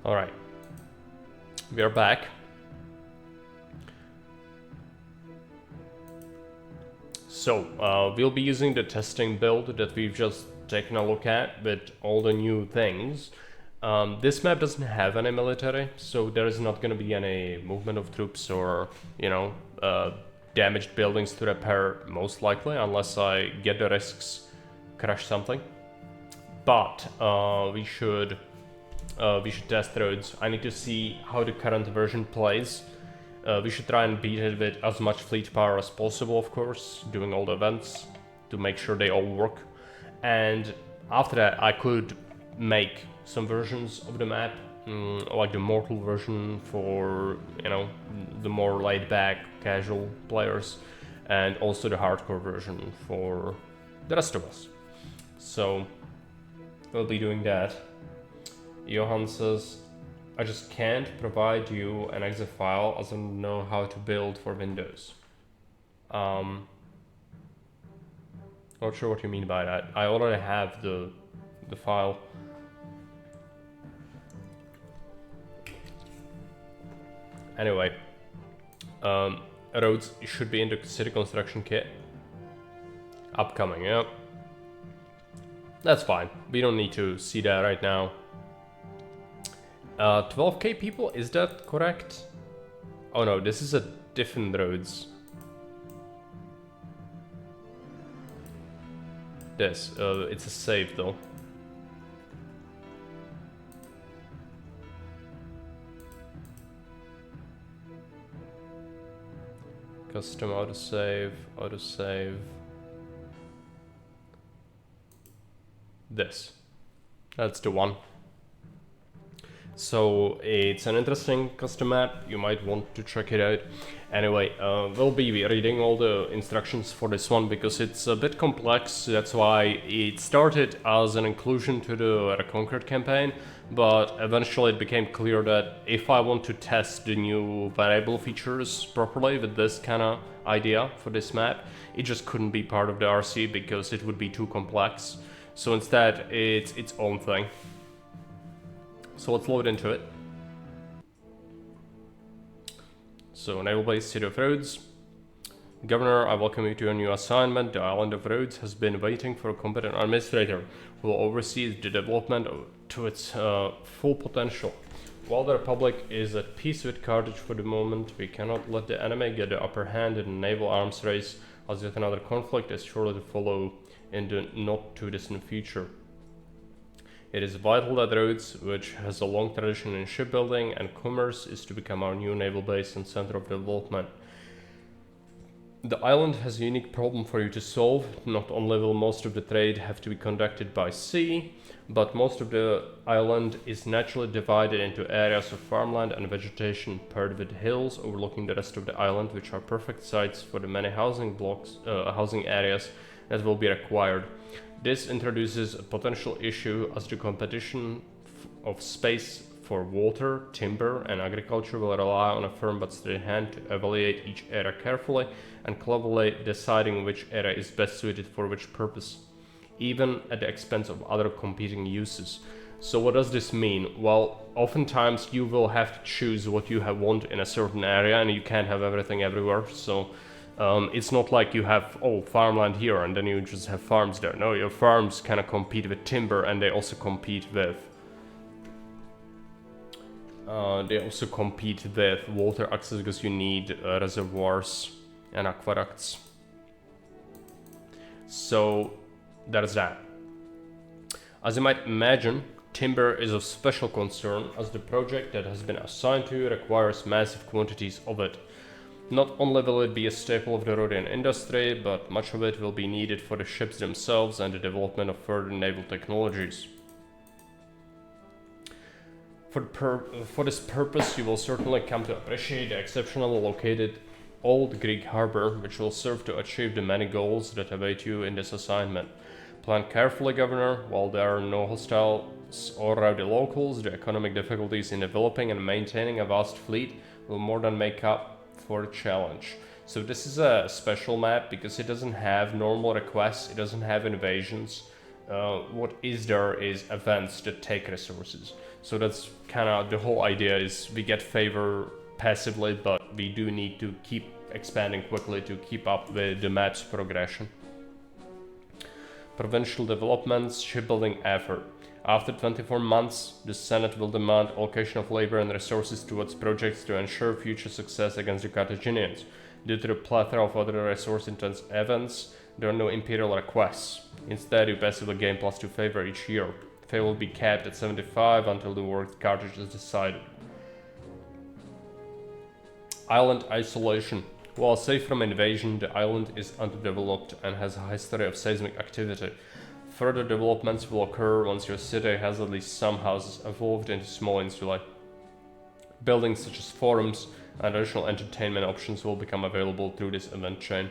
Alright, we are back. So, we'll be using the testing build that we've just taken a look at with all the new things. This map doesn't have any military, so there is not going to be any movement of troops or, damaged buildings to repair, most likely, unless I get the risks, crash something. But we should test Rhodes. I need to see how the current version plays. We should try and beat it with as much fleet power as possible, of course, doing all the events to make sure they all work. And after that, I could make some versions of the map, like the mortal version for, the more laid-back, casual players, and also the hardcore version for the rest of us. So, we'll be doing that. Johan says, I just can't provide you an exe file as I don't know how to build for Windows. Not sure what you mean by that. I already have the file. Anyway, Rhodes should be in the city construction kit. Upcoming, yeah. That's fine. We don't need to see that right now. 12k people, is that correct? Oh no, this is a different Rhodes. This, it's a save though. Custom autosave, autosave. This. That's the one. So it's an interesting custom map, you might want to check it out. Anyway, we'll be reading all the instructions for this one because it's a bit complex, that's why it started as an inclusion to the Reconquered campaign, but eventually it became clear that if I want to test the new variable features properly with this kind of idea for this map, it just couldn't be part of the RC because it would be too complex. So instead, it's its own thing. So let's load into it. So Naval Base, City of Rhodes. Governor, I welcome you to your new assignment. The island of Rhodes has been waiting for a competent administrator who will oversee the development to its full potential. While the Republic is at peace with Carthage for the moment, we cannot let the enemy get the upper hand in the naval arms race, as yet another conflict is surely to follow in the not too distant future. It is vital that Rhodes, which has a long tradition in shipbuilding and commerce, is to become our new naval base and center of development. The island has a unique problem for you to solve. Not only will most of the trade have to be conducted by sea, but most of the island is naturally divided into areas of farmland and vegetation paired with hills overlooking the rest of the island, which are perfect sites for the many housing areas that will be required. This introduces a potential issue as the competition of space for water, timber and agriculture will rely on a firm but steady hand to evaluate each area carefully and cleverly deciding which area is best suited for which purpose, even at the expense of other competing uses. So what does this mean? Well, oftentimes you will have to choose what you want in a certain area and you can't have everything everywhere. So it's not like you have farmland here and then you just have farms there. No, your farms kind of compete with timber and they also compete with water access because you need reservoirs and aqueducts. So there's that. As you might imagine, timber is of special concern as the project that has been assigned to you requires massive quantities of it. Not only will it be a staple of the Rhodian industry, but much of it will be needed for the ships themselves and the development of further naval technologies. For this purpose, you will certainly come to appreciate the exceptionally located Old Greek harbor, which will serve to achieve the many goals that await you in this assignment. Plan carefully, Governor. While there are no hostiles or rowdy locals, the economic difficulties in developing and maintaining a vast fleet will more than make up for the challenge. So this is a special map because it doesn't have normal requests, it doesn't have invasions. what is there is events that take resources. So that's kind of the whole idea, is we get favor passively, but we do need to keep expanding quickly to keep up with the map's progression. Provincial developments, shipbuilding effort. After 24 months, the Senate will demand allocation of labor and resources towards projects to ensure future success against the Carthaginians. Due to the plethora of other resource-intense events, there are no imperial requests. Instead, you passively gain +2 favor each year. Favor will be capped at 75 until the war with Carthage is decided. Island isolation. While safe from invasion, the island is underdeveloped and has a history of seismic activity. Further developments will occur once your city has at least some houses evolved into small insulae. Buildings such as forums and additional entertainment options will become available through this event chain.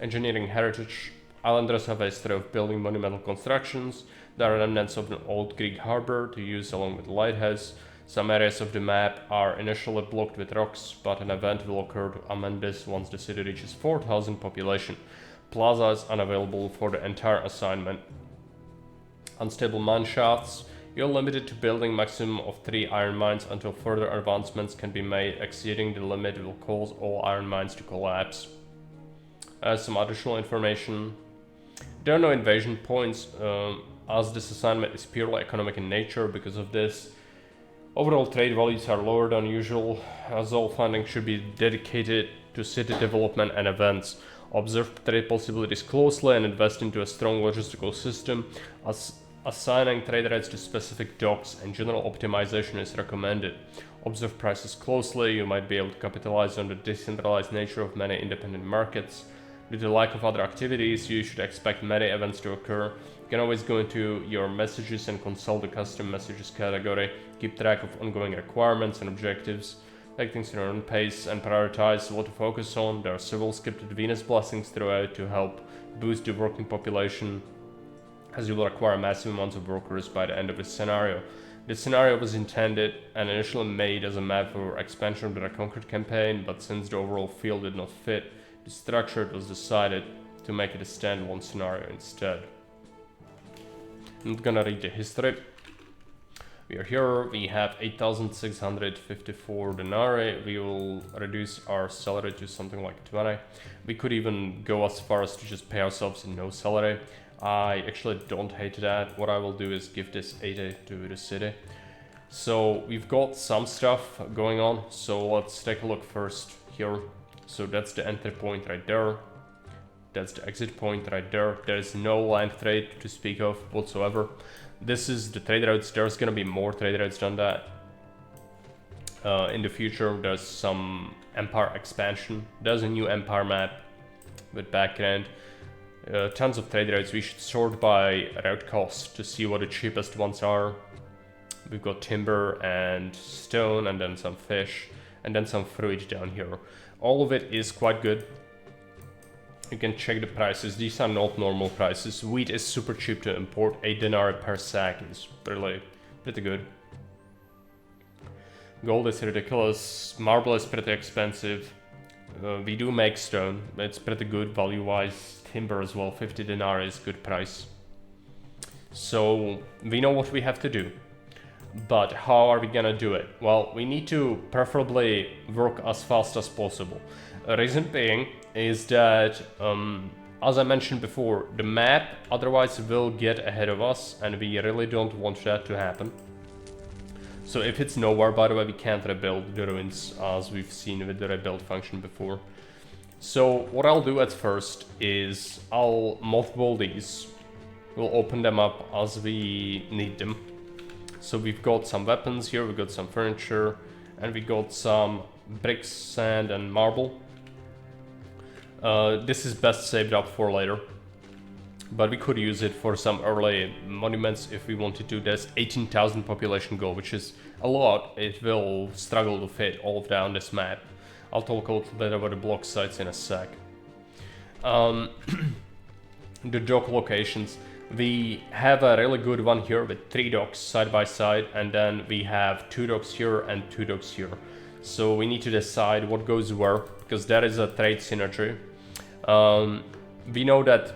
Engineering heritage. Islanders have a history of building monumental constructions. There are remnants of an old Greek harbor to use along with the lighthouse. Some areas of the map are initially blocked with rocks, but an event will occur to amend this once the city reaches 4,000 population. Plaza is unavailable for the entire assignment. Unstable mine shafts. You're limited to building maximum of 3 iron mines until further advancements can be made. Exceeding the limit will cause all iron mines to collapse. Some additional information. There are no invasion points, as this assignment is purely economic in nature. Because of this, overall trade values are lower than usual, as all funding should be dedicated to city development and events. Observe trade possibilities closely and invest into a strong logistical system. Assigning trade rights to specific docks and general optimization is recommended. Observe prices closely. You might be able to capitalize on the decentralized nature of many independent markets. Due to lack of other activities, you should expect many events to occur. You can always go into your messages and consult the custom messages category. Keep track of ongoing requirements and objectives. Take things at your own pace and prioritize what to focus on. There are several scripted Venus blessings throughout to help boost the working population, as you will require massive amounts of workers by the end of this scenario. This scenario was intended and initially made as a map for expansion of the Reconquered campaign, but since the overall field did not fit the structure, it was decided to make it a standalone scenario instead. I'm not gonna read the history. We are here, we have 8,654 denarii. We will reduce our salary to something like 20. We could even go as far as to just pay ourselves no salary. I actually don't hate that. What I will do is give this 80 to the city. So we've got some stuff going on, so let's take a look first here. So that's the entry point right there. That's the exit point right there. There's no land trade to speak of whatsoever. This is the trade routes. There's gonna be more trade routes than that. In the future, there's some empire expansion. There's a new empire map with background. Tons of trade routes. We should sort by route cost to see what the cheapest ones are. We've got timber and stone, and then some fish, and then some fruit down here. All of it is quite good. You can check the prices. These are not normal prices. Wheat is super cheap to import. 8 denarii per sack is really pretty good. Gold is ridiculous. Marble is pretty expensive. We do make stone. It's pretty good value-wise. Timber as well. 50 denarii is good price. So we know what we have to do. But how are we gonna do it? Well, we need to preferably work as fast as possible. A reason being is that, as I mentioned before, the map otherwise will get ahead of us, and we really don't want that to happen. So if it's nowhere, by the way, we can't rebuild the ruins, as we've seen with the rebuild function before. So what I'll do at first is I'll mothball these. We'll open them up as we need them. So we've got some weapons here, we've got some furniture, and we got some bricks, sand, and marble. This is best saved up for later, but we could use it for some early monuments if we wanted to. There's 18,000 population goal, which is a lot. It will struggle to fit all of that on this map. I'll talk a little bit about the block sites in a sec. The dock locations. We have a really good one here with 3 docks side by side, and then we have 2 docks here and 2 docks here. So we need to decide what goes where, because that is a trade synergy. We know that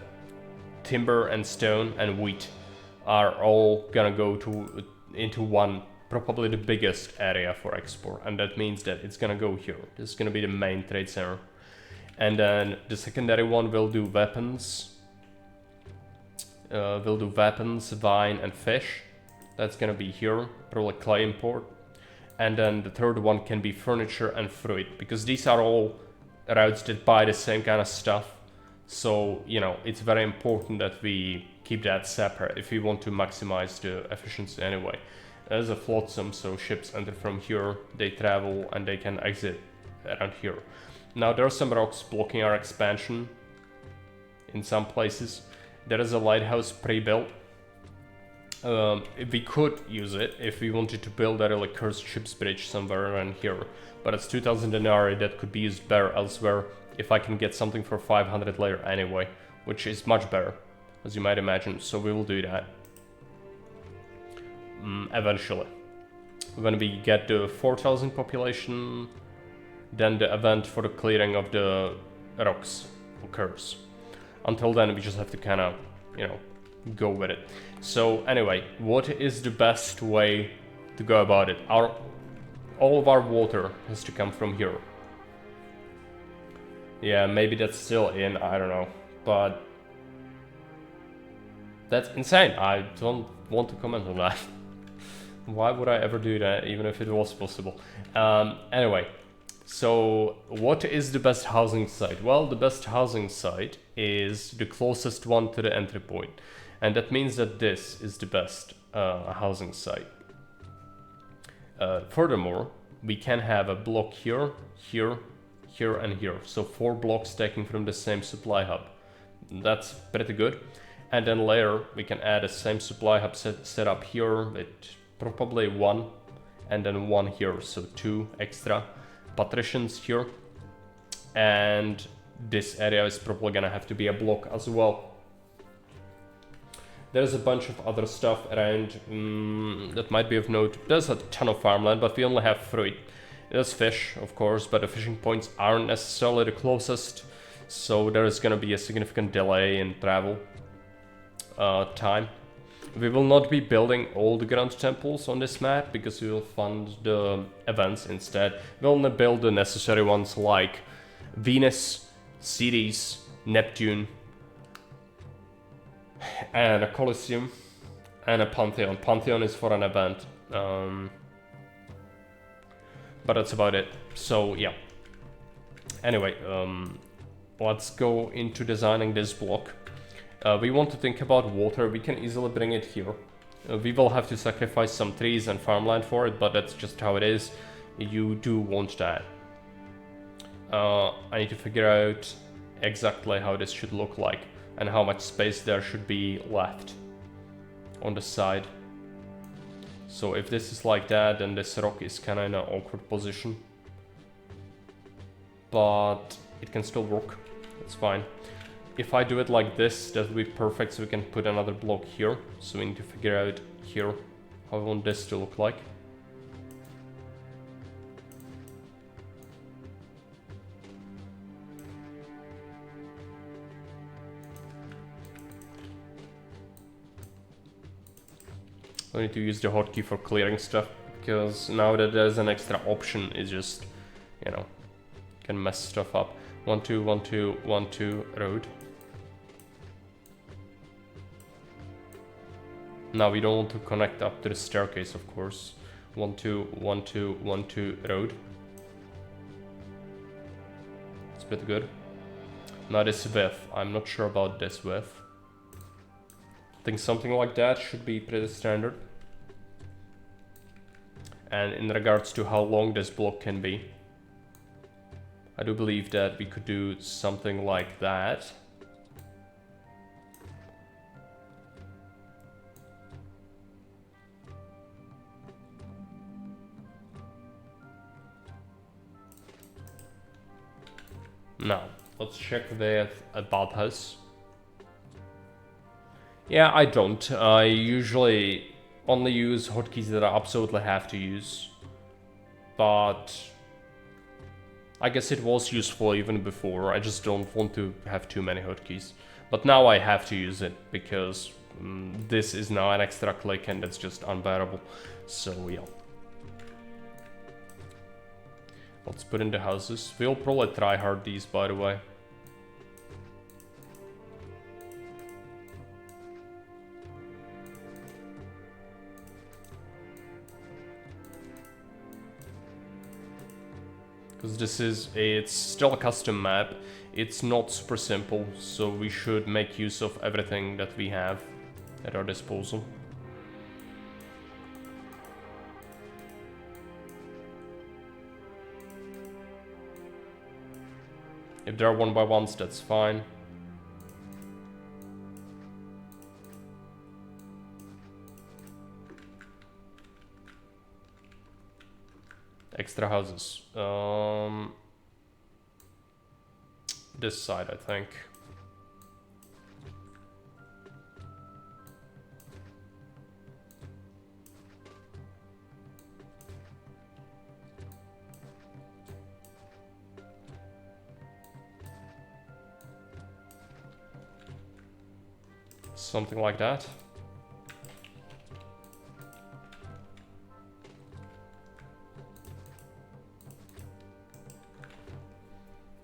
timber and stone and wheat are all gonna go into one, probably the biggest area for export, and that means that it's gonna go here. This is gonna be the main trade center, and then the secondary one will do weapons. We'll do weapons, vine, and fish. That's gonna be here, probably clay import. And then the third one can be furniture and fruit, because these are all routes that buy the same kind of stuff. So, you know, it's very important that we keep that separate if we want to maximize the efficiency anyway. There's a flotsam, so ships enter from here, they travel, and they can exit around here. Now there are some rocks blocking our expansion in some places. There is a lighthouse pre-built. We could use it if we wanted to build a really cursed ship's bridge somewhere around here, but it's 2000 denarii that could be used better elsewhere if I can get something for 500 later anyway, which is much better, as you might imagine, so we will do that. Eventually. When we get the 4000 population, then the event for the clearing of the rocks occurs. Until then, we just have to kind of, you know, go with it. So anyway, what is the best way to go about it? All of our water has to come from here. Yeah, maybe that's still in, I don't know, but that's insane. I don't want to comment on that. Why would I ever do that, even if it was possible? Anyway, so what is the best housing site? Well, the best housing site is the closest one to the entry point. And that means that this is the best housing site. Furthermore, we can have a block here, here, here, and here. So 4 blocks taken from the same supply hub. That's pretty good. And then later, we can add a same supply hub set up here with probably 1, and then 1 here. So 2 extra patricians here. And this area is probably gonna have to be a block as well. There's a bunch of other stuff around that might be of note. There's a ton of farmland, but we only have fruit. There's fish, of course, but the fishing points aren't necessarily the closest. So there is going to be a significant delay in travel time. We will not be building all the grand temples on this map, because we will fund the events instead. We'll only build the necessary ones like Venus, Ceres, Neptune, and a Colosseum, and a Pantheon. Pantheon is for an event, but that's about it. So yeah. Anyway, let's go into designing this block. We want to think about water. We can easily bring it here. We will have to sacrifice some trees and farmland for it, but that's just how it is. You do want that. I need to figure out exactly how this should look like, and how much space there should be left on the side. So if this is like that, then this rock is kind of in an awkward position. But it can still work, it's fine. If I do it like this, that will be perfect, so we can put another block here. So we need to figure out here how we want this to look like. I need to use the hotkey for clearing stuff, because now that there's an extra option, it just, you know, can mess stuff up. 1, 2, 1, 2, 1, 2, road. Now we don't want to connect up to the staircase, of course. 1, 2, 1, 2, 1, 2, road. It's pretty good. Now this width, I'm not sure about this width. I think something like that should be pretty standard. And in regards to how long this block can be, I do believe that we could do something like that. Now, let's check with a bathhouse. Yeah, I don't. I usually only use hotkeys that I absolutely have to use. But I guess it was useful even before. I just don't want to have too many hotkeys. But now I have to use it because this is now an extra click and it's just unbearable. So yeah. Let's put in the houses. We'll probably try hard these, by the way. Because it's still a custom map. It's not super simple, so we should make use of everything that we have at our disposal. If there are 1x1s, that's fine. Extra houses. This side, I think. Something like that.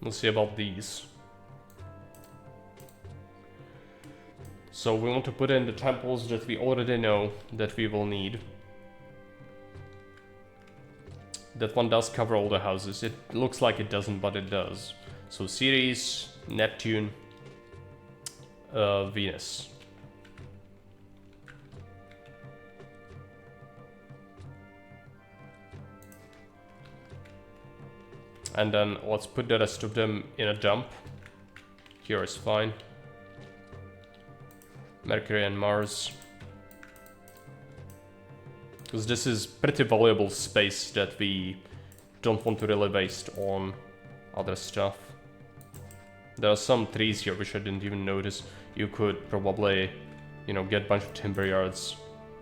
We'll see about these. So we want to put in the temples that we already know that we will need. That one does cover all the houses. It looks like it doesn't, but it does. So Ceres, Neptune, Venus. And then let's put the rest of them in a dump. Here is fine. Mercury and Mars. Because this is pretty valuable space that we don't want to really waste on other stuff. There are some trees here which I didn't even notice. You could probably, you know, get a bunch of timber yards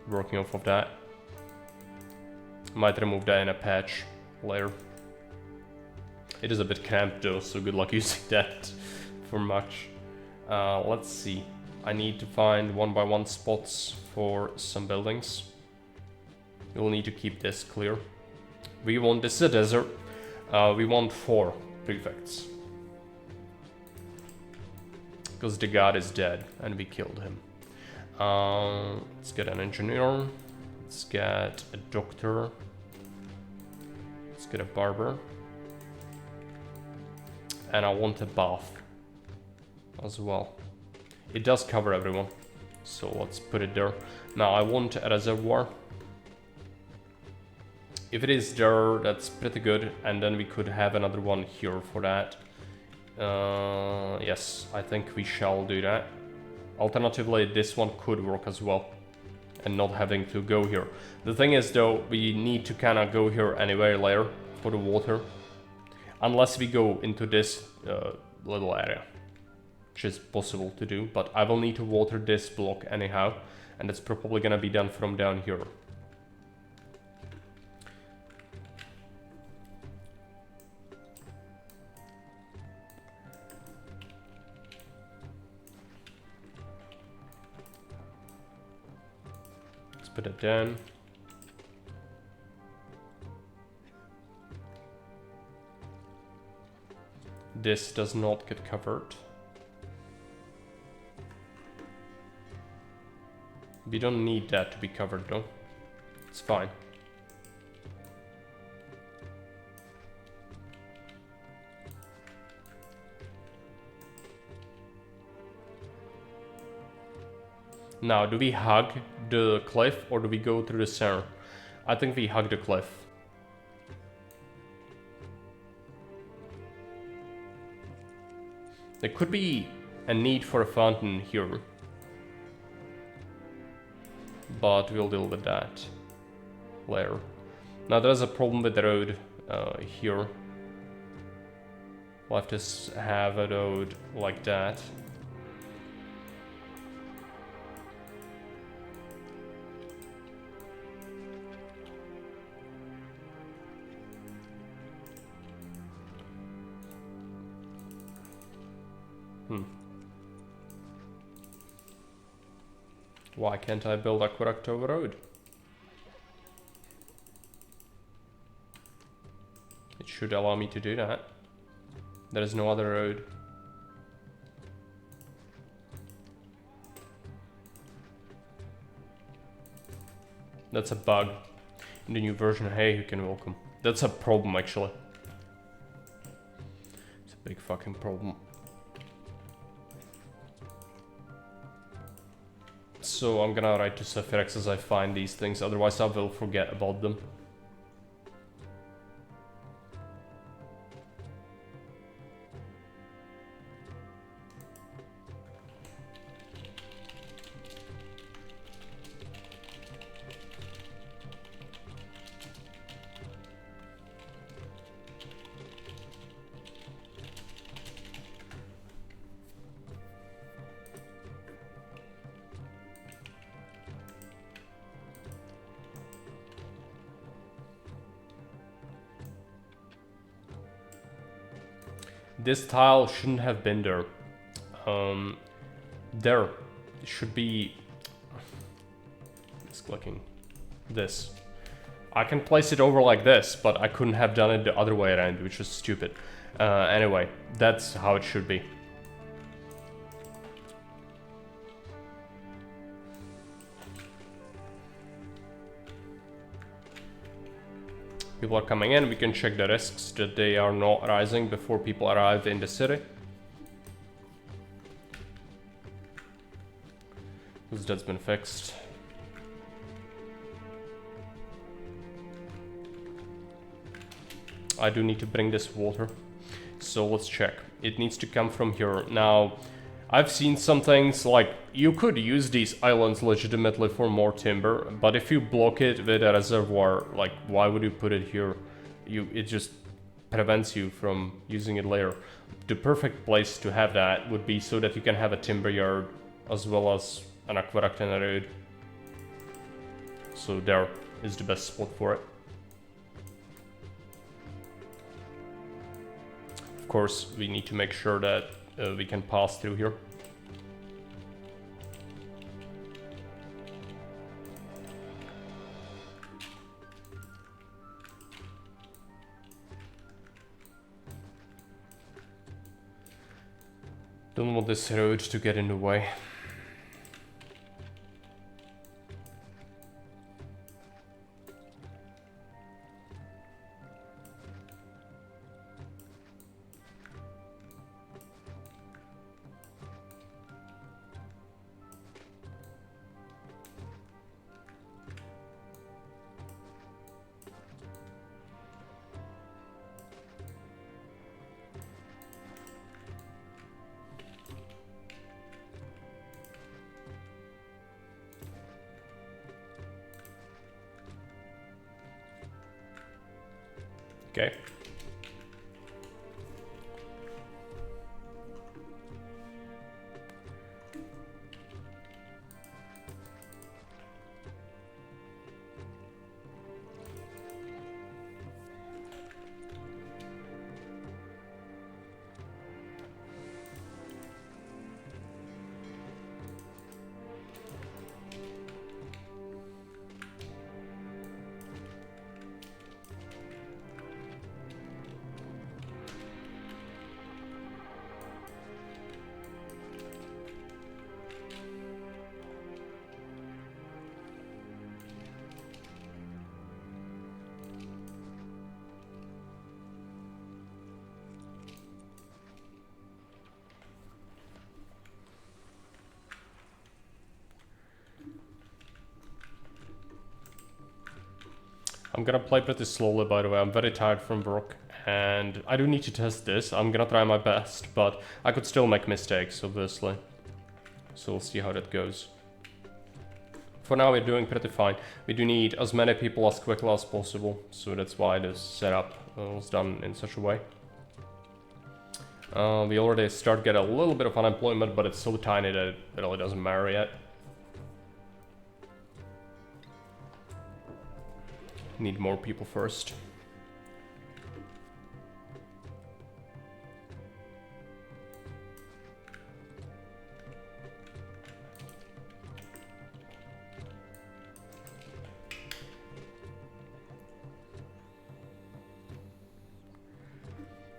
working off of that. Might remove that in a patch later. It is a bit cramped though, so good luck using that for much. Let's see. I need to find 1x1 spots for some buildings. We'll need to keep this clear. This is a desert. We want 4 prefects. Because the god is dead and we killed him. Let's get an engineer. Let's get a doctor. Let's get a barber. And I want a bath as well. It does cover everyone, so let's put it there. Now I want a reservoir. If it is there, that's pretty good, and then we could have another one here for that. Yes, I think we shall do that. Alternatively, this one could work as well, and not having to go here. The thing is though, we need to kind of go here anyway later for the water. Unless we go into this little area, which is possible to do, but I will need to water this block anyhow, and it's probably gonna be done from down here. Let's put it down. This does not get covered. We don't need that to be covered though. It's fine. Now, do we hug the cliff or do we go through the center? I think we hug the cliff. There could be a need for a fountain here, but we'll deal with that later. Now there's a problem with the road here. We'll have to have a road like that. Why can't I build aqueduct over road? It should allow me to do that. There is no other road. That's a bug. In the new version, hey, you can welcome. That's a problem, actually. It's a big fucking problem. So I'm gonna write to Sephirex as I find these things, otherwise I will forget about them. This tile shouldn't have been there. There. It should be... Just clicking. This. I can place it over like this, but I couldn't have done it the other way around, which was stupid. Anyway, that's how it should be. People are coming in, we can check the risks that they are not rising before people arrive in the city. Because that's been fixed. I do need to bring this water. So let's check. It needs to come from here. Now, I've seen some things like you could use these islands legitimately for more timber, but if you block it with a reservoir, like why would you put it here? It just prevents you from using it later. The perfect place to have that would be so that you can have a timber yard as well as an aqueduct and a road. So there is the best spot for it. Of course, we need to make sure that we can pass through here. Don't want this road to get in the way. Okay. I'm gonna play pretty slowly, by the way. I'm very tired from work and I do need to test this. I'm gonna try my best, but I could still make mistakes, obviously. So we'll see how that goes. For now, we're doing pretty fine. We do need as many people as quickly as possible, so that's why this setup was done in such a way. We already start getting a little bit of unemployment, but it's so tiny that it really doesn't matter yet. Need more people first.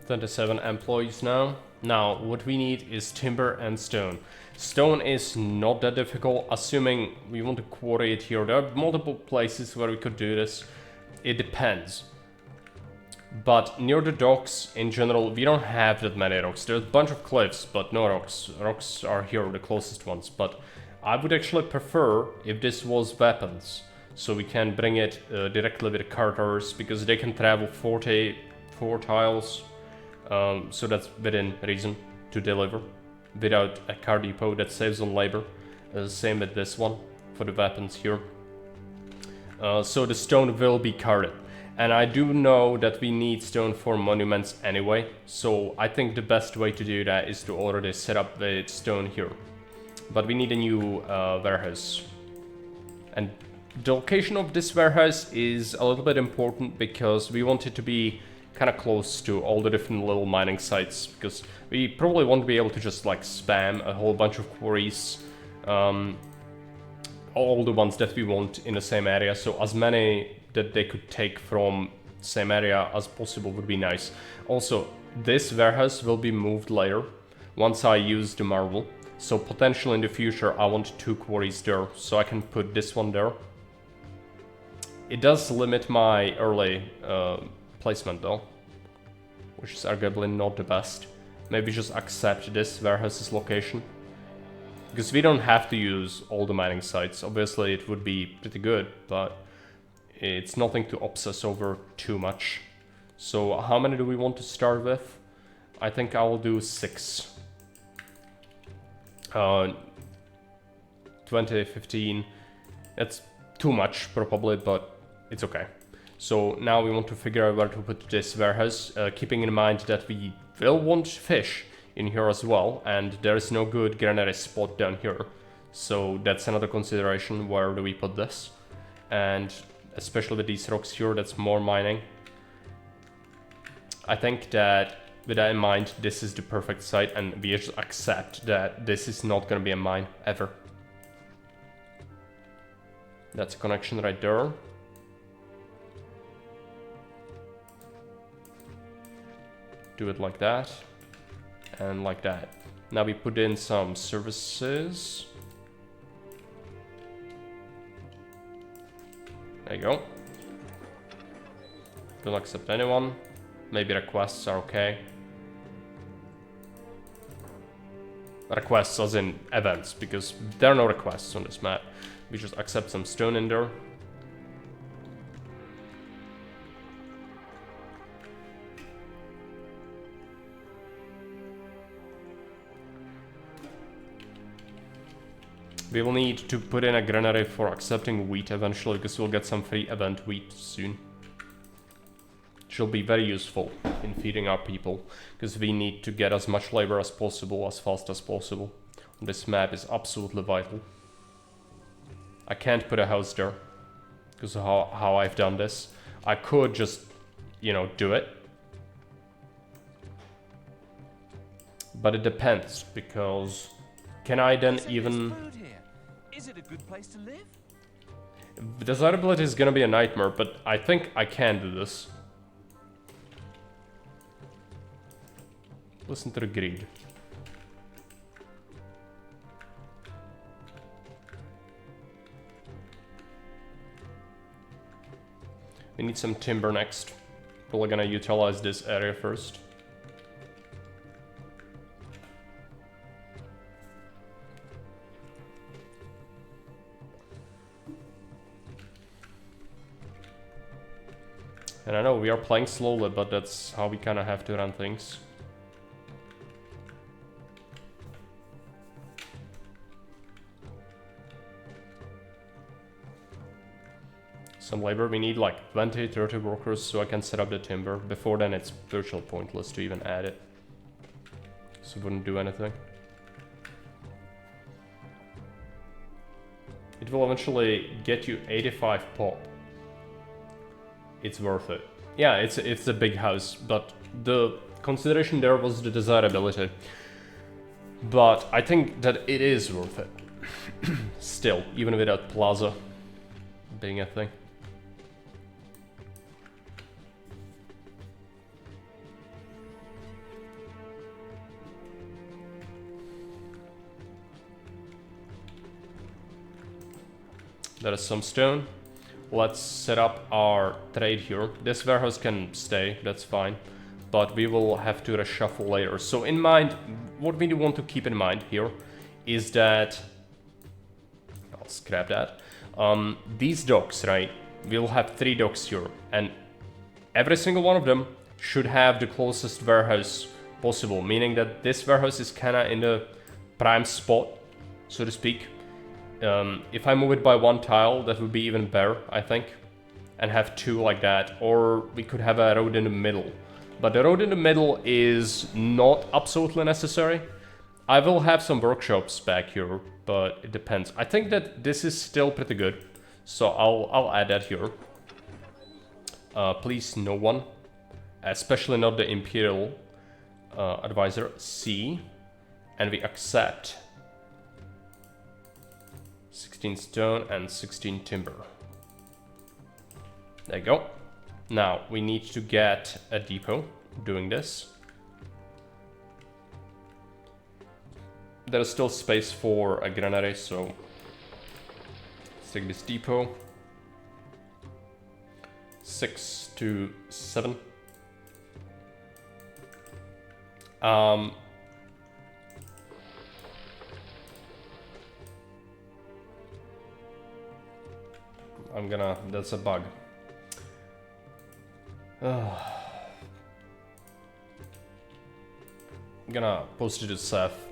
27 employees now. Now, what we need is timber and stone. Stone is not that difficult, assuming we want to quarry it here. There are multiple places where we could do this. It depends. But near the docks, in general, we don't have that many rocks. There's a bunch of cliffs, but no rocks. Rocks are here, the closest ones. But I would actually prefer if this was weapons. So we can bring it directly with the carters, because they can travel 44 tiles. So that's within reason to deliver without a car depot. That saves on labor. Same with this one for the weapons here. So the stone will be carted. And I do know that we need stone for monuments anyway. So I think the best way to do that is to already set up the stone here. But we need a new warehouse. And the location of this warehouse is a little bit important because we want it to be kind of close to all the different little mining sites, because we probably won't be able to just like spam a whole bunch of quarries, all the ones that we want in the same area. So as many that they could take from same area as possible would be nice. Also, this warehouse will be moved later once I use the marble. So potentially in the future I want 2 quarries there, so I can put this one there. It does limit my early placement though, which is arguably not the best. Maybe just accept this warehouse's location, because we don't have to use all the mining sites. Obviously it would be pretty good, but it's nothing to obsess over too much. So how many do we want to start with? I think I will do 6. 20, 15, that's too much probably, but it's okay. So now we want to figure out where to put this warehouse, keeping in mind that we will want fish in here as well, and there is no good granary spot down here. So that's another consideration, where do we put this? And especially with these rocks here, that's more mining. I think that with that in mind, this is the perfect site, and we just accept that this is not going to be a mine ever. That's a connection right there. Do it like that, and like that. Now we put in some services. There you go. Don't accept anyone. Maybe requests are okay. Requests as in events, because there are no requests on this map. We just accept some stone in there. We will need to put in a granary for accepting wheat eventually, because we'll get some free event wheat soon. Which will be very useful in feeding our people, because we need to get as much labor as possible, as fast as possible. This map is absolutely vital. I can't put a house there, because of how I've done this. I could just, you know, do it. But it depends, because can I then even... Is it a good place to live? Desirability is gonna be a nightmare, but I think I can do this. Listen to the greed. We need some timber next. Probably gonna utilize this area first. And I know we are playing slowly, but that's how we kind of have to run things. Some labor, we need like 20, 30 workers so I can set up the timber. Before then it's virtually pointless to even add it. So it wouldn't do anything. It will eventually get you 85 pop. It's worth it. Yeah, it's a big house, but the consideration there was the desirability. But I think that it is worth it. Still, even without plaza being a thing. There is some stone. Let's set up our trade here. This warehouse can stay, that's fine. But we will have to reshuffle later. So in mind, what we do want to keep in mind here is that... I'll scrap that. These docks, right? We'll have 3 docks here. And every single one of them should have the closest warehouse possible. Meaning that this warehouse is kinda in the prime spot, so to speak. If I move it by 1 tile, that would be even better, I think. And have 2 like that. Or we could have a road in the middle. But the road in the middle is not absolutely necessary. I will have some workshops back here, but it depends. I think that this is still pretty good. So I'll add that here. Please, no one. Especially not the Imperial Advisor. C. And we accept 16 stone and 16 timber. There you go. Now we need to get a depot doing this. There's still space for a granary, so let's take this depot. 6 to 7. I'm gonna... that's a bug. I'm gonna post it to Seth.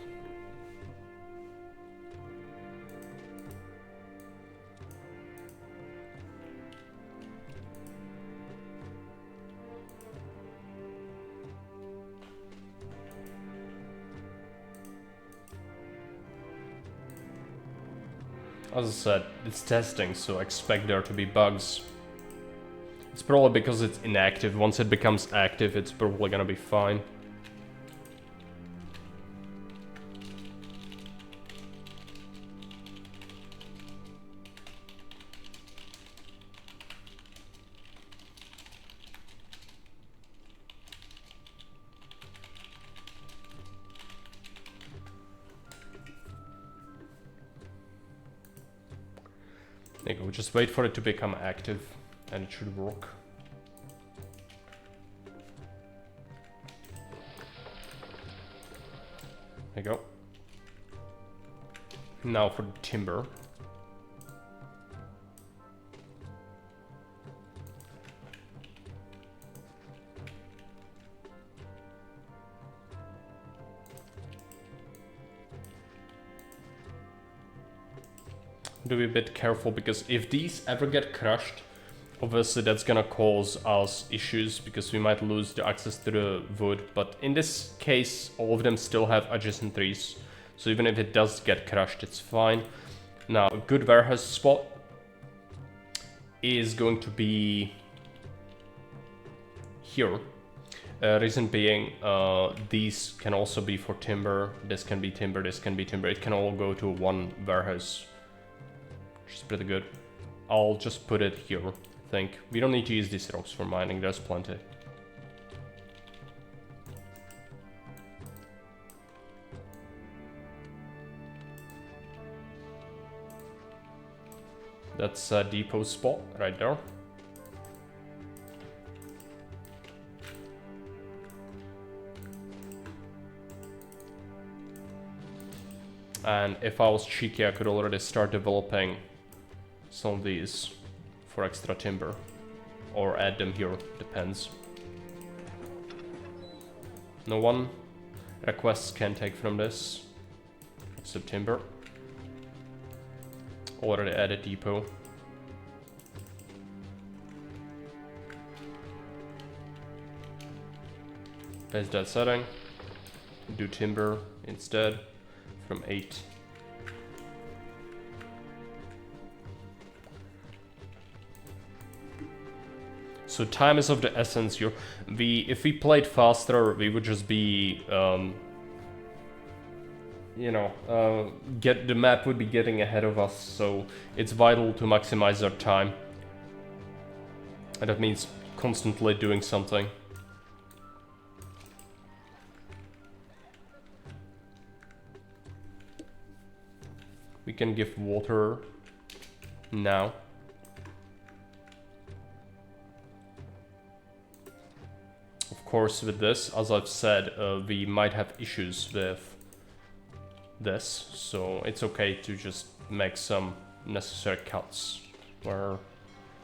As I said, it's testing, so expect there to be bugs. It's probably because it's inactive. Once it becomes active, it's probably gonna be fine. There you go, just wait for it to become active and it should work. There you go. Now for the timber. Do be a bit careful, because if these ever get crushed, obviously that's gonna cause us issues because we might lose the access to the wood. But in this case, all of them still have adjacent trees, so even if it does get crushed, it's fine. Now, a good warehouse spot is going to be here. Reason being, these can also be for timber. This can be timber, this can be timber. It can all go to one warehouse, which is pretty good. I'll just put it here, I think. We don't need to use these rocks for mining, there's plenty. That's a depot spot right there. And if I was cheeky, I could already start developing some of these for extra timber, or add them here, depends. No one requests can take from this, except timber. Already added depot. Paste that setting, do timber instead from 8. So time is of the essence here. If we played faster, we would just be, you know, the map would be getting ahead of us. So it's vital to maximize our time, and that means constantly doing something. We can give water now. Of course, with this, as I've said, we might have issues with this, so it's okay to just make some necessary cuts where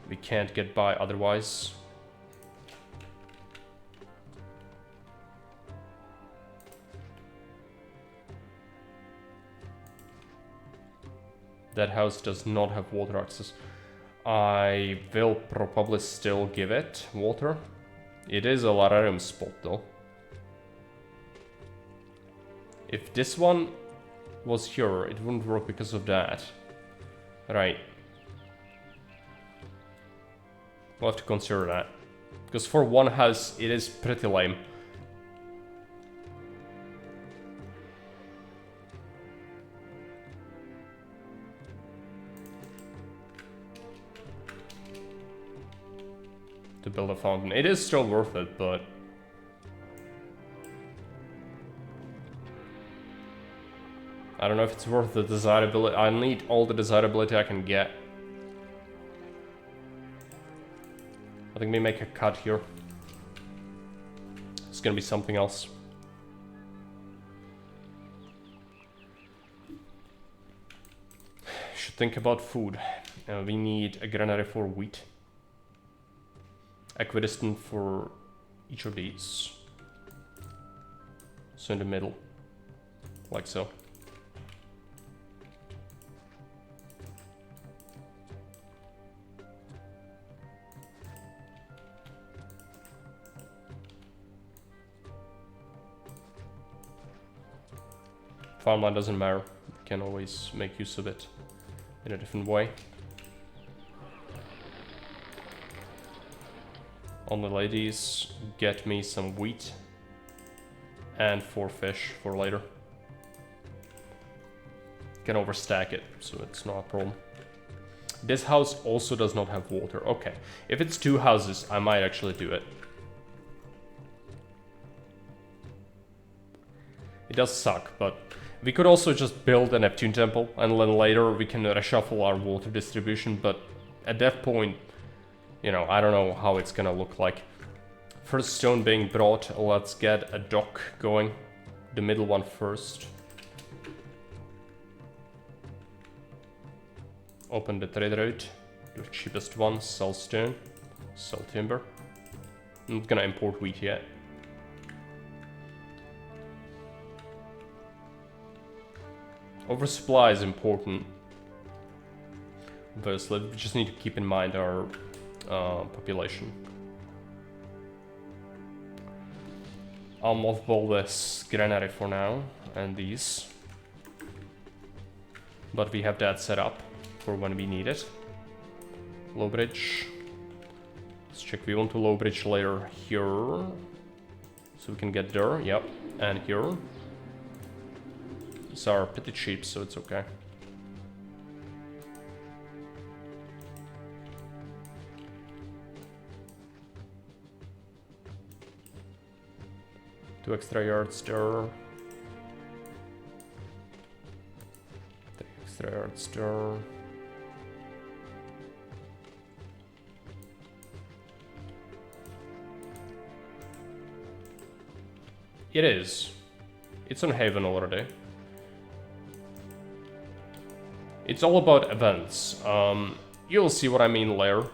we can't get by otherwise. That house does not have water access. I will probably still give it water. It is a lararium spot though. If this one was here, it wouldn't work because of that. Right. We'll have to consider that. Because for one house, it is pretty lame. To build a fountain. It is still worth it, but I don't know if it's worth the desirability. I need all the desirability I can get. I think we make a cut here. It's gonna be something else. Should think about food. We need a granary for wheat. Equidistant for each of these. So in the middle. Like so. Farmland doesn't matter. We can always make use of it in a different way. Only ladies, get me some wheat and 4 fish for later. Can overstack it, so it's not a problem. This house also does not have water. Okay, if it's 2 houses, I might actually do it. It does suck, but we could also just build a Neptune temple and then later we can reshuffle our water distribution, but at that point, you know, I don't know how it's gonna look like. First stone being brought, let's get a dock going. The middle one first. Open the trade route. The cheapest one, sell stone, sell timber. I'm not gonna import wheat yet. Oversupply is important. Obviously, we just need to keep in mind our population. I'll mothball this granary for now, and these. But we have that set up for when we need it. Low bridge. Let's check, we want to low bridge later here. So we can get there, yep, and here. These are pretty cheap, so it's okay. Two extra yards there. 3 extra yards there. It is. It's on Haven already. It's all about events. You'll see what I mean later.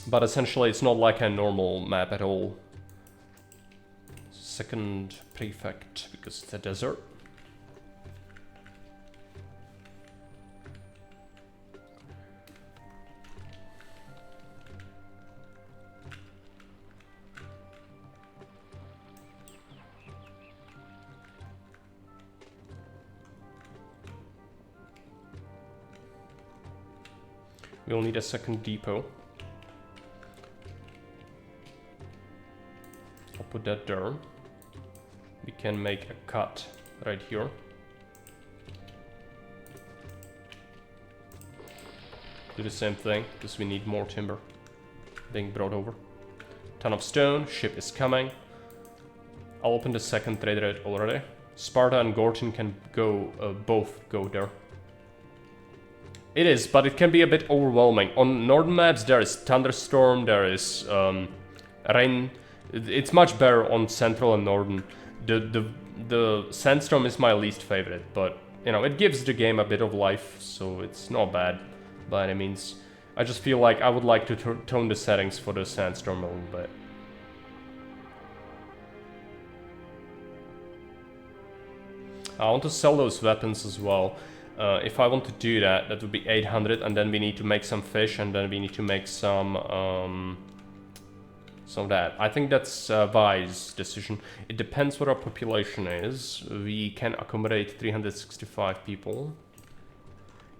But essentially it's not like a normal map at all. Second prefect, because it's a desert. We'll need a second depot. I'll put that there. We can make a cut right here. Do the same thing, because we need more timber being brought over. Ton of stone, ship is coming. I'll open the second trade route already. Sparta and Gorton can go, both go there. It is, but it can be a bit overwhelming. On northern maps there is thunderstorm, there is rain. It's much better on central and northern. The sandstorm is my least favorite, but you know, it gives the game a bit of life, so it's not bad by any means. I just feel like I would like to tone the settings for the sandstorm a little bit. I want to sell those weapons as well. If I want to do that, that would be 800, and then we need to make some fish, and then we need to make some of that. I think that's a wise decision. It depends what our population is. We can accommodate 365 people.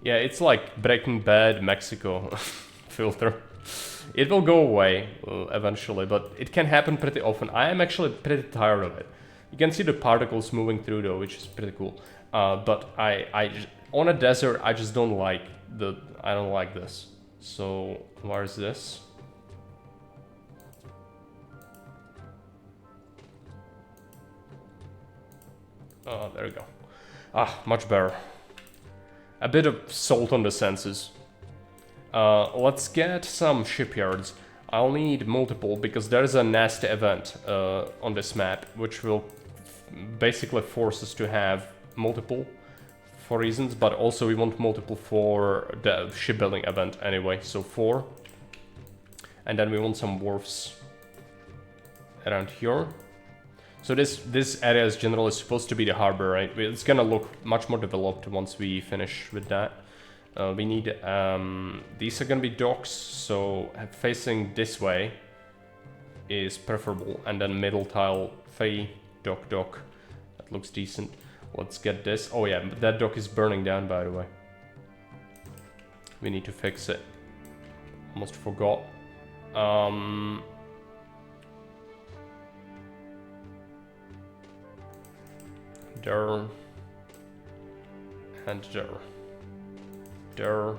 Yeah, it's like Breaking Bad Mexico filter. It will go away eventually, but it can happen pretty often. I am actually pretty tired of it. You can see the particles moving through though, which is pretty cool. But on a desert, I just don't like I don't like this. So where is this? Oh, there we go. Ah, much better. A bit of salt on the senses. Let's get some shipyards. I'll need multiple because there's a nasty event on this map, which will basically force us to have multiple for reasons, but also we want multiple for the shipbuilding event anyway, so 4. And then we want some wharfs around here. So this area is generally supposed to be the harbor, right? It's gonna look much more developed once we finish with that. We need, these are gonna be docks, so facing this way is preferable, and then middle tile, 3, dock, that looks decent. Let's get this. Oh yeah, that dock is burning down, by the way. We need to fix it. Almost forgot. There. And there. There.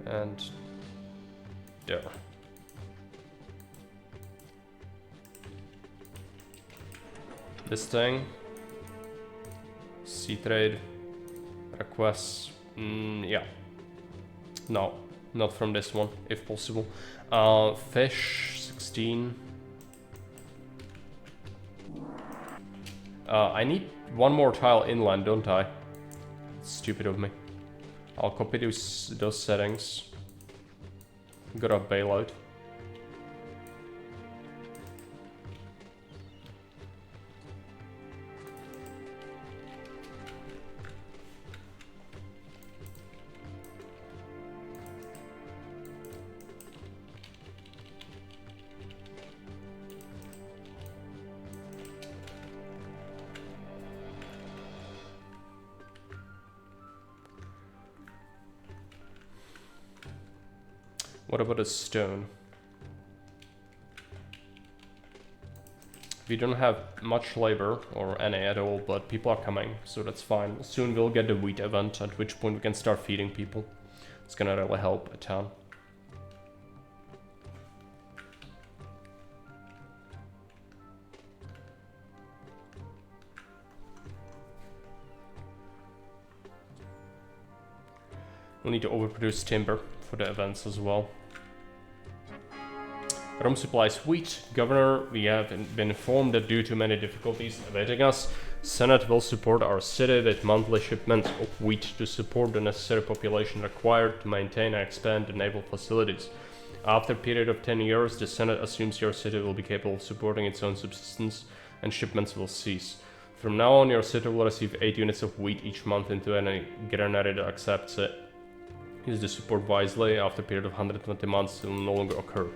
And there. This thing. Sea trade. Requests. Yeah. No, not from this one, if possible. Fish, 16. I need one more tile inland, don't I? Stupid of me. I'll copy those settings. Got a bailout. What about a stone? We don't have much labor, or any at all, but people are coming, so that's fine. Soon we'll get the wheat event, at which point we can start feeding people. It's gonna really help a ton. We'll need to overproduce timber for the events as well. Rome supplies wheat. Governor, we have been informed that due to many difficulties awaiting us, Senate will support our city with monthly shipments of wheat to support the necessary population required to maintain and expand the naval facilities. After a period of 10 years, the Senate assumes your city will be capable of supporting its own subsistence and shipments will cease. From now on, your city will receive 8 units of wheat each month into any granary that accepts it. Use the support wisely. After a period of 120 months, it will no longer occur.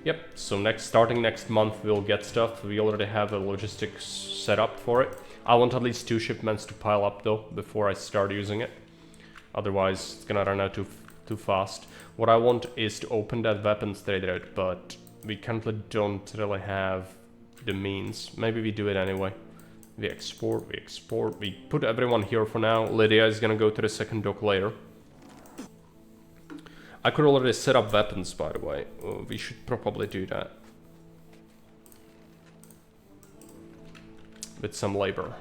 Yep, so starting next month we'll get stuff. We already have a logistics set up for it. I want at least 2 shipments to pile up though before I start using it. Otherwise it's gonna run out too fast. What I want is to open that weapons trade route, but we currently don't really have the means. Maybe we do it anyway. We export, we put everyone here for now. Lydia is gonna go to the second dock later. I could already set up weapons, by the way. We should probably do that. With some labor.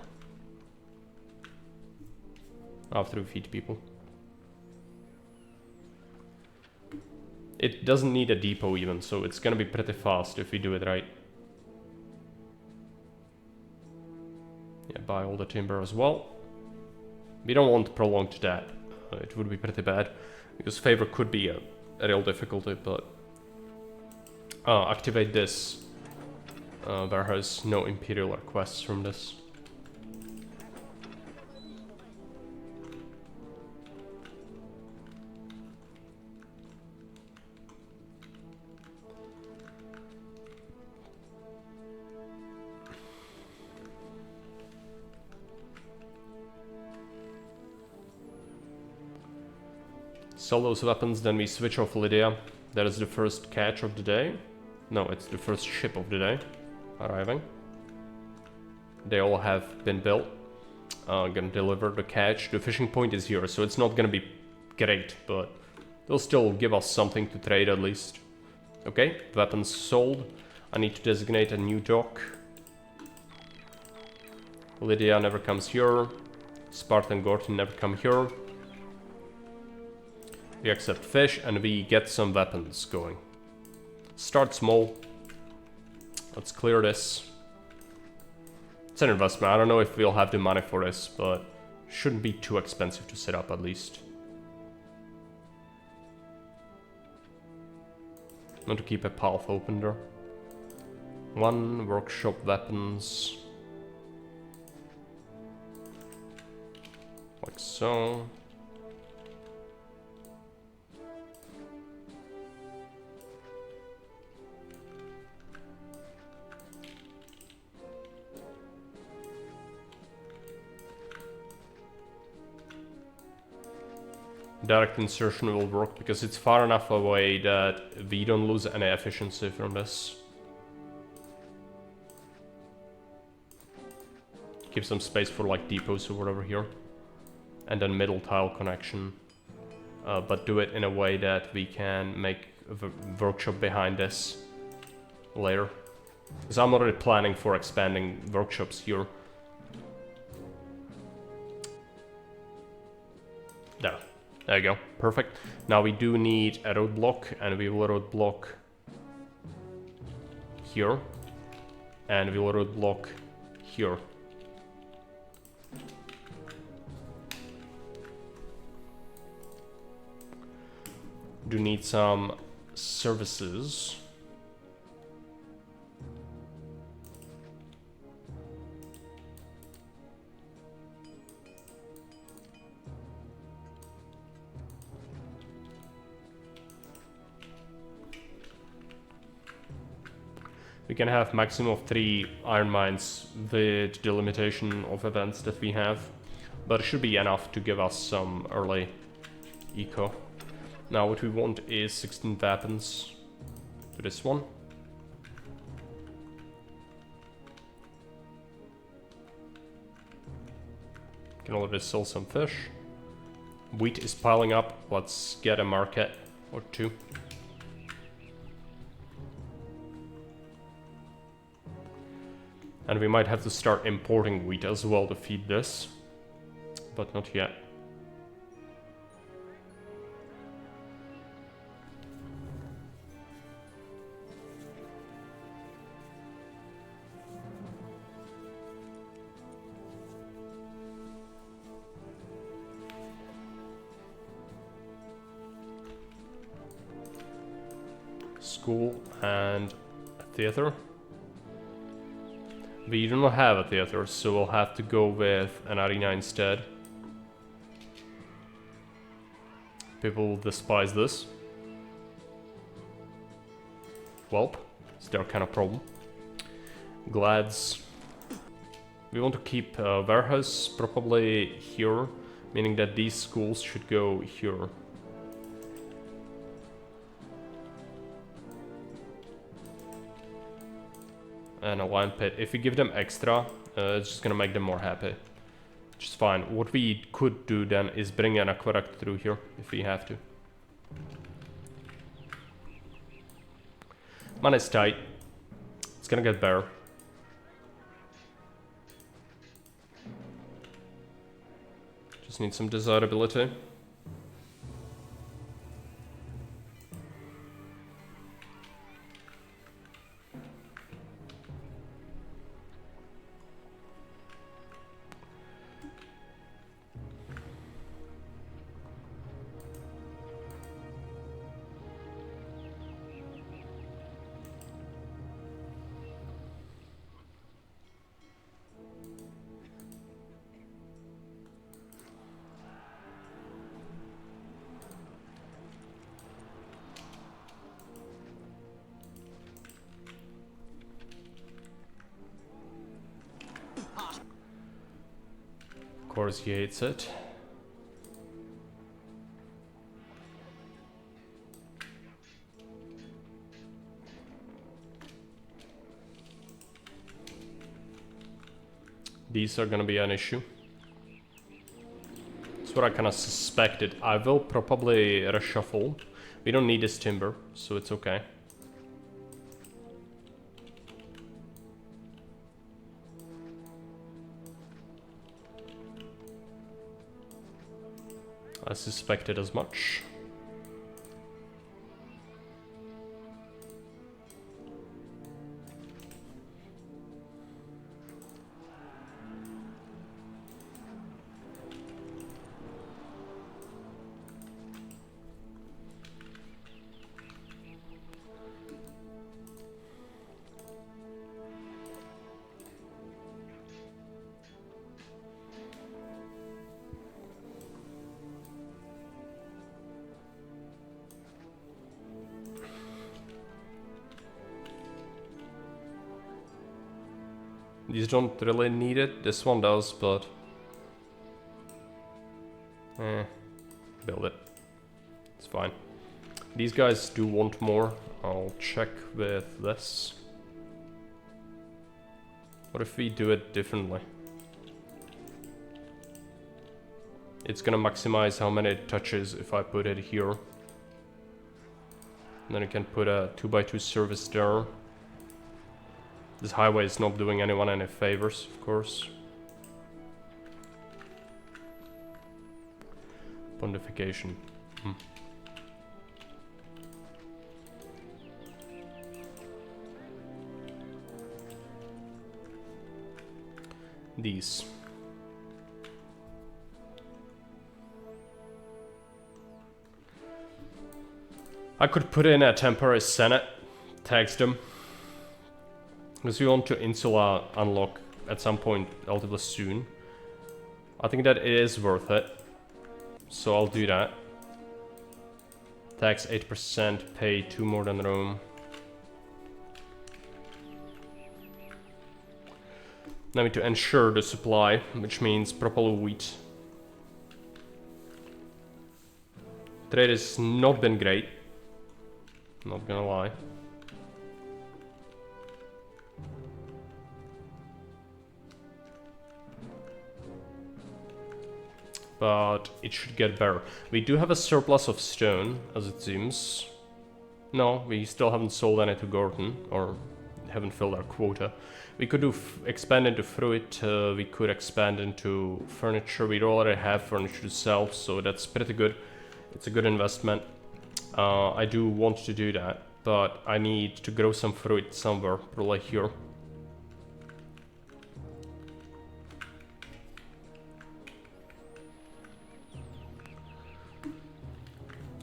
After we feed people. It doesn't need a depot even, so it's gonna be pretty fast if we do it right. Yeah, buy all the timber as well. We don't want prolonged that. It would be pretty bad, because favor could be a real difficulty, but... activate this warehouse. No imperial requests from this. Sell those weapons, then we switch off Lydia. That is the first catch of the day. No, it's the first ship of the day arriving. They all have been built. Gonna deliver the catch. The fishing point is here, so it's not gonna be great, but they'll still give us something to trade at least. Okay, weapons sold. I need to designate a new dock. Lydia never comes here. Spartan Gorton never come here. We accept fish and we get some weapons going. Start small. Let's clear this. It's an investment. I don't know if we'll have the money for this, but shouldn't be too expensive to set up at least. Want to keep a path open there. One workshop weapons. Like so. Direct insertion will work because it's far enough away that we don't lose any efficiency from this. Give some space for like depots or whatever here. And then middle tile connection. But do it in a way that we can make a workshop behind this later. Because I'm already planning for expanding workshops here. There you go, perfect. Now we do need a roadblock, and we will roadblock here, and we will roadblock here. Do need some services. We can have maximum of 3 iron mines with the limitation of events that we have, but it should be enough to give us some early eco. Now what we want is 16 weapons to this one. Can already sell some fish. Wheat is piling up, let's get a market or two. And we might have to start importing wheat as well to feed this, but not yet. School and a theater. We do not have a theater, so we'll have to go with an arena instead. People will despise this. Welp, it's their kind of problem. Glads. We want to keep a warehouse probably here, meaning that these schools should go here. And a lion pit. If we give them extra, it's just gonna make them more happy. Which is fine. What we could do then is bring an aqueduct through here, if we have to. Money's tight. It's gonna get better. Just need some desirability. course he hates it. These are gonna be an issue. That's what I kind of suspected. I will probably reshuffle. We don't need this timber, so it's okay. I suspected as much. These don't really need it. This one does, but build it. It's fine. These guys do want more. I'll check with this. What if we do it differently? It's gonna maximize how many it touches if I put it here. And then you can put a 2x2 service there. This highway is not doing anyone any favors, of course. Pontification. These. I could put in a temporary senate, tax them. Because we want to Insula unlock at some point relatively soon. I think that it is worth it. So I'll do that. Tax 8%, pay 2 more than Rome. Now we need to ensure the supply, which means proper wheat. Trade has not been great. Not gonna lie. But it should get better. We do have a surplus of stone, as it seems. No, we still haven't sold any to Gordon, or haven't filled our quota. We could do expand into fruit, we could expand into furniture. We already have furniture to sell, so that's pretty good. It's a good investment. I do want to do that, but I need to grow some fruit somewhere, probably here.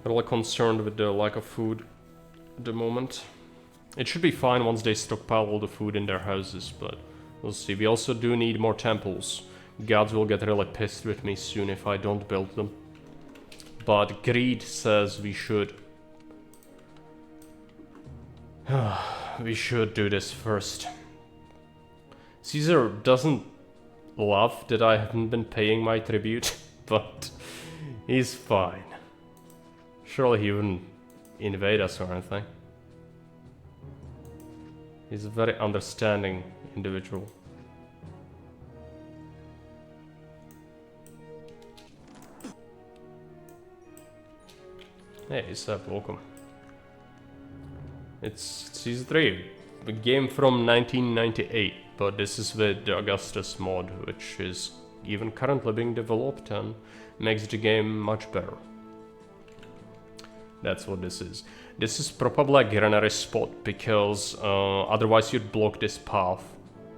Really concerned with the lack of food at the moment. It should be fine once they stockpile all the food in their houses, but we'll see. We also do need more temples. Gods will get really pissed with me soon if I don't build them. But greed says we should... we should do this first. Caesar doesn't love that I haven't been paying my tribute, but he's fine. Surely he wouldn't invade us or anything. He's a very understanding individual. Hey, Seb, welcome. It's Season 3, a game from 1998, but this is with the Augustus mod, which is even currently being developed and makes the game much better. That's what this is. This is probably a granary spot, because otherwise you'd block this path.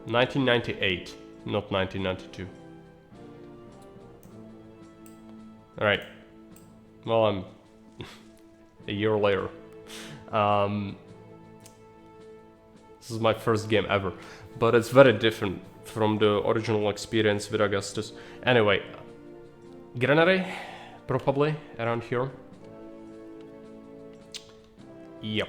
1998, not 1992. Alright. Well, I'm a year later. This is my first game ever, but it's very different from the original experience with Augustus. Anyway, granary, probably around here. Yep.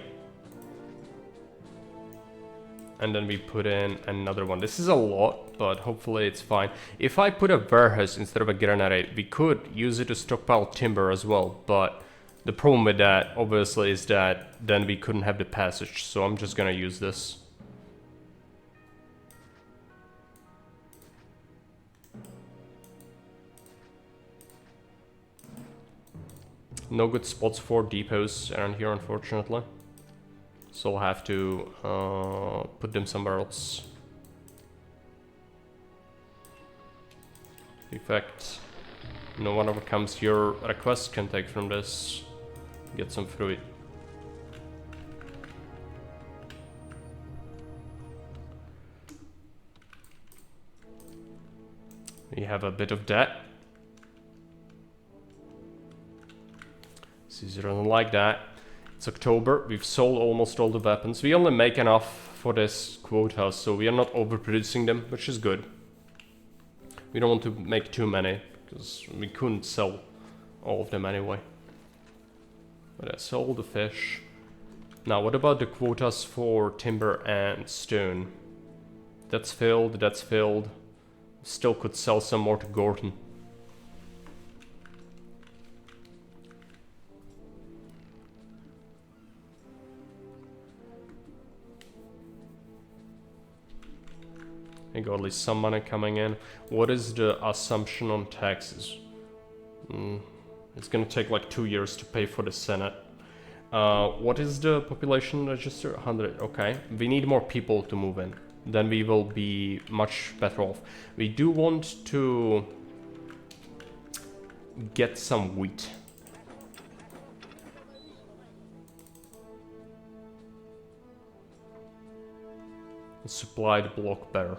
And then we put in another one. This is a lot, but hopefully it's fine. If I put a warehouse instead of a granary, we could use it to stockpile timber as well. But the problem with that, obviously, is that then we couldn't have the passage. So I'm just gonna use this. No good spots for depots around here, unfortunately. So I'll have to put them somewhere else. In fact, no one overcomes your request can take from this. Get some fruit. We have a bit of debt. Caesar doesn't like that. It's October, we've sold almost all the weapons. We only make enough for this quota, so we are not overproducing them, which is good. We don't want to make too many, because we couldn't sell all of them anyway. But I sold the fish. Now, what about the quotas for timber and stone? That's filled, that's filled. Still could sell some more to Gordon. I got at least some money coming in. What is the assumption on taxes? It's gonna take like 2 years to pay for the Senate. What is the population register? 100, okay. We need more people to move in. Then we will be much better off. We do want to get some wheat. Supply the block better.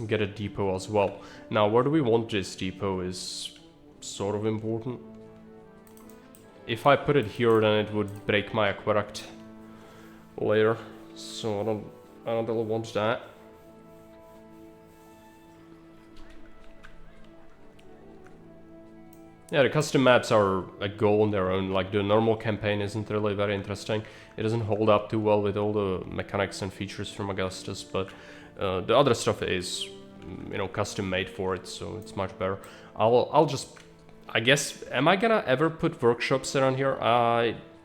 Get a depot as well. Now, where do we want this depot is sort of important. If I put it here, then it would break my aqueduct later. So I don't really want that. Yeah, the custom maps are a goal on their own. Like, the normal campaign isn't really very interesting. It doesn't hold up too well with all the mechanics and features from Augustus, but the other stuff is, you know, custom made for it, so it's much better. I'll just, I guess, am I gonna ever put workshops around here?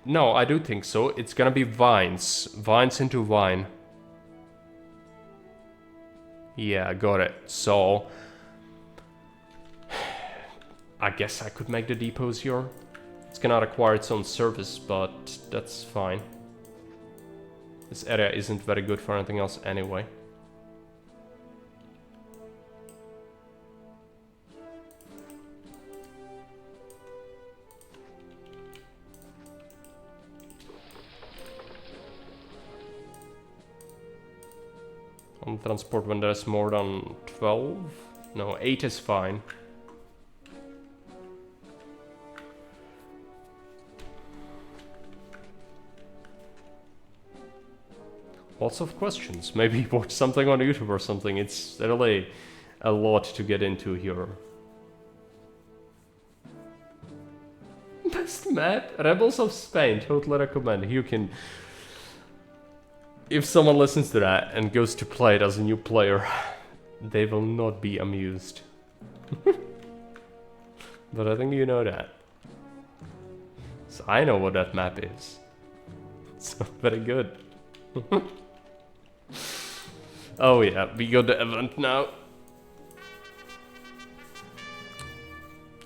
No, I do think so. It's gonna be vines. Vines into vine. Yeah, got it. So I guess I could make the depots here. It's gonna require its own service, but that's fine. This area isn't very good for anything else anyway. On transport when there's more than 12? No, 8 is fine. Lots of questions. Maybe watch something on YouTube or something. It's really a lot to get into here. Best map? Rebels of Spain. Totally recommend. You can... If someone listens to that and goes to play it as a new player, they will not be amused. But I think you know that. So I know what that map is. It's not very good. Oh yeah, we got the event now.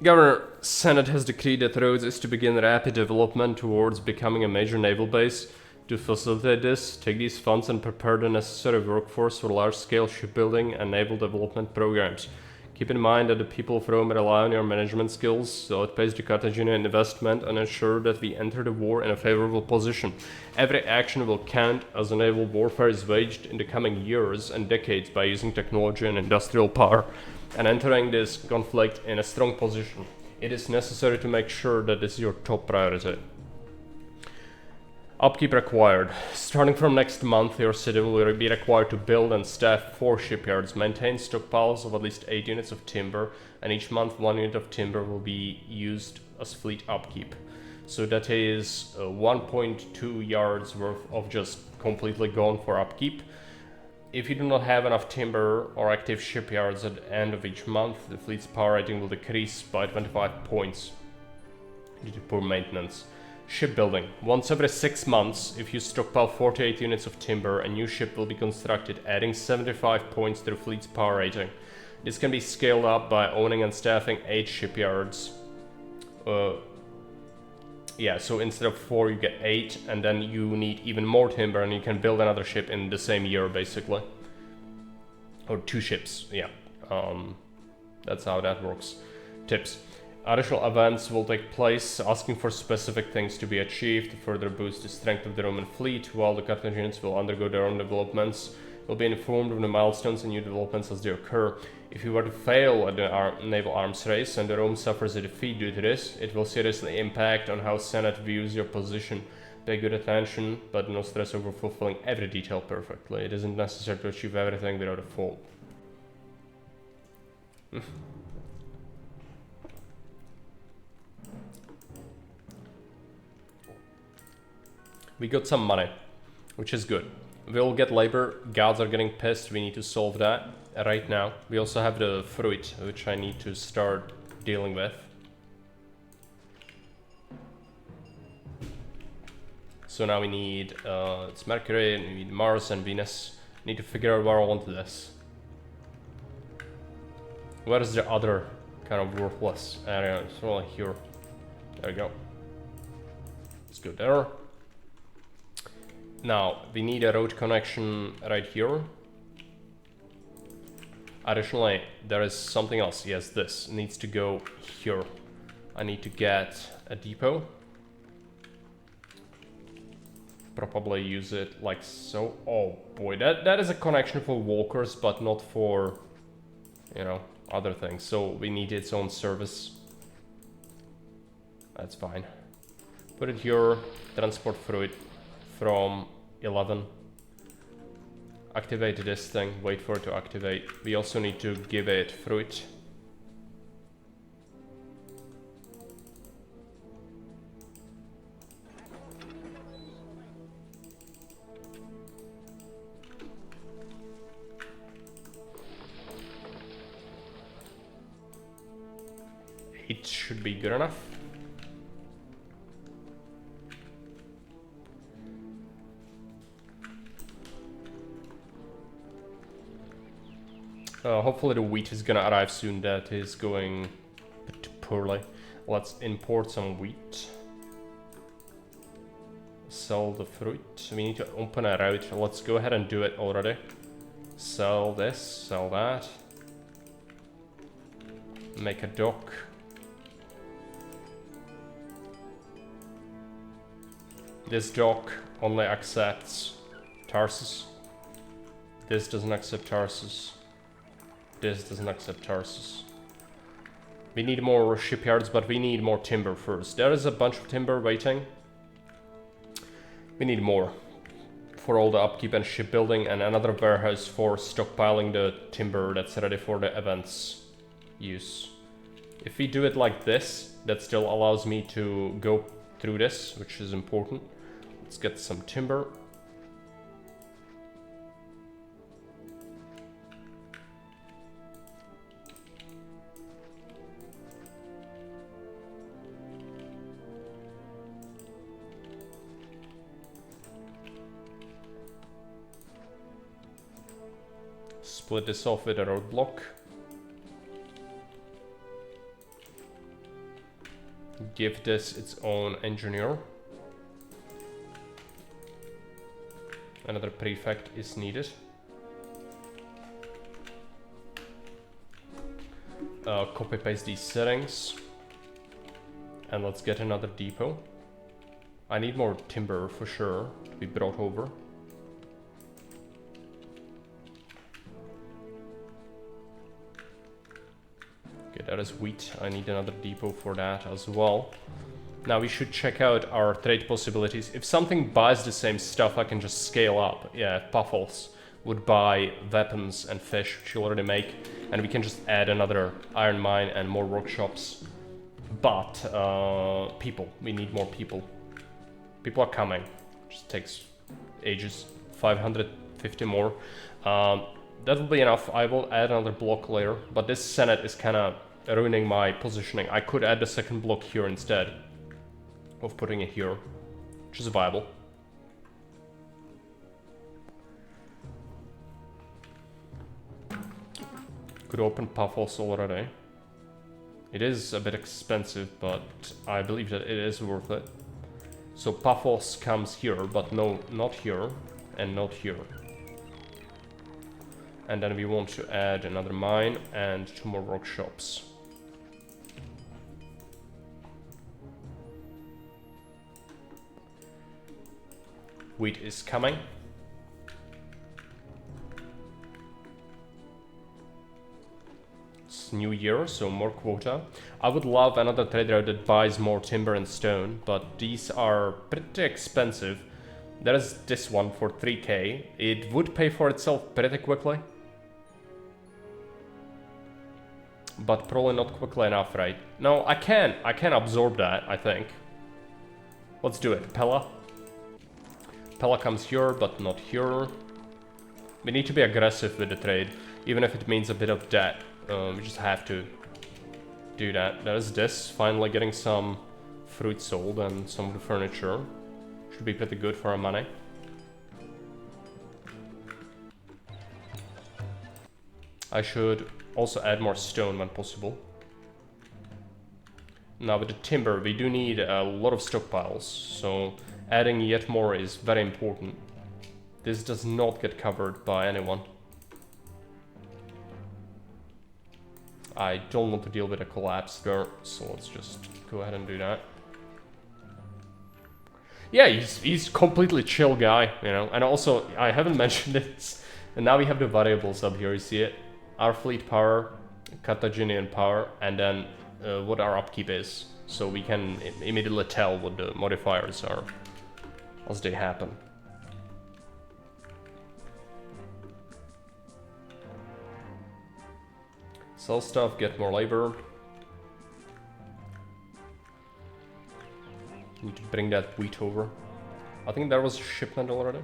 Governor, Senate has decreed that Rhodes is to begin rapid development towards becoming a major naval base. To facilitate this, take these funds and prepare the necessary workforce for large-scale shipbuilding and naval development programs. Keep in mind that the people of Rome rely on your management skills, so outpace the Carthaginian investment and ensure that we enter the war in a favorable position. Every action will count as a naval warfare is waged in the coming years and decades by using technology and industrial power, and entering this conflict in a strong position. It is necessary to make sure that this is your top priority. Upkeep required. Starting from next month, your city will be required to build and staff 4 shipyards, maintain stockpiles of at least 8 units of timber, and each month 1 unit of timber will be used as fleet upkeep. So that is 1.2 yards worth of just completely gone for upkeep. If you do not have enough timber or active shipyards at the end of each month, the fleet's power rating will decrease by 25 points due to poor maintenance. Shipbuilding. Once every 6 months, if you stockpile 48 units of timber, a new ship will be constructed, adding 75 points to the fleet's power rating. This can be scaled up by owning and staffing 8 shipyards. Yeah, so instead of 4 you get 8, and then you need even more timber and you can build another ship in the same year basically. Or 2 ships, yeah. That's how that works. Tips. Additional events will take place asking for specific things to be achieved to further boost the strength of the Roman fleet, while the Carthaginian units will undergo their own developments. Will be informed of the milestones and new developments as they occur. If you were to fail at the naval arms race and the Rome suffers a defeat due to this, it will seriously impact on how Senate views your position. Pay good attention, but no stress over fulfilling every detail perfectly. It isn't necessary to achieve everything without a fault. We got some money, which is good. We'll get labor. Gods are getting pissed. We need to solve that right now. We also have the fruit, which I need to start dealing with. So now we need, it's Mercury, and we need Mars and Venus. Need to figure out where I want this. Where is the other kind of worthless area? It's really here. There we go. Let's go there. Now, we need a road connection right here. Additionally, there is something else. Yes, this needs to go here. I need to get a depot. Probably use it like so. Oh boy, that is a connection for walkers, but not for, you know, other things. So we need its own service. That's fine. Put it here. Transport fruit from 11. Activate this thing, wait for it to activate. We also need to give it fruit. It should be good enough. Hopefully the wheat is gonna arrive soon. That is going a bit poorly. Let's import some wheat. Sell the fruit. We need to open a route. Let's go ahead and do it already. Sell this, sell that. Make a dock. This dock only accepts Tarsus. This doesn't accept Tarsus. This doesn't accept Tarsus. We need more shipyards, but we need more timber first. There is a bunch of timber waiting. We need more for all the upkeep and shipbuilding, and another warehouse for stockpiling the timber that's ready for the events use. If we do it like this, that still allows me to go through this, which is important. Let's get some timber. Split this off with a roadblock. Give this its own engineer. Another prefect is needed. Copy paste these settings. And let's get another depot. I need more timber for sure to be brought over. That is wheat. I need another depot for that as well. Now we should check out our trade possibilities. If something buys the same stuff, I can just scale up. Yeah, Puffles would buy weapons and fish, which you already make, and we can just add another iron mine and more workshops. But people, we need more people. People are coming. Just takes ages. 550 more. That will be enough. I will add another block later. But this Senate is kind of ruining my positioning. I could add the second block here instead of putting it here, which is viable. Could open Paphos already. It is a bit expensive, but I believe that it is worth it. So Paphos comes here, but no, not here, and not here. And then we want to add another mine and 2 more workshops. Wheat is coming. It's New Year, so more quota. I would love another trader that buys more timber and stone, but these are pretty expensive. There is this one for 3k. It would pay for itself pretty quickly. But probably not quickly enough, right? No, I can absorb that, I think. Let's do it. Pella. Pella comes here, but not here. We need to be aggressive with the trade, even if it means a bit of debt. We just have to do that. There's this, finally getting some fruit sold and some of the furniture. Should be pretty good for our money. I should also add more stone when possible. Now with the timber, we do need a lot of stockpiles, so adding yet more is very important. This does not get covered by anyone. I don't want to deal with a collapse there, so let's just go ahead and do that. Yeah, he's completely chill guy, you know, and also, I haven't mentioned this, and now we have the variables up here, you see it? Our fleet power, Carthaginian power, and then what our upkeep is, so we can immediately tell what the modifiers are as they happen. Sell stuff, get more labor. Need to bring that wheat over. I think there was a shipment already.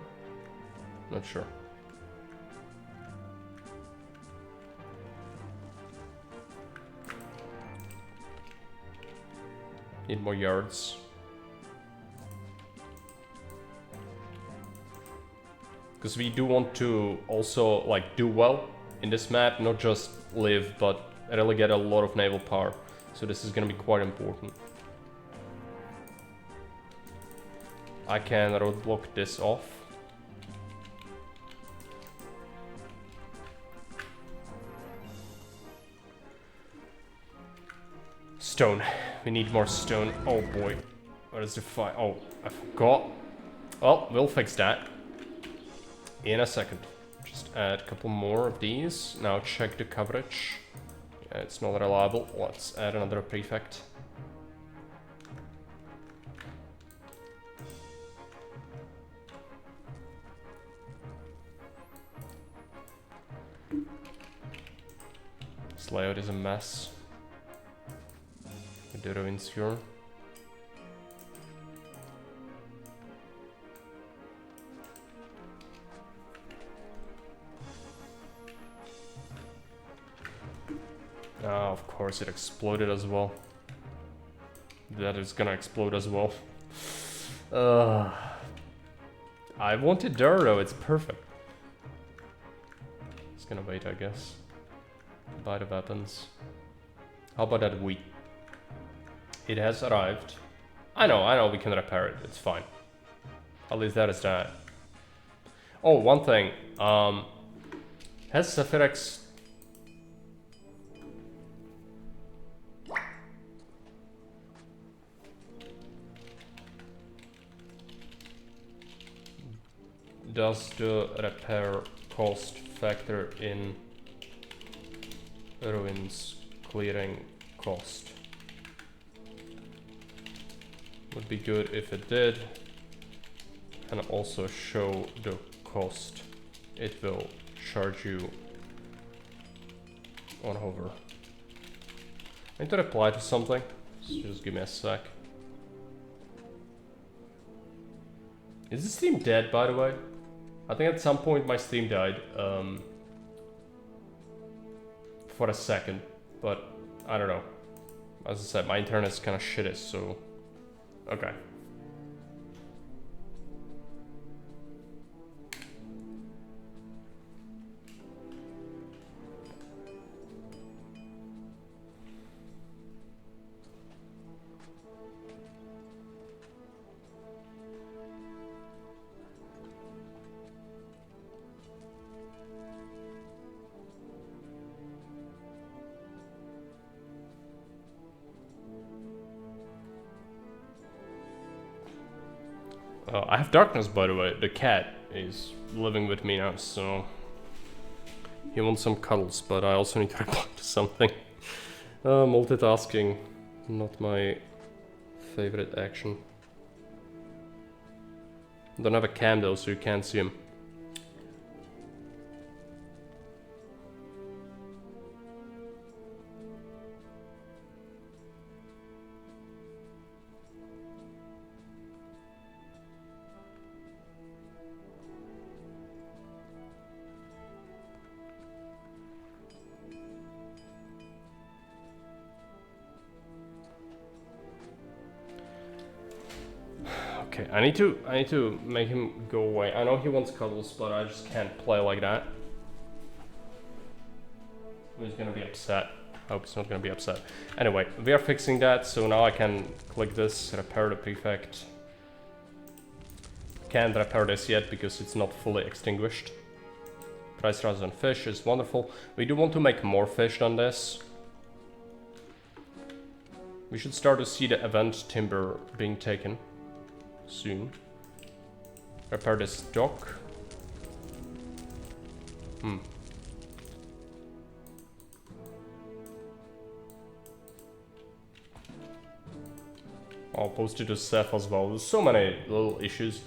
Not sure. Need more yards. Because we do want to also like do well in this map, not just live, but really get a lot of naval power. So this is gonna be quite important. I can roadblock this off. Stone. We need more stone. Oh boy. Where is the fire? Oh, I forgot. Well, we'll fix that in a second. Just add a couple more of these. Now check the coverage. Yeah, it's not reliable. Let's add another prefect. This layout is a mess. With the ruins here. Of course it exploded as well. That is gonna explode as well. I wanted there though, it's perfect. It's gonna wait, I guess. Buy the weapons. How about that wheat? It has arrived. I know, we can repair it, it's fine. At least that is that. Oh, one thing. Has Sephirex... Does the repair cost factor in ruins clearing cost? Would be good if it did. And also show the cost it will charge you on hover. I need to reply to something. So just give me a sec. Is the stream dead, by the way? I think at some point my stream died. For a second, but I don't know. As I said, my internet's kind of shitty, so okay. I have darkness, by the way. The cat is living with me now, so he wants some cuddles, but I also need to reply to something. Multitasking, not my favorite action. Don't have a cam though, so you can't see him. Okay, I need to make him go away. I know he wants cuddles, but I just can't play like that. He's gonna be upset. I hope he's not gonna be upset. Anyway, we are fixing that, so now I can click this, repair the prefect. Can't repair this yet because it's not fully extinguished. Price rise on fish is wonderful. We do want to make more fish than this. We should start to see the event timber being taken soon. Repair this dock. I'll post it to Seth as well. There's so many little issues.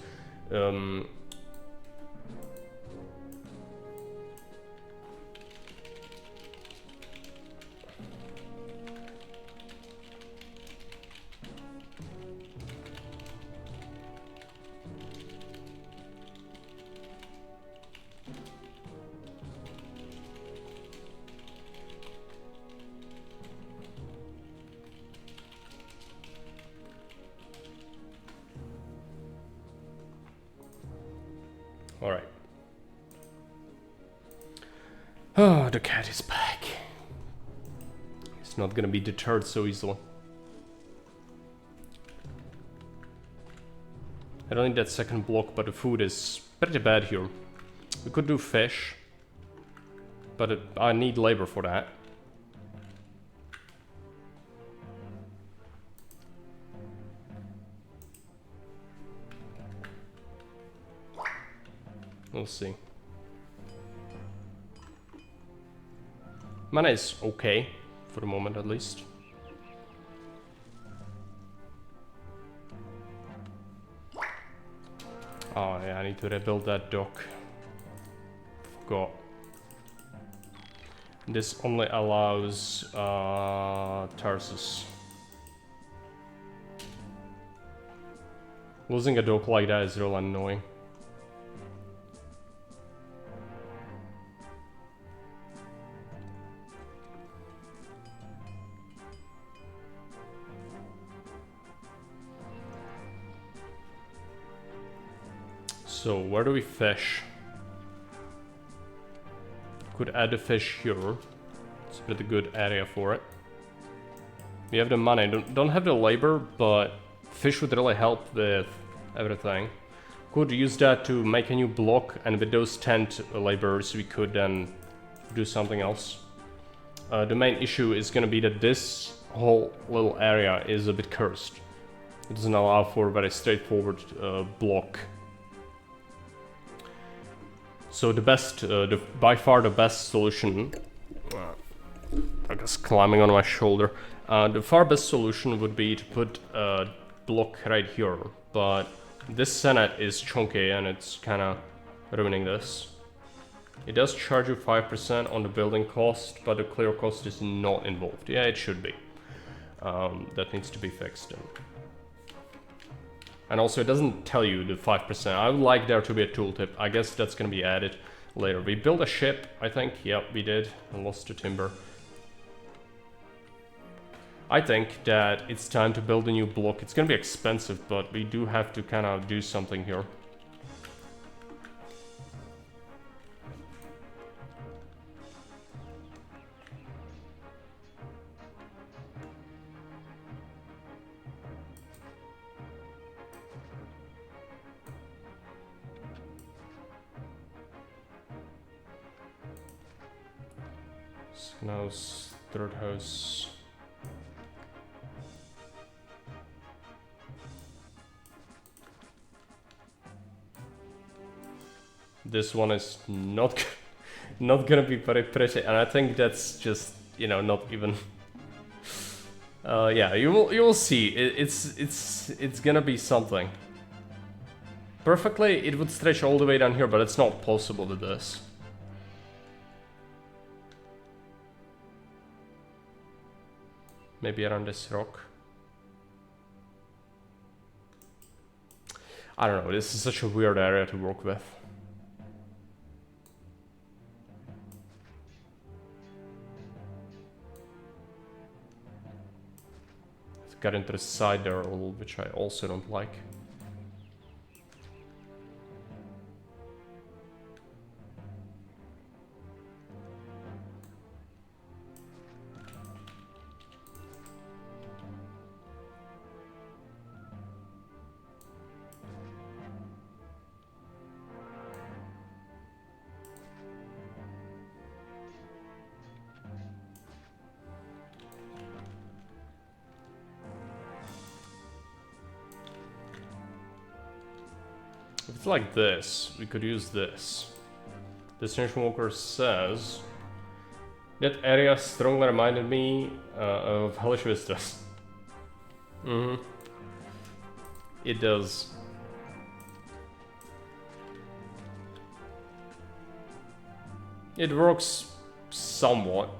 Alright. Oh, the cat is back. It's not gonna be deterred so easily. I don't need that second block, but the food is pretty bad here. We could do fish, but I need labor for that. We'll see. Mana is okay, for the moment at least. Oh yeah, I need to rebuild that dock. Forgot. This only allows Tarsus. Losing a dock like that is real annoying. So, where do we fish? Could add a fish here. It's a pretty good area for it. We have the money, don't have the labor, but fish would really help with everything. Could use that to make a new block, and with those 10 laborers we could then do something else. The main issue is gonna be that this whole little area is a bit cursed. It doesn't allow for a very straightforward block. So the best, by far the best solution, I guess climbing on my shoulder, the far best solution would be to put a block right here, but this Senate is chunky and it's kind of ruining this. It does charge you 5% on the building cost, but the clear cost is not involved. Yeah, it should be. that needs to be fixed. And also, it doesn't tell you the 5%. I would like there to be a tooltip. I guess that's gonna be added later. We built a ship, I think. Yep, we did. And lost to timber. I think that it's time to build a new block. It's gonna be expensive, but we do have to kind of do something here. Now, third house. This one is not not gonna be very pretty, and I think that's just, you know, not even. Yeah, you will see. It's gonna be something. Perfectly, it would stretch all the way down here, but it's not possible with this. Maybe around this rock. I don't know, this is such a weird area to work with. It's got into the side there a little, which I also don't like. If it's like this, we could use this. Destination Walker says that area strongly reminded me of Hellish Vistas. It does. It works somewhat.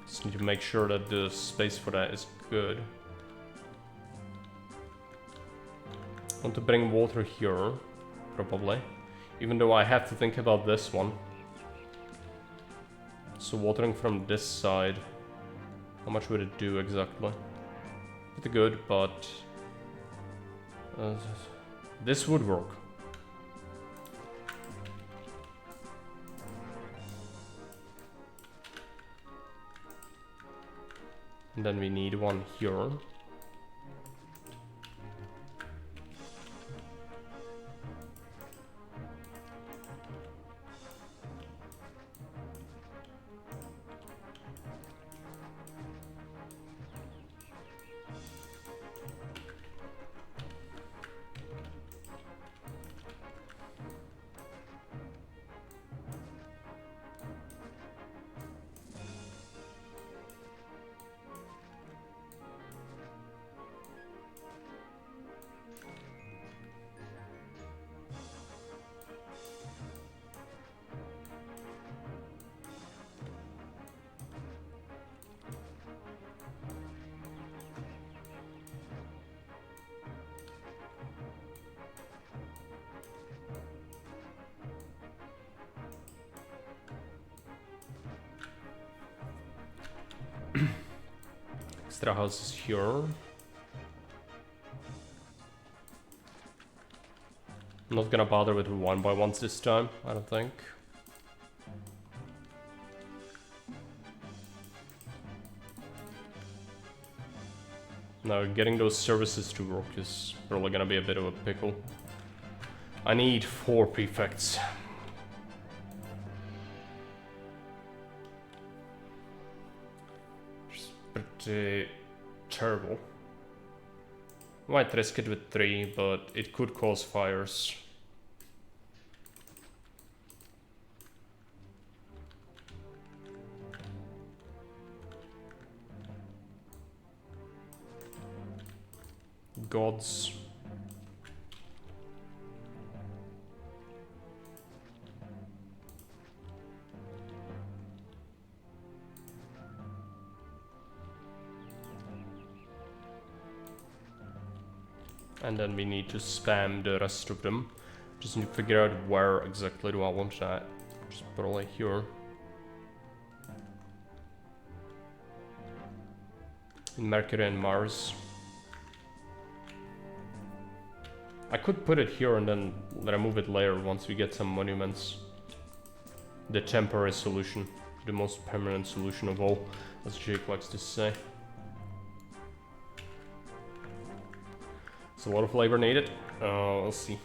Just need to make sure that the space for that is good. Want to bring water here, probably. Even though I have to think about this one. So watering from this side, how much would it do exactly? Pretty good, but this would work. And then we need one here. Extra houses here. I'm not gonna bother with one by ones this time, I don't think. Now getting those services to work is probably gonna be a bit of a pickle. I need 4 prefects. Pretty terrible. Might risk it with 3, but it could cause fires. Gods. And then we need to spam the rest of them. Just need to figure out where exactly do I want that. Just probably here. In Mercury and Mars. I could put it here and then remove it later once we get some monuments. The temporary solution. The most permanent solution of all, as Jake likes to say. It's a lot of labor needed. We'll see.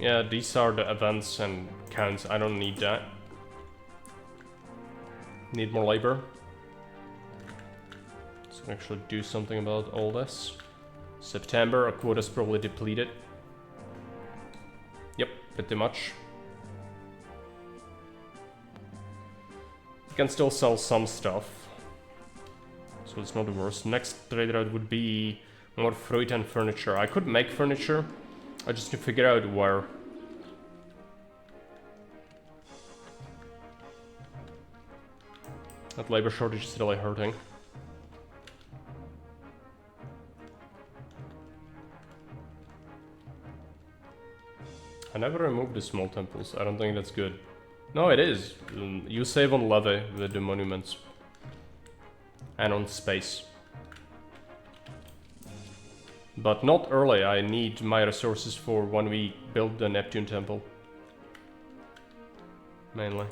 Yeah, these are the events and counts. I don't need that. Need more labor. So I can actually do something about all this. September, our quota's probably depleted. Yep, pretty much. You can still sell some stuff. So it's not the worst. Next trade route would be more fruit and furniture. I could make furniture. I just need to figure out where. That labor shortage is really hurting. I never removed the small temples. I don't think that's good. No, it is. You save on levy with the monuments. And on space. But not early. I need my resources for when we build the Neptune temple. Mainly.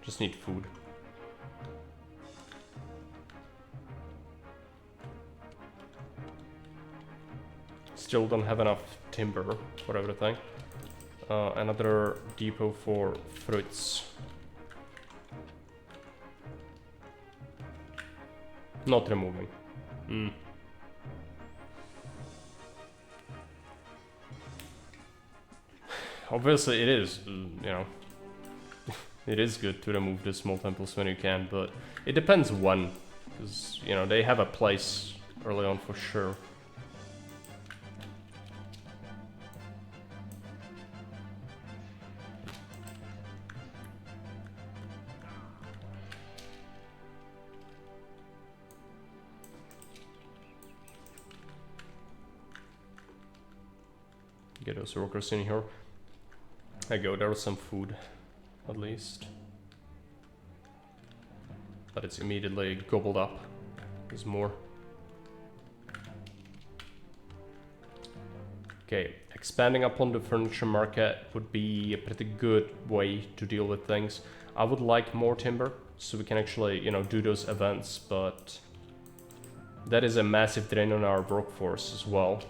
Just need food. Still don't have enough timber for everything. Another depot for fruits. Not removing. Obviously it is, you know. It is good to remove the small temples when you can, but it depends when. Because, you know, they have a place early on for sure. Get those workers in here. There you go, there was some food, at least. But it's immediately gobbled up. There's more. Okay, expanding upon the furniture market would be a pretty good way to deal with things. I would like more timber, so we can actually, you know, do those events, but that is a massive drain on our workforce as well.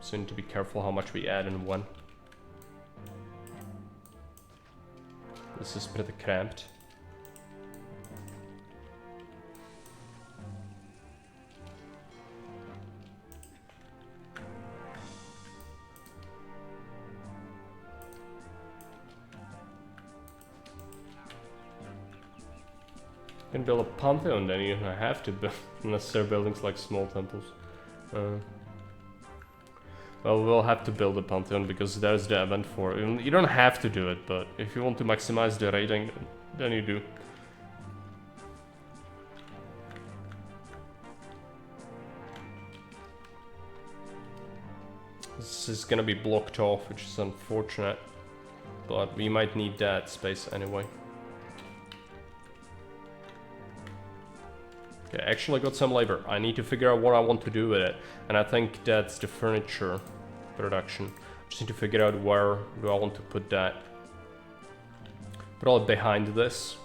So we need to be careful how much we add and when. This is pretty cramped. You can build a pantheon, then you don't have to build necessary buildings like small temples. Well, we'll have to build a pantheon because there's the event for it. You don't have to do it, but if you want to maximize the rating, then you do. This is gonna be blocked off, which is unfortunate, but we might need that space anyway. Okay, actually got some labor. I need to figure out what I want to do with it. And I think that's the furniture production. Just need to figure out where do I want to put that. Probably behind this.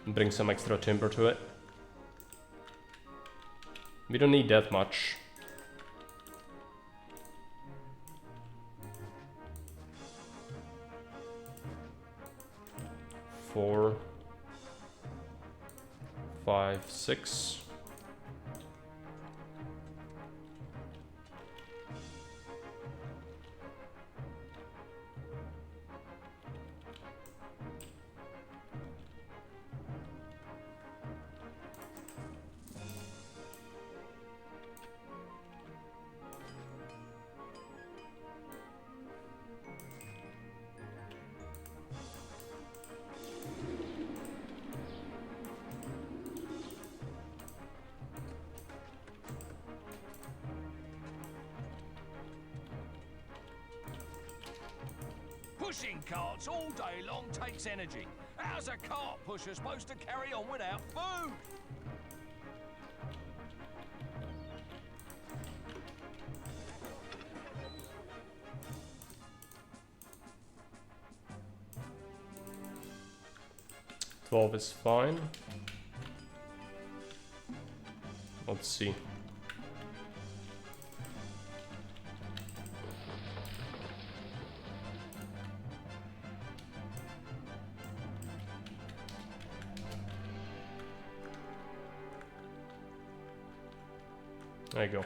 And bring some extra timber to it. We don't need that much. Four. 5, 6. Pushing carts all day long takes energy. How's a cart pusher supposed to carry on without food? $12 is fine. Let's see. There you go.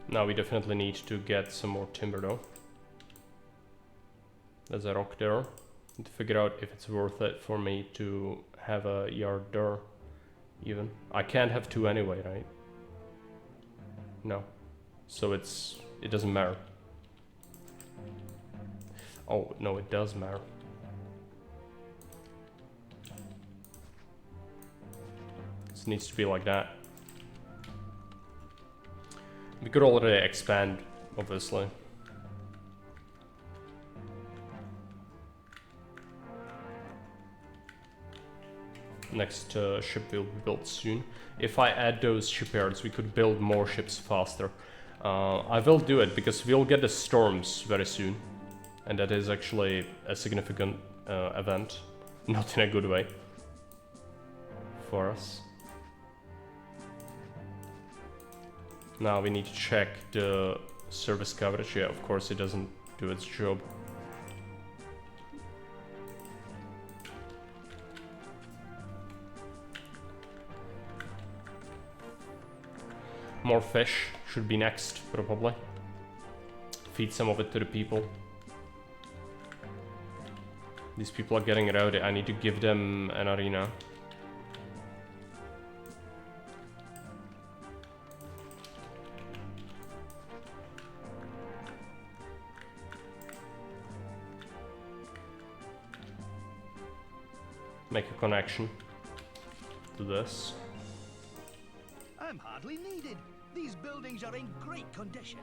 Now we definitely need to get some more timber though. There's a rock there. Need to figure out if it's worth it for me to have a yard there even. I can't have two anyway, right? No. So it doesn't matter. Oh, no, it does matter. This needs to be like that. We could already expand, obviously. Next ship will be built soon. If I add those shipyards, we could build more ships faster. I will do it because we'll get the storms very soon. And that is actually a significant event. Not in a good way. For us. Now we need to check the service coverage. Yeah, of course it doesn't do its job. More fish should be next, probably. Feed some of it to the people. These people are getting rowdy. I need to give them an arena. Make a connection to this. I'm hardly needed. These buildings are in great condition.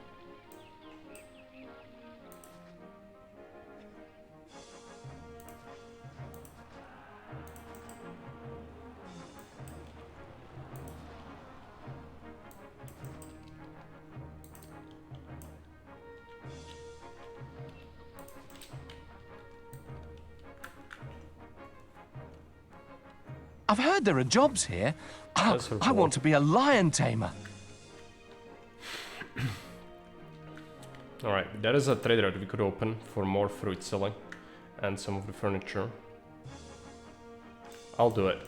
I've heard there are jobs here. I want to be a lion tamer. Alright, there is a trade route we could open for more fruit selling and some of the furniture. I'll do it.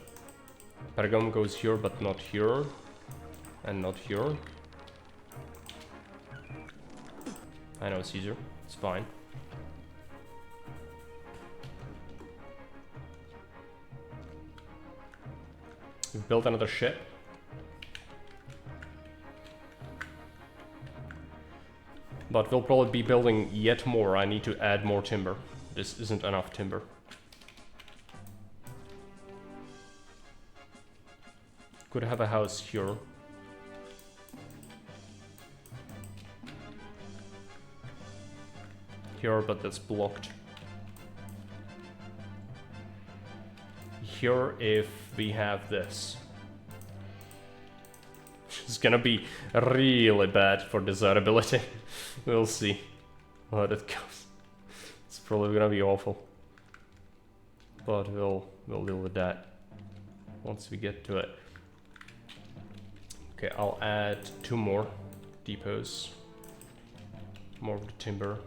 Pergam goes here, but not here. And not here. I know, Caesar. It's fine. We've built another ship. But we'll probably be building yet more. I need to add more timber. This isn't enough timber. Could have a house here. Here, but that's blocked. Here if we have this. It's gonna be really bad for desirability. We'll see how that goes. It's probably gonna be awful. But we'll deal with that once we get to it. Okay, I'll add 2 more depots. More of the timber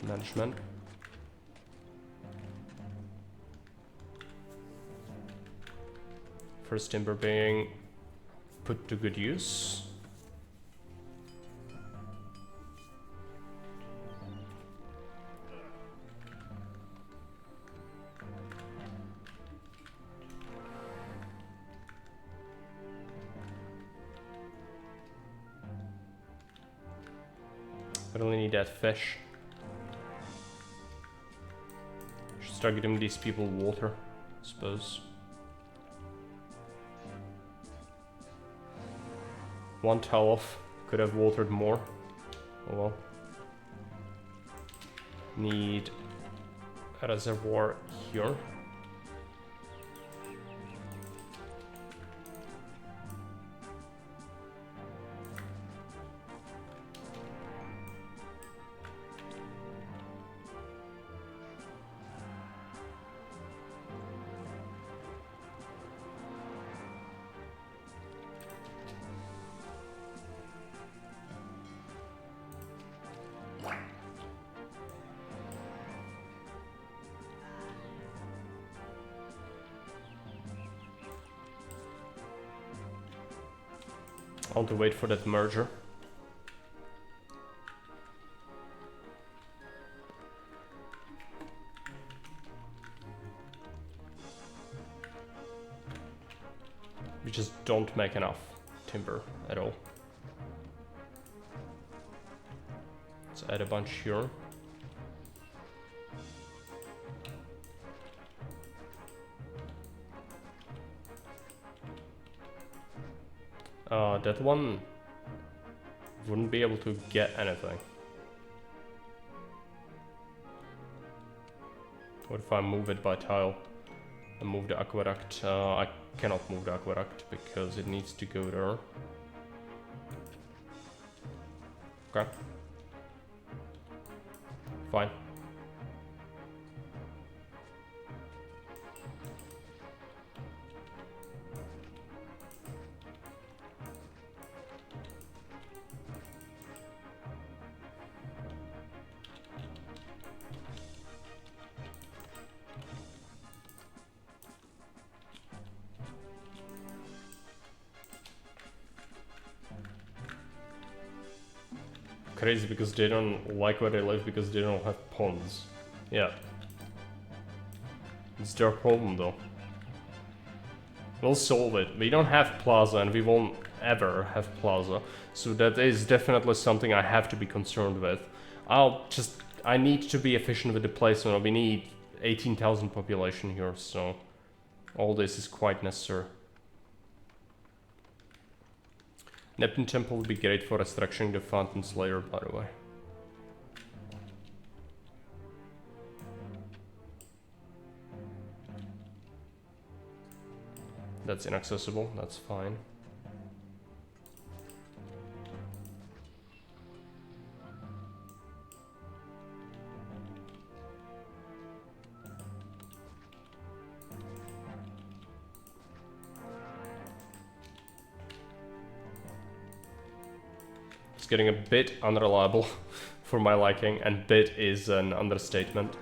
management. First timber being put to good use. I really need that fish. Should start giving these people water, I suppose. 112, could have watered more. Oh well. Need a reservoir here. I want to wait for that merger. We just don't make enough timber at all. Let's add a bunch here. That one wouldn't be able to get anything. What if I move it by tile and move the aqueduct? I cannot move the aqueduct because it needs to go there. Okay. Fine. Crazy because they don't like where they live because they don't have ponds. Yeah. It's their problem though. We'll solve it. We don't have plaza and we won't ever have plaza. So that is definitely something I have to be concerned with. I need to be efficient with the placement. We need 18,000 population here, so all this is quite necessary. Neptune Temple would be great for restructuring the Fountain's layer, by the way. That's inaccessible, that's fine. Getting a bit unreliable for my liking, and bit is an understatement.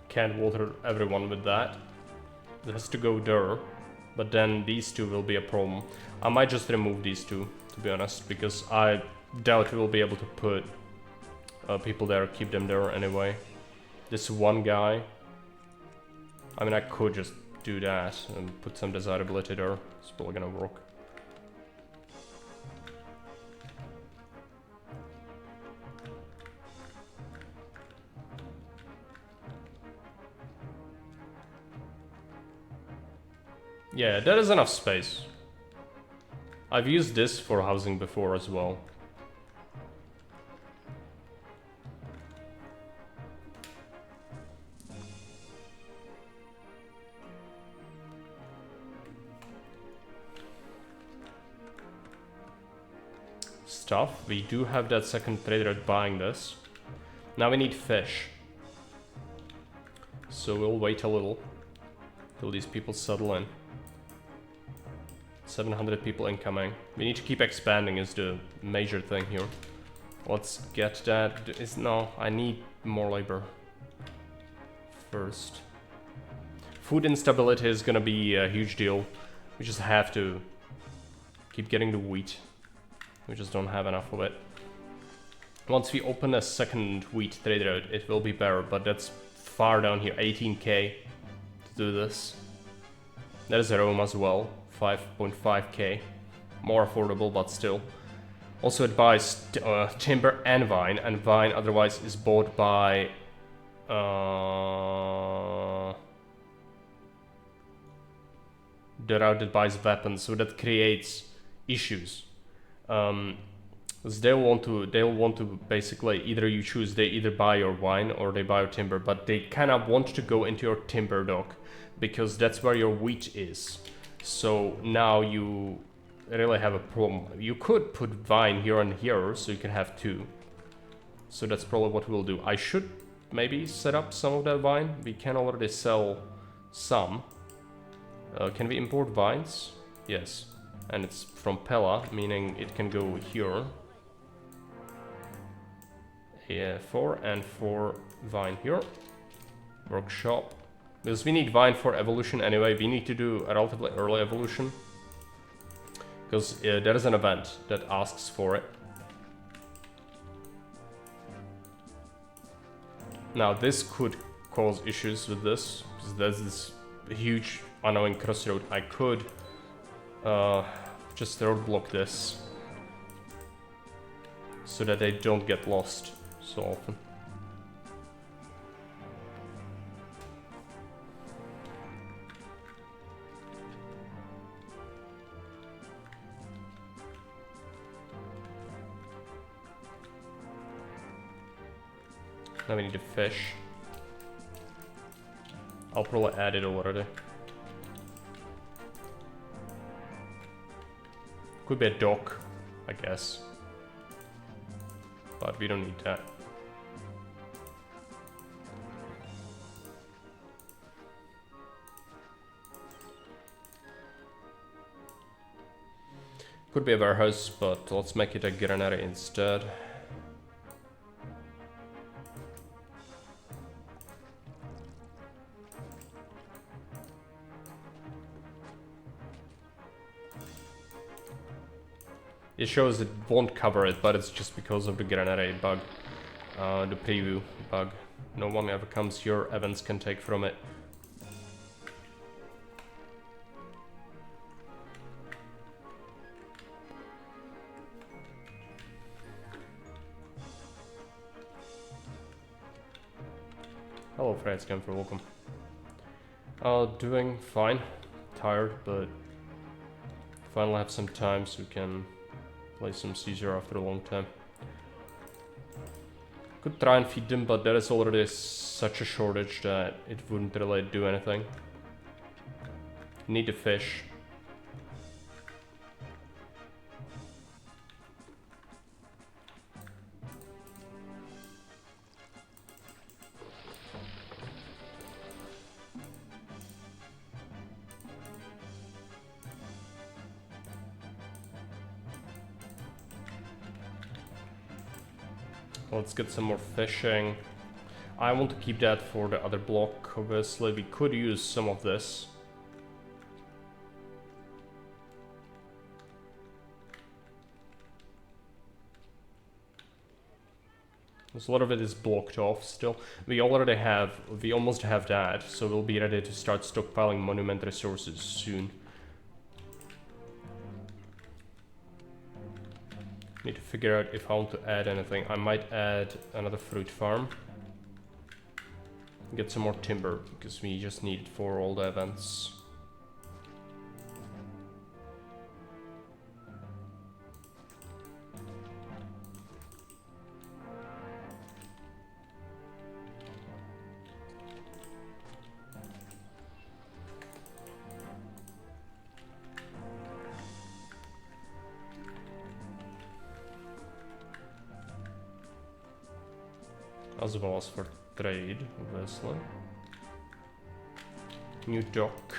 Can't water everyone with that. It has to go there, but then these two will be a problem. I might just remove these two, to be honest, because I doubt we'll be able to put people there, keep them there anyway. This one guy, I mean, I could just do that and put some desirability there. It's probably gonna work. Yeah, that is enough space. I've used this for housing before as well. Stuff. We do have that second trader buying this. Now we need fish. So we'll wait a little till these people settle in. 700 people incoming. We need to keep expanding is the major thing here. Let's get that. No, I need more labor first. Food instability is gonna be a huge deal. We just have to keep getting the wheat. We just don't have enough of it. Once we open a second wheat trade route, it will be better, but that's far down here, 18k to do this. That is Rome as well, 5.5k. More affordable, but still. Also it buys timber and vine otherwise is bought by the route that buys weapons, so that creates issues. Because they'll want to basically they either buy your wine or they buy your timber, but they kind of want to go into your timber dock because that's where your wheat is. So now you really have a problem. You could put vine here and here, so you can have two. So that's probably what we'll do. I should maybe set up some of that vine. We can already sell some. Can we import vines? Yes. And it's from Pella, meaning it can go here. Yeah, 4 and 4 vine here. Workshop. Because we need vine for evolution anyway. We need to do a relatively early evolution. Because there is an event that asks for it. Now this could cause issues with this, because there's this huge annoying crossroad. I could just roadblock this so that they don't get lost so often. Now we need a fish. I'll probably add it already. Could be a dock, I guess. But we don't need that. Could be a warehouse, but let's make it a granary instead. It shows it won't cover it, but it's just because of the granary bug, the preview bug. No one ever comes here, Evans can take from it. Hello Fred, Scamper, welcome. Doing fine. Tired, but finally have some time so we can play some Caesar after a long time. Could try and feed them, but there is already such a shortage that it wouldn't really do anything. Need the fish. Let's get some more fishing. I want to keep that for the other block, obviously. We could use some of this. Because a lot of it is blocked off still. We almost have that, so we'll be ready to start stockpiling monument resources soon. Need to figure out if I want to add anything. I might add another fruit farm. Get some more timber, because we just need it for all the events. As well as for trade, obviously. New dock.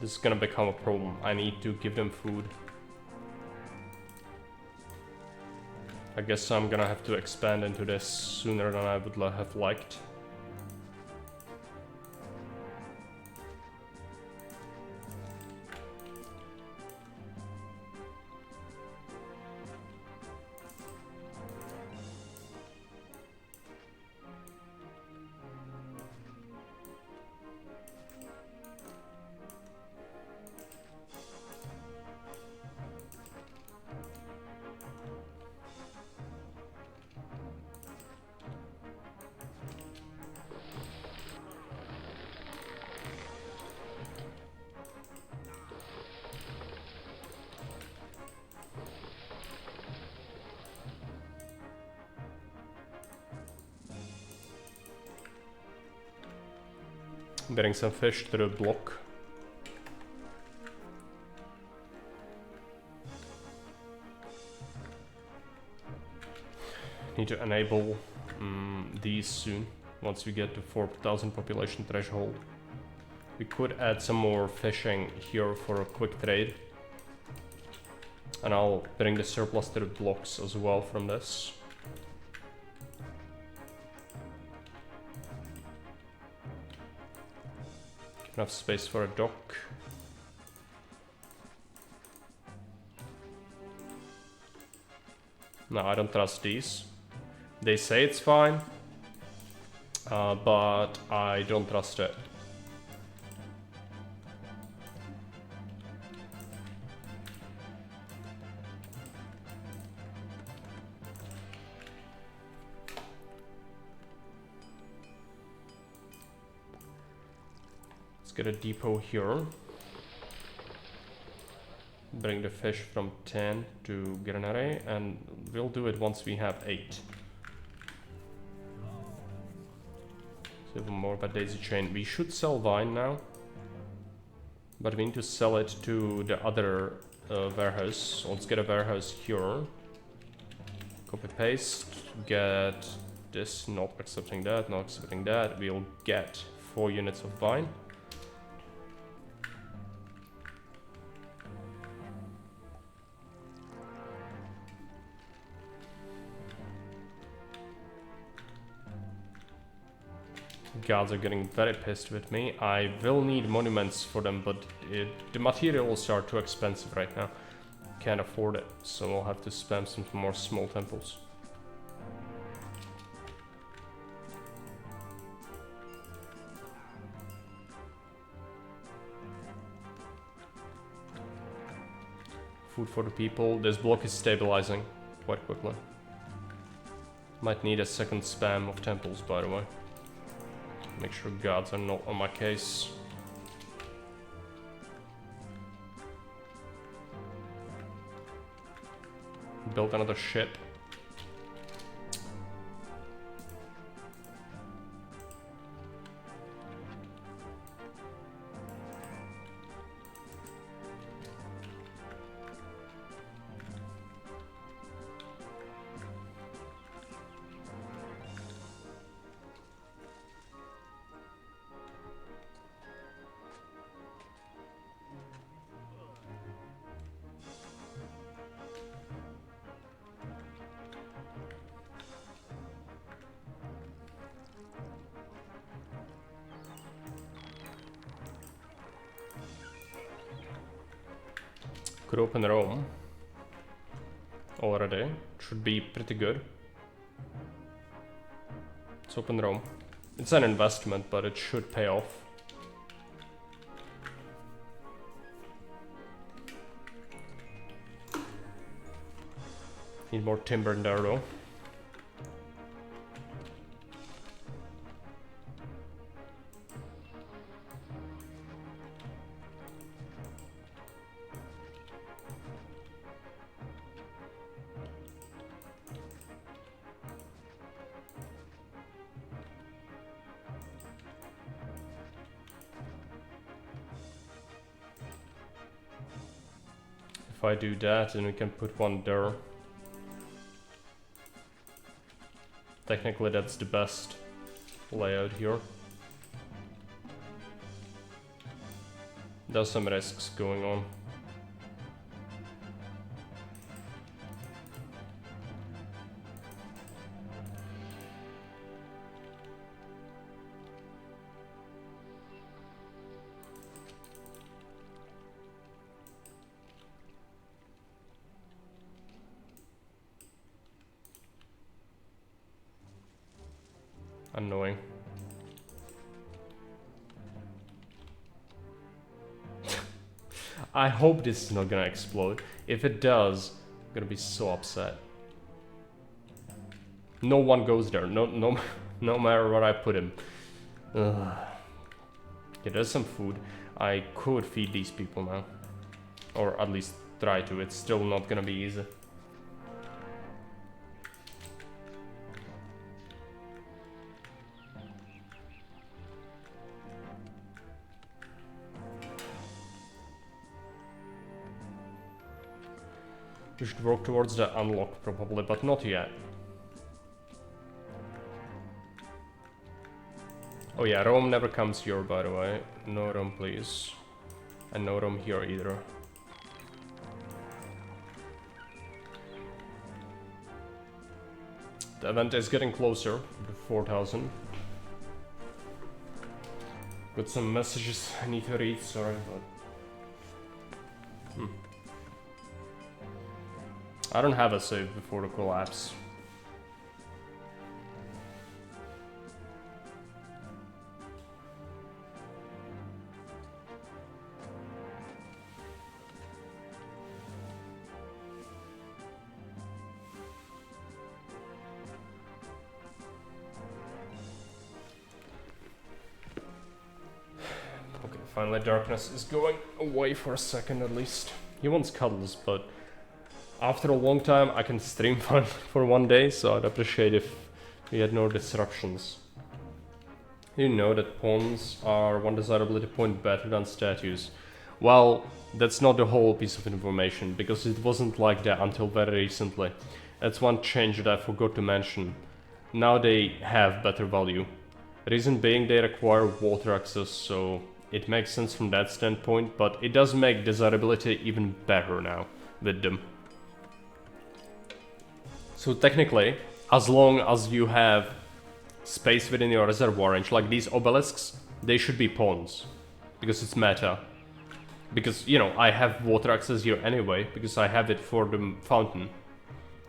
This is gonna become a problem. I need to give them food. I guess I'm gonna have to expand into this sooner than I would have liked. Getting some fish to the block. Need to enable these soon, once we get to 4,000 population threshold. We could add some more fishing here for a quick trade. And I'll bring the surplus to the blocks as well from this. Enough space for a dock. No, I don't trust these. They say it's fine, but I don't trust it. Get a depot here. Bring the fish from 10 to Granary, and we'll do it once we have 8. So even more about daisy chain. We should sell vine now, but we need to sell it to the other warehouse. Let's get a warehouse here. Copy paste. Get this. Not accepting that. Not accepting that. We'll get 4 units of vine. Gods are getting very pissed with me. I will need monuments for them, but the materials are too expensive right now. Can't afford it, so I'll have to spam some more small temples. Food for the people. This block is stabilizing quite quickly. Might need a second spam of temples, by the way. Make sure gods are not on my case. Build another ship. Could open Rome already. Should be pretty good. Let's open Rome. It's an investment, but it should pay off. Need more timber in there though. If I do that, then we can put one there. Technically that's the best layout here. There's some risks going on. Annoying. I hope this is not gonna explode. If it does, I'm gonna be so upset. No one goes there. No matter where I put him. Ugh. Yeah, there's some food. I could feed these people now, or at least try to. It's still not gonna be easy. We should work towards the unlock probably, but not yet. Oh yeah, Rome never comes here, by the way. No Rome, please. And no Rome here either. The event is getting closer to 4,000. Got some messages I need to read, sorry, but... I don't have a save before the collapse. Okay, finally darkness is going away for a second at least. He wants cuddles, but after a long time I can stream for 1 day, so I'd appreciate if we had no disruptions. You know that pawns are one desirability point better than statues. Well, that's not the whole piece of information, because it wasn't like that until very recently. That's one change that I forgot to mention. Now they have better value. Reason being they require water access, so it makes sense from that standpoint, but it does make desirability even better now with them. So technically, as long as you have space within your reservoir range, like these obelisks, they should be pawns, because it's meta. Because, you know, I have water access here anyway, because I have it for the fountain.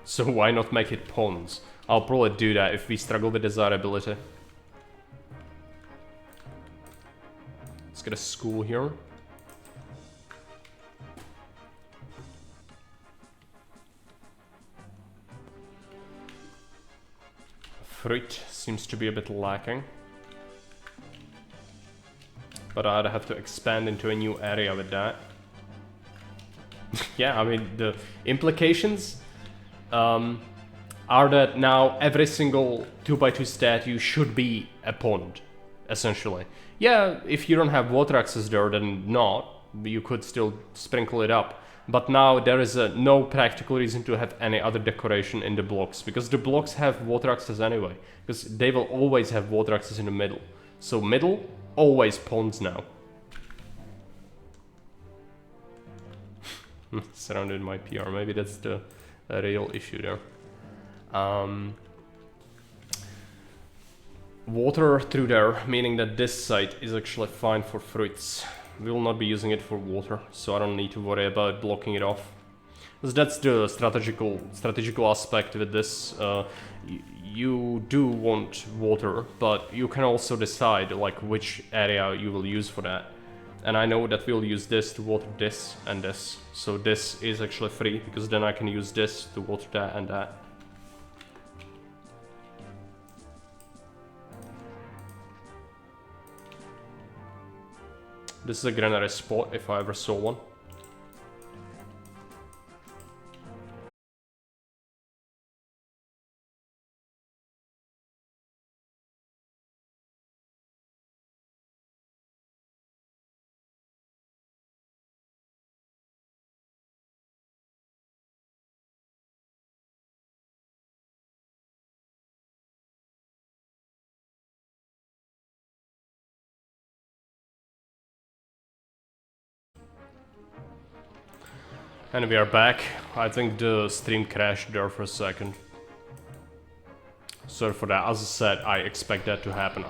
So why not make it pawns? I'll probably do that if we struggle with desirability. Let's get a school here. Fruit seems to be a bit lacking. But I'd have to expand into a new area with that. Yeah, I mean, the implications are that now every single 2x2 statue should be a pond, essentially. Yeah, if you don't have water access there, then not. You could still sprinkle it up. But now there is no practical reason to have any other decoration in the blocks, because the blocks have water access anyway, because they will always have water access in the middle. So middle, always ponds now. Surrounded my PR, maybe that's the real issue there. Water through there, meaning that this site is actually fine for fruits. We will not be using it for water, so I don't need to worry about blocking it off. Because that's the strategical aspect with this. You do want water, but you can also decide like which area you will use for that. And I know that we'll use this to water this and this. So this is actually free, because then I can use this to water that and that. This is a granary spot if I ever saw one. And we are back. I think the stream crashed there for a second. Sorry for that. As I said, I expect that to happen.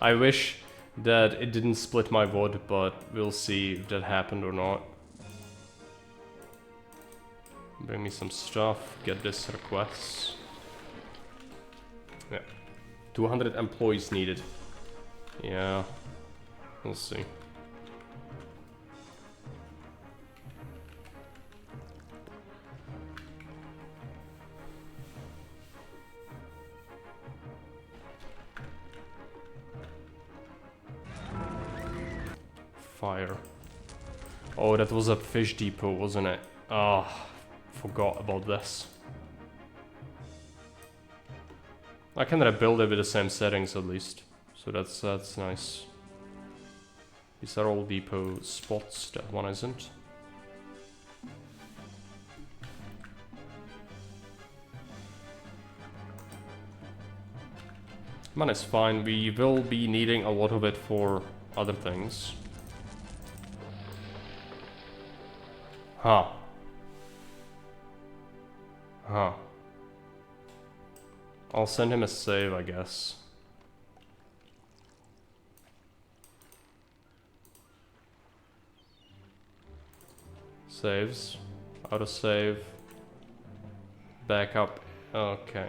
I wish that it didn't split my VOD, but we'll see if that happened or not. Bring me some stuff, get this request. Yeah. 200 employees needed. Yeah. We'll see. Fire. Oh, that was a fish depot, wasn't it? Ah, forgot about this. I can rebuild it with the same settings at least, so that's nice. These are all depot spots. That one isn't. Man is fine. We will be needing a lot of it for other things. Huh. Huh. I'll send him a save, I guess. Saves. Autosave. Backup. Okay.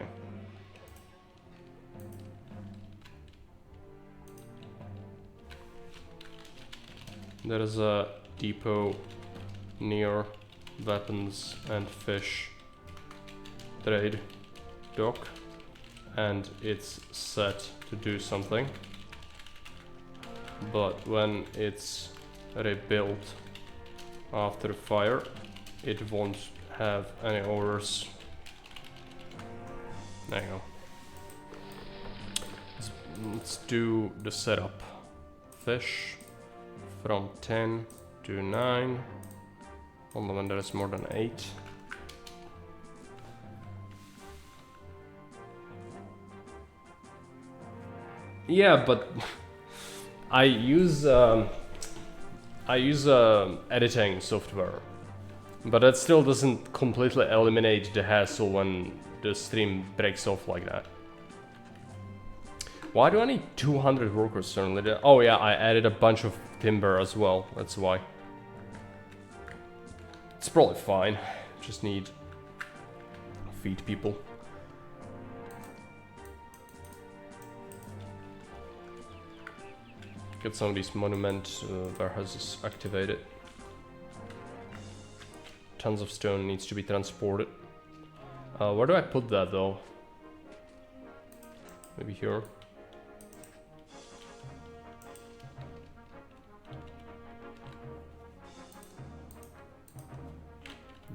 There is a depot near weapons and fish trade dock, and it's set to do something, but when it's rebuilt after fire it won't have any orders. There you go. Let's do the setup. Fish from 10 to 9. Only when there is more than 8. Yeah, but I use editing software, but that still doesn't completely eliminate the hassle when the stream breaks off like that. Why do I need 200 workers suddenly? Oh yeah, I added a bunch of timber as well, that's why. It's probably fine, just need to feed people. Get some of these monument warehouses activated. Tons of stone needs to be transported. Where do I put that though? Maybe here.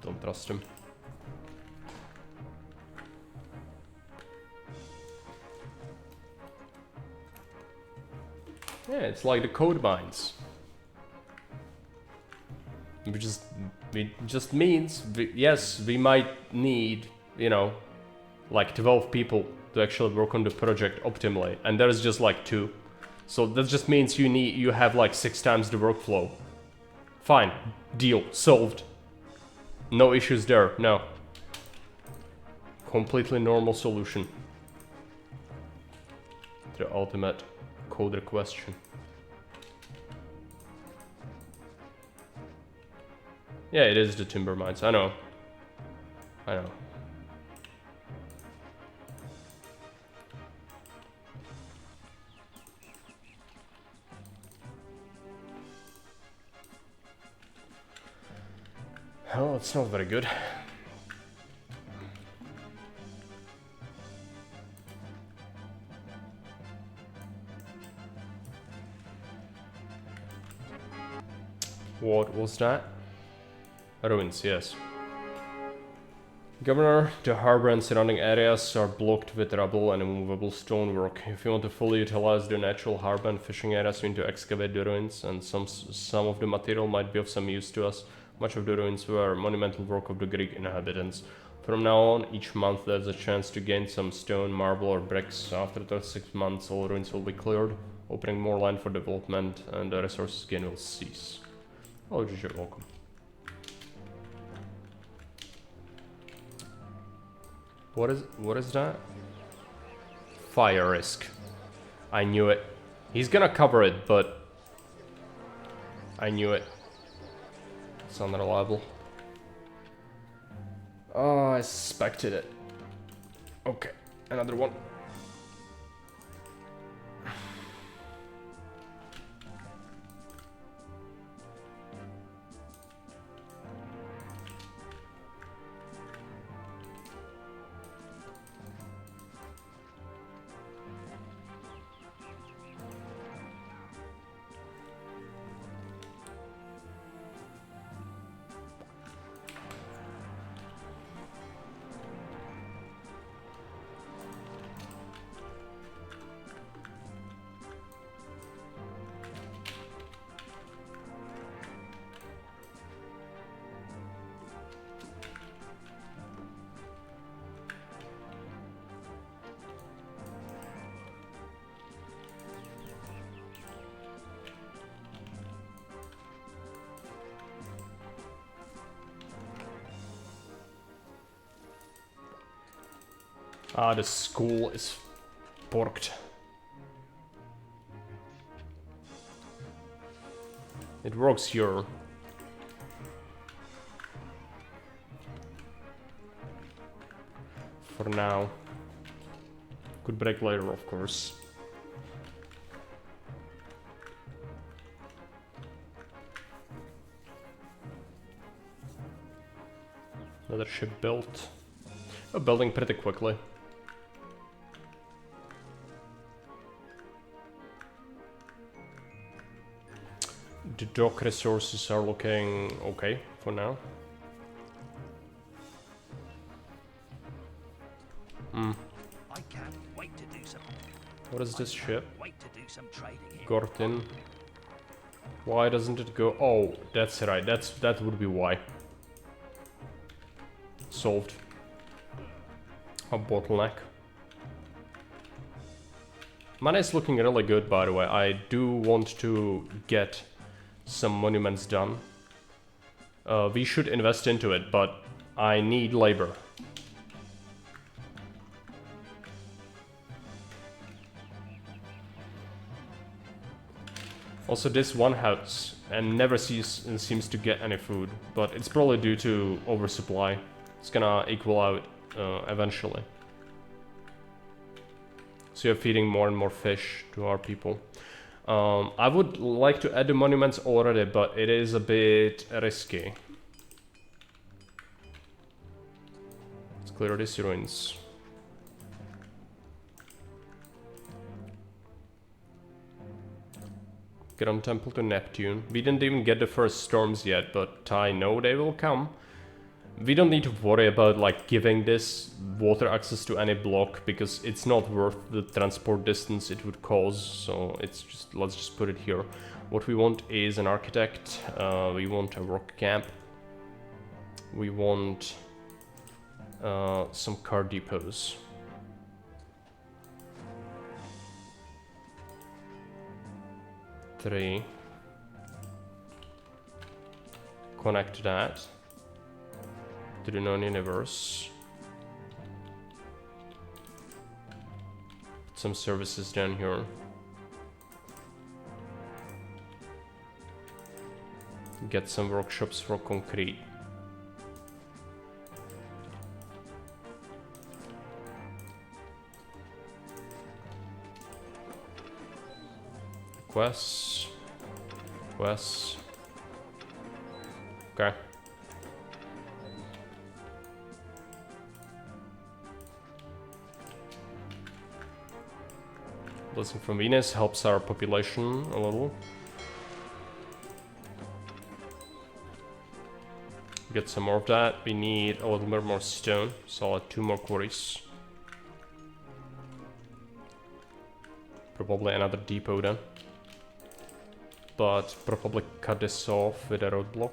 Don't trust him. Yeah, it's like the code mines. It just means, yes, we might need, you know, like 12 people to actually work on the project optimally, and there's just like 2. So that just means you have like 6 times the workflow. Fine, deal, solved. No issues there, no. Completely normal solution. The ultimate coder question. Yeah, it is the timber mines, I know. I know. Oh, it's not very good. What was that? Ruins, yes. Governor, the harbor and surrounding areas are blocked with rubble and immovable stonework. If you want to fully utilize the natural harbor and fishing areas, we need to excavate the ruins, and some of the material might be of some use to us. Much of the ruins were monumental work of the Greek inhabitants. From now on, each month there's a chance to gain some stone, marble or bricks. After 36 months, all ruins will be cleared, opening more land for development, and the resources gain will cease. Oh, you're welcome. What is that? Fire risk. I knew it. He's gonna cover it, but I knew it. It's unreliable. Oh, I suspected it. Okay, another one. Ah, the school is porked. It works here. For now. Could break later, of course. Another ship built. Oh, building pretty quickly. The dock resources are looking okay for now. I can't wait to do some. What is this ship? Wait to do some trading here. Gortin. Why doesn't it go? Oh, that's right. That would be why. Solved. A bottleneck. Money is looking really good, by the way. I do want to get some monuments done. We should invest into it, but I need labor. Also, this one house and never seems to get any food, but it's probably due to oversupply. It's gonna equal out eventually. So you're feeding more and more fish to our people. I would like to add the monuments already, but it is a bit risky. Let's clear these ruins. Get on temple to Neptune. We didn't even get the first storms yet, but I know they will come. We don't need to worry about like giving this water access to any block because it's not worth the transport distance it would cause, so it's just, let's just put it here. What we want is an architect, we want a rock camp, we want some car depots. Three. Connect that to the known universe. Put some services down here. Get some workshops for concrete. Quests. Quests. Okay. Blessing from Venus helps our population a little. Get some more of that. We need a little bit more stone, so I'll add 2 more quarries. Probably another depot then. But probably cut this off with a roadblock.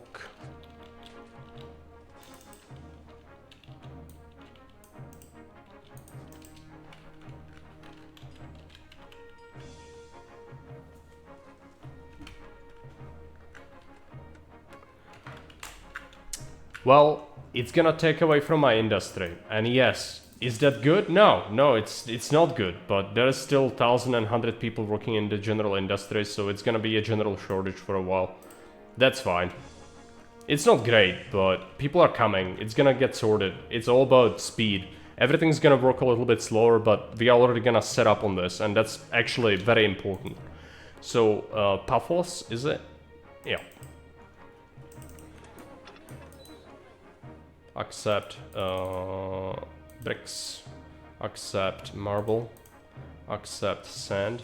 Well, it's gonna take away from my industry, and yes, Is that good? No, no, it's not good. But there is still 1,100 people working in the general industry, so it's gonna be a general shortage for a while. That's fine. It's not great, but people are coming. It's gonna get sorted. It's all about speed. Everything's gonna work a little bit slower, but we are already gonna set up on this, and that's actually very important. So, Paphos, is it? Yeah. Accept bricks. Accept marble. Accept sand.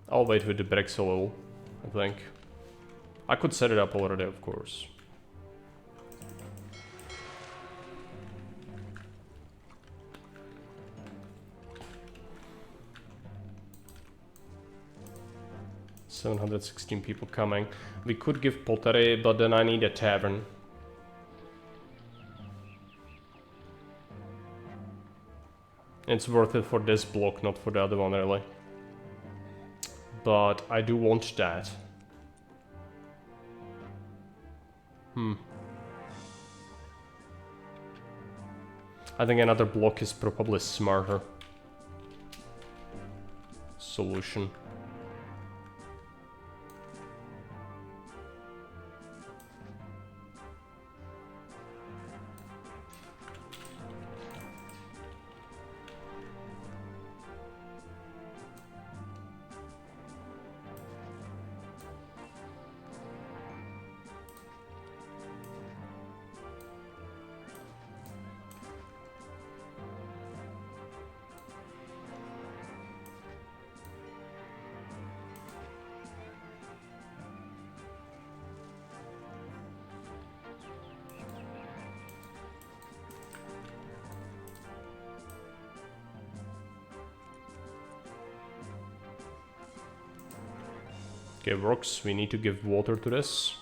I'll wait with the bricks a little, I think. I could set it up already, of course. $716 people coming. We could give pottery, but then I need a tavern. It's worth it for this block, not for the other one, really. But I do want that. I think another block is probably smarter solution. Okay, works. We need to give water to this.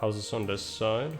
Houses on this side.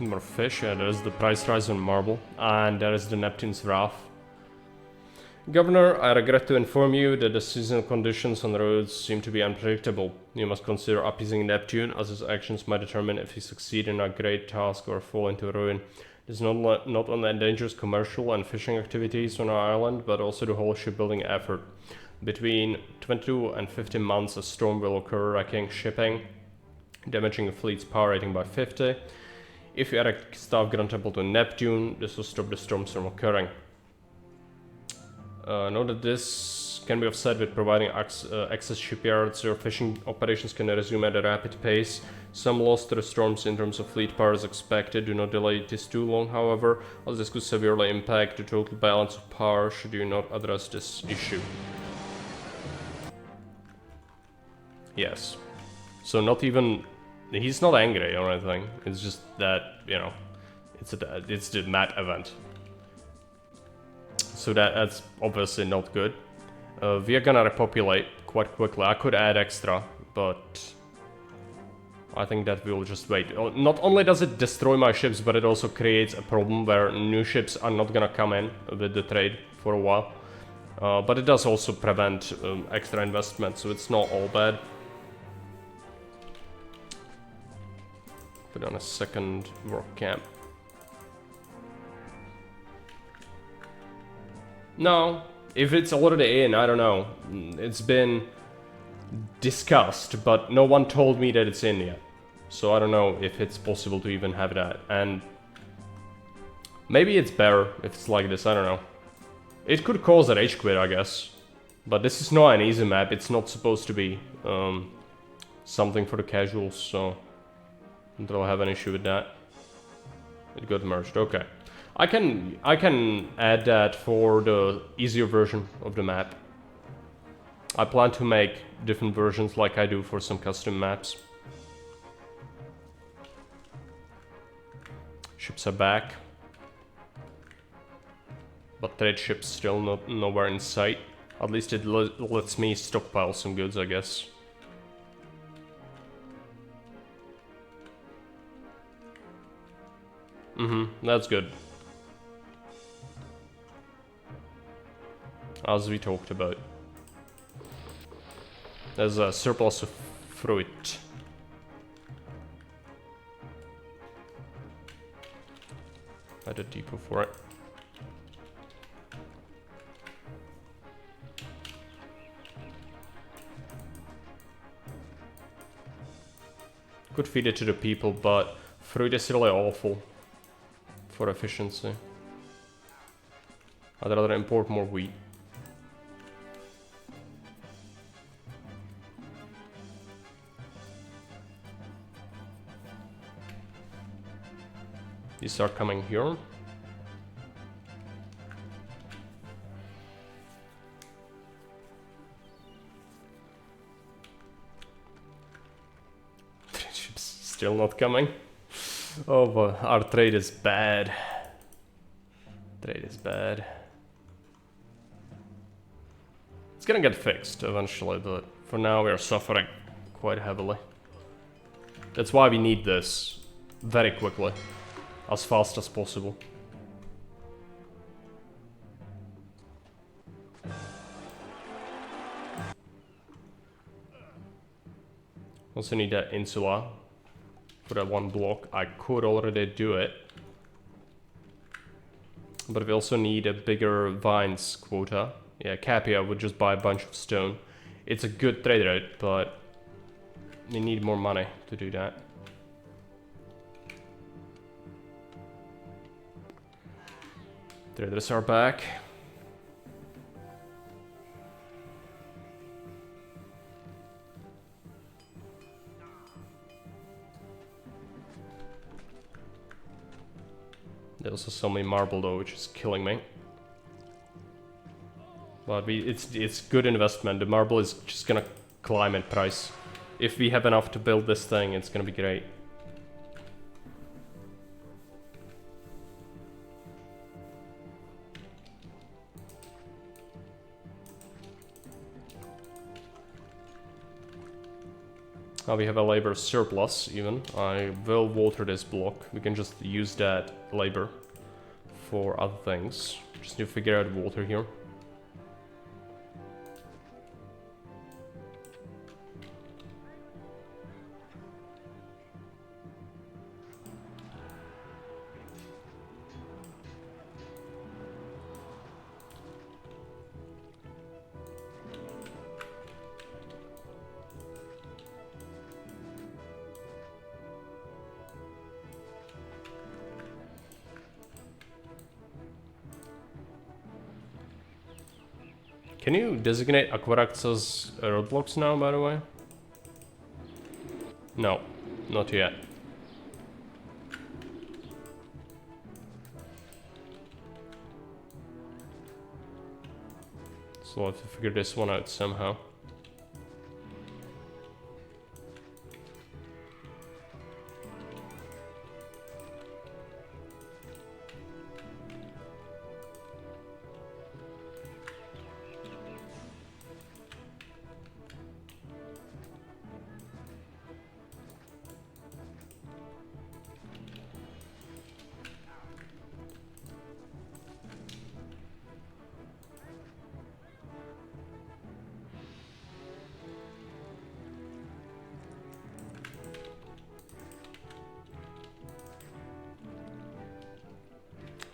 More fish, yeah, there's the price rise on marble, and there is the Neptune's Wrath. Governor, I regret to inform you that the seasonal conditions on the roads seem to be unpredictable. You must consider appeasing Neptune, as his actions might determine if he succeed in a great task or fall into ruin. This not only endangers commercial and fishing activities on our island, but also the whole shipbuilding effort. Between 22 and 15 months, a storm will occur, wrecking shipping, damaging the fleet's power rating by 50. If you erect staff grantable to Neptune, this will stop the storms from occurring. Note that this can be offset with providing access shipyards. Your fishing operations can resume at a rapid pace. Some loss to the storms in terms of fleet power is expected. Do not delay this too long, however, as this could severely impact the total balance of power should you not address this issue. Yes. So not even... He's not angry or anything. It's just that, you know, it's the map event. So that's obviously not good. We are gonna repopulate quite quickly. I could add extra, but I think that we'll just wait. Not only does it destroy my ships, but it also creates a problem where new ships are not gonna come in with the trade for a while. But it does also prevent extra investment, so it's not all bad. Put on a second work camp. No, if it's already in, I don't know. It's been discussed, but no one told me that it's in yet. So I don't know if it's possible to even have that. And maybe it's better if it's like this, I don't know. It could cause a rage quit, I guess. But this is not an easy map, it's not supposed to be something for the casuals, so I don't have an issue with that. It got merged, okay. I can add that for the easier version of the map. I plan to make different versions like I do for some custom maps. Ships are back. But trade ships still nowhere in sight. At least it lets me stockpile some goods, I guess. That's good. As we talked about. There's a surplus of fruit. Add a depot for it. Could feed it to the people, but fruit is really awful for efficiency. I'd rather import more wheat. These are coming here. Ships still not coming. Oh, but our trade is bad. Trade is bad. It's gonna get fixed eventually, but for now we are suffering quite heavily. That's why we need this very quickly. As fast as possible. Also need that insula for that one block. I could already do it. But we also need a bigger vines quota. Yeah, Capia would just buy a bunch of stone. It's a good trade route, but we need more money to do that. Traders are back. They also sell me marble though, which is killing me. But it's good investment. The marble is just gonna climb in price. If we have enough to build this thing, it's gonna be great. Now we have a labor surplus even. I will water this block. We can just use that labor for other things. Just need to figure out water here. Can you designate aqueducts as roadblocks now, by the way? No, not yet. So I'll have to figure this one out somehow.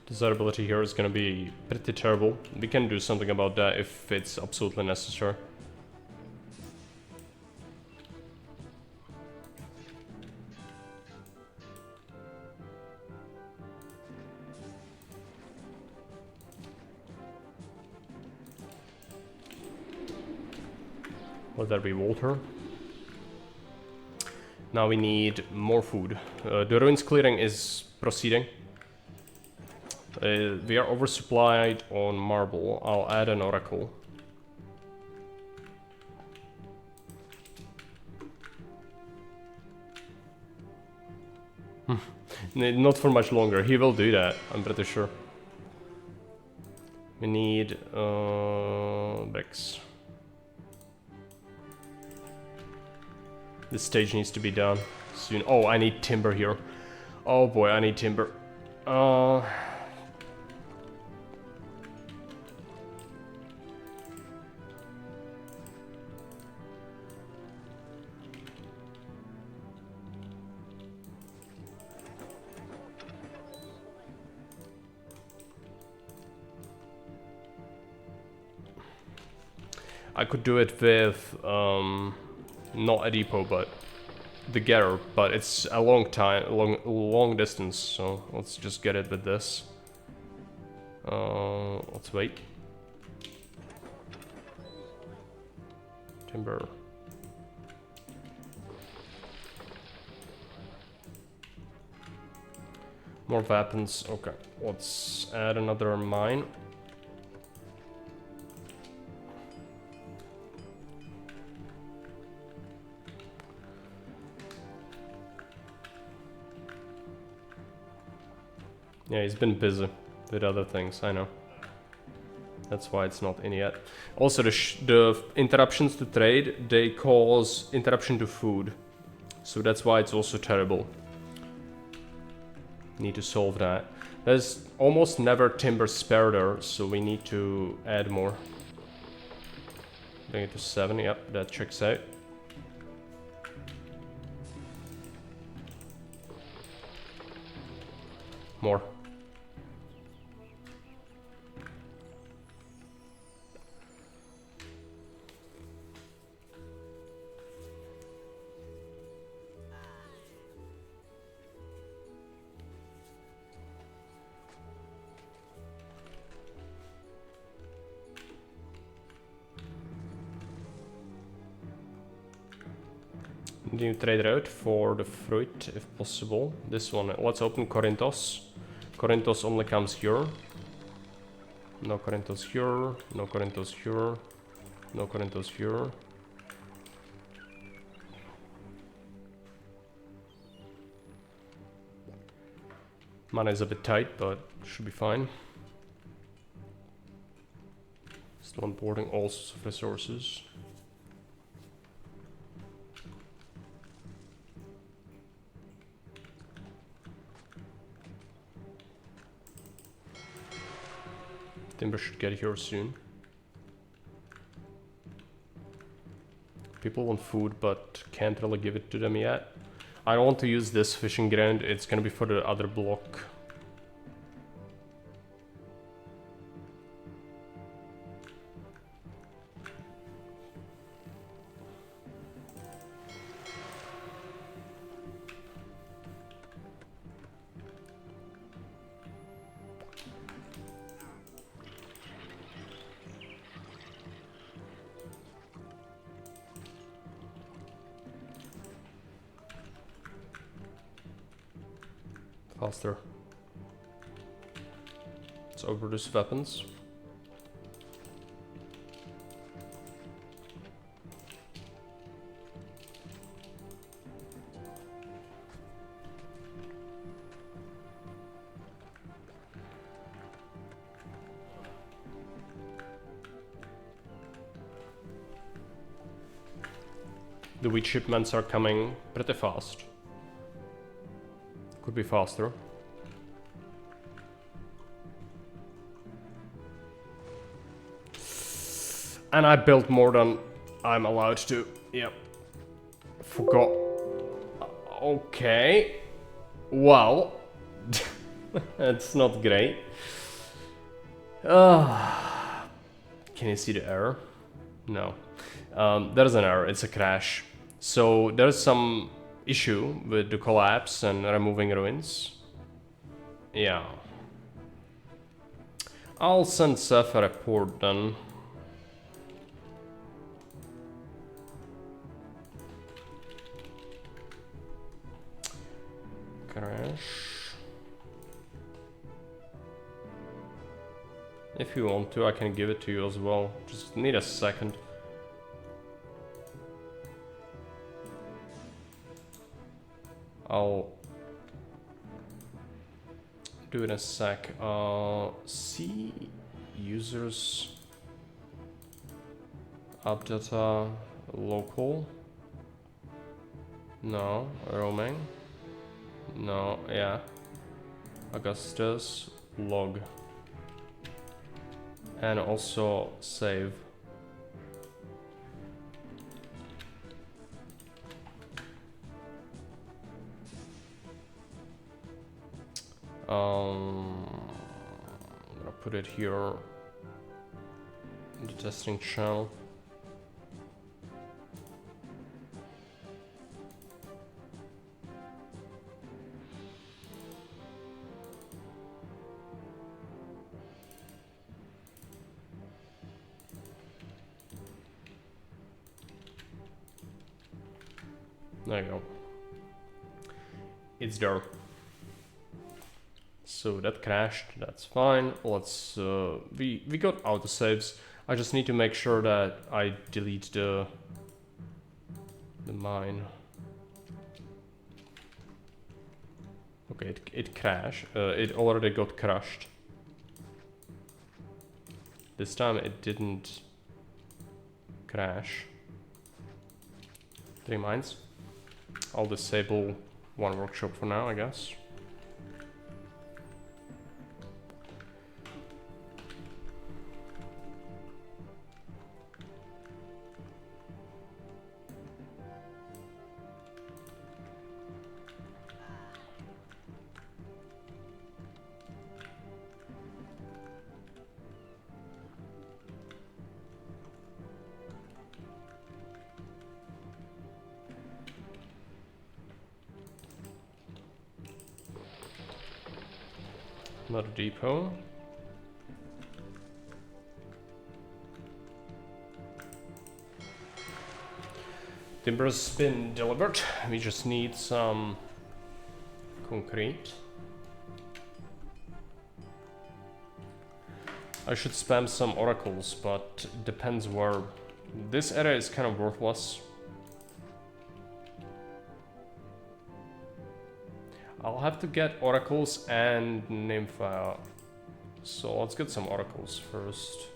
Desirability here is gonna be pretty terrible. We can do something about that if it's absolutely necessary. Let there be water. Now we need more food. The ruins clearing is proceeding. We are oversupplied on marble. I'll add an oracle. Not for much longer. He will do that, I'm pretty sure. We need bricks. This stage needs to be done soon. Oh, I need timber here. Oh boy, I need timber. I could do it with, not a depot, but the getter, but it's a long distance, so let's just get it with this. Let's wait. Timber. More weapons, okay. Let's add another mine. Yeah, he's been busy with other things, I know. That's why it's not in yet. Also, the interruptions to trade, they cause interruption to food. So that's why it's also terrible. Need to solve that. There's almost never timber spare there, so we need to add more. Bring it to 7, yep, that checks out. More. New trade route for the fruit, if possible. This one, let's open Corinthos. Corinthos only comes here. No Corinthos here, no Corinthos here, no Corinthos here. Mana is a bit tight, but should be fine. Still importing all sorts of resources. Timber should get here soon. People want food, but can't really give it to them yet. I don't want to use this fishing ground, it's gonna be for the other block. Faster. Let's overproduce weapons. The wheat shipments are coming pretty fast. Could be faster. And I built more than I'm allowed to. Yep. Forgot. Okay. Well. That's not great. Can you see the error? No. There's an error. It's a crash. So there's some issue with the collapse and removing ruins. Yeah. I'll send Seth a report then. Crash. If you want to, I can give it to you as well. Just need a second. I'll do it in a sec. See users app data local. No, roaming. No, yeah. Augustus log. And also save. I'm gonna put it here in the testing channel. There you go. It's there. So that crashed, that's fine. Let's we got autosaves. I just need to make sure that I delete the mine. Okay, it crashed. It already got crushed. This time it didn't crash. 3 mines. I'll disable one workshop for now, I guess. Another depot. Timber's been delivered. We just need some concrete. I should spam some oracles, but it depends where. This area is kind of worthless. I'll have to get oracles and nympha. So let's get some oracles first.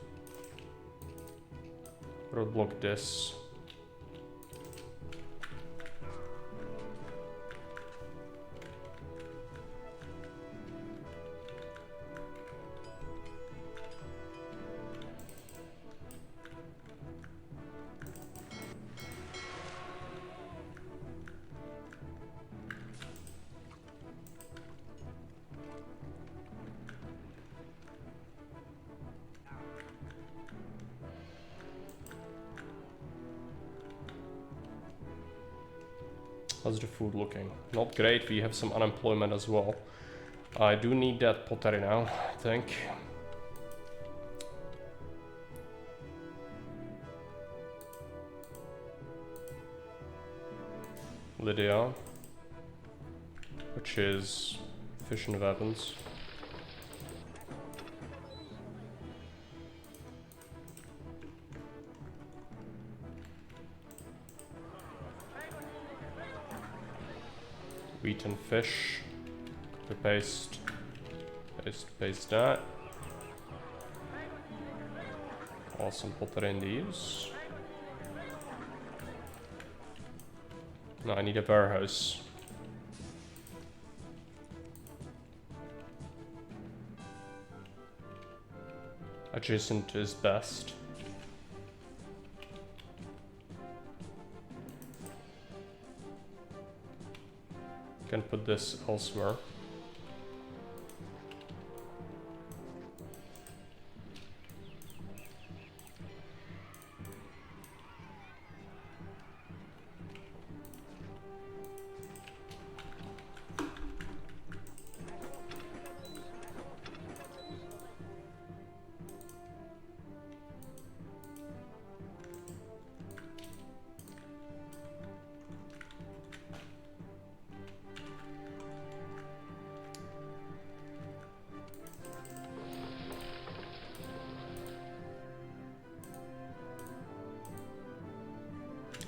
Roadblock this. How's the food looking? Not great, we have some unemployment as well. I do need that pottery now, I think. Lydia. Which is Efficient weapons. Wheat and fish. Copy paste. Paste that. Awesome, put that in these. No, I need a warehouse. Adjacent is best. Can put this elsewhere.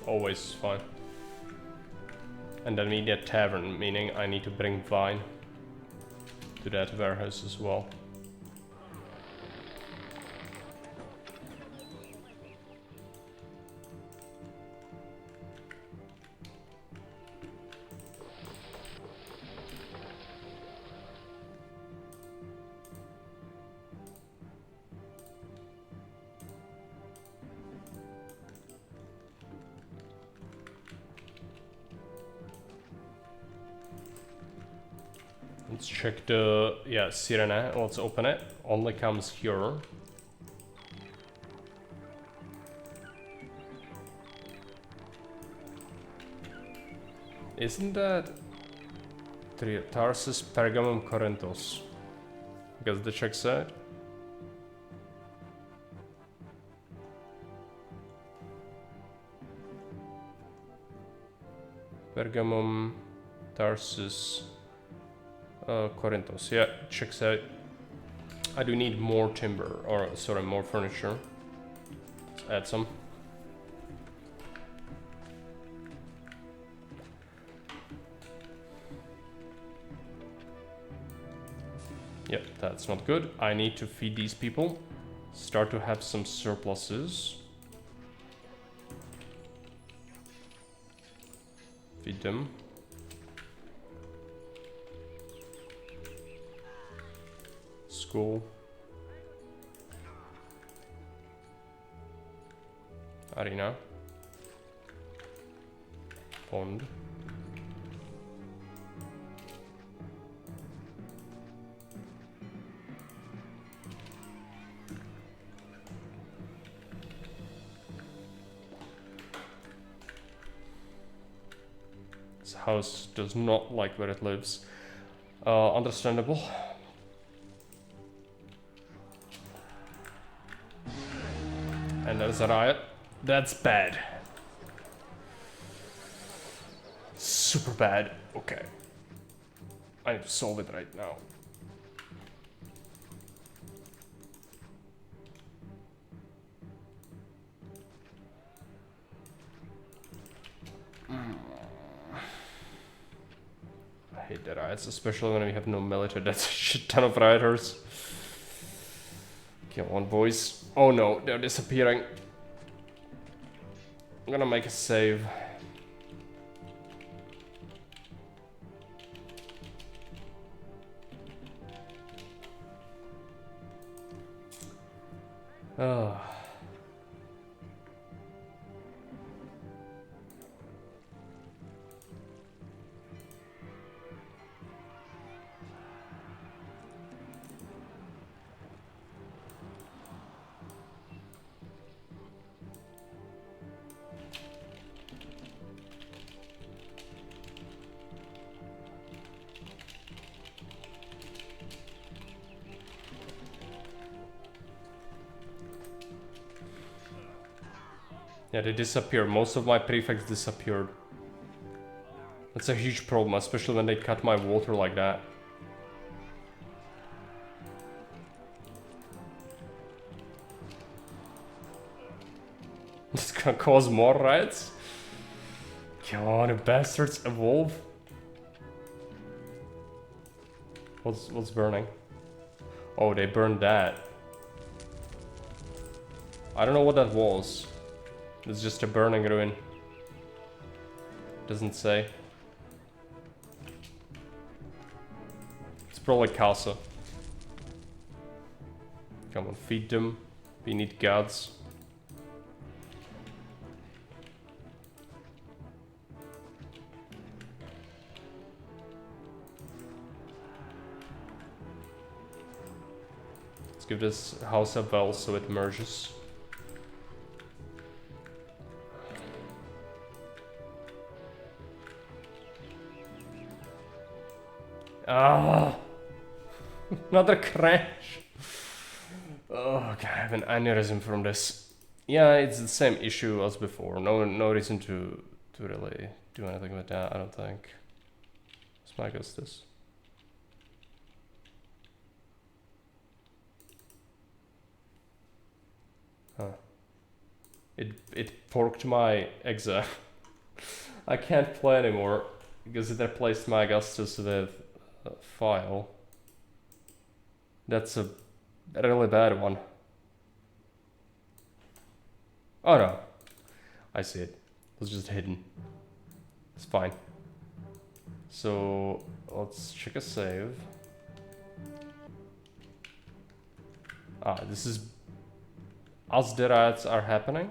Always fine. And then we need a tavern, meaning I need to bring wine to that warehouse as well. Let's check the, yeah, Sirene. Let's open it. Only comes here. Isn't that Tarsus, Pergamum, Corinthos? Because the check side. Pergamum, Tarsus. Corinthos, yeah, checks out. I do need more timber, or sorry, more furniture. Let's add some. Yep, that's not good. I need to feed these people. Start to have some surpluses. Feed them. School. Arena. Pond. This house does not like where it lives. Understandable. And there's a riot. That's bad. Super bad. Okay. I need to solve it right now. I hate the riots, especially when we have no military. That's a shit ton of rioters. Kill one, boys. Oh no, they're disappearing. I'm gonna make a save. Oh. Yeah, they disappear. Most of my prefects disappeared. That's a huge problem, especially when they cut my water like that. It's gonna cause more riots? Come on, the bastards evolve. What's burning? Oh, they burned that. I don't know what that was. It's just a burning ruin. Doesn't say. It's probably Casa. Come on, feed them. We need gods. Let's give this house a bell so it merges. Ah! Another crash! Oh, okay, I have an aneurysm from this. Yeah, it's the same issue as before. No reason to really do anything with that, I don't think. What's my Augustus? Huh. It porked my exa. I can't play anymore because it replaced my Augustus with a file. That's a really bad one. Oh no. I see it. It was just hidden. It's fine. So let's check a save. Ah, this is as the riots are happening.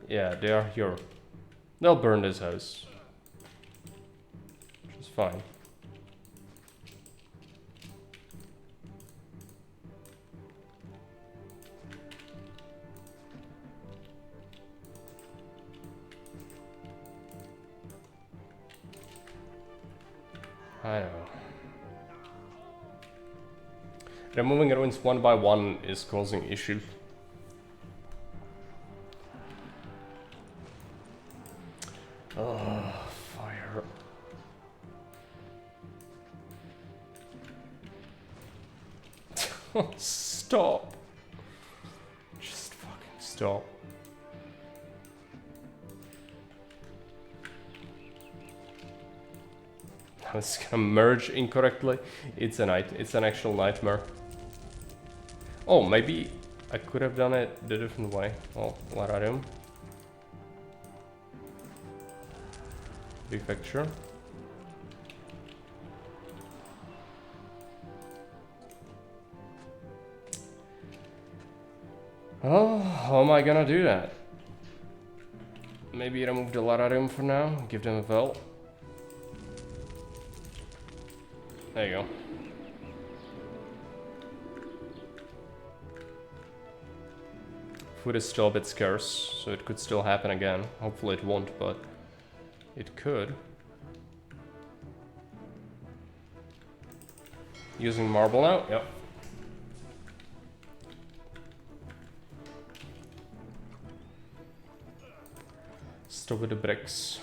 Yeah, they are here. They'll burn this house. Which is fine. I know. Removing ruins one by one is causing issues. Oh, fire. Stop. Just fucking stop. It's gonna merge incorrectly. It's an actual nightmare. Oh, maybe I could have done it the different way. Oh, Lararium. Prefecture. Oh, how am I gonna do that? Maybe remove the Lararium for now, give them a bell. There you go. Food is still a bit scarce, so it could still happen again. Hopefully it won't, but it could. Using marble now? Yep. Start with the bricks.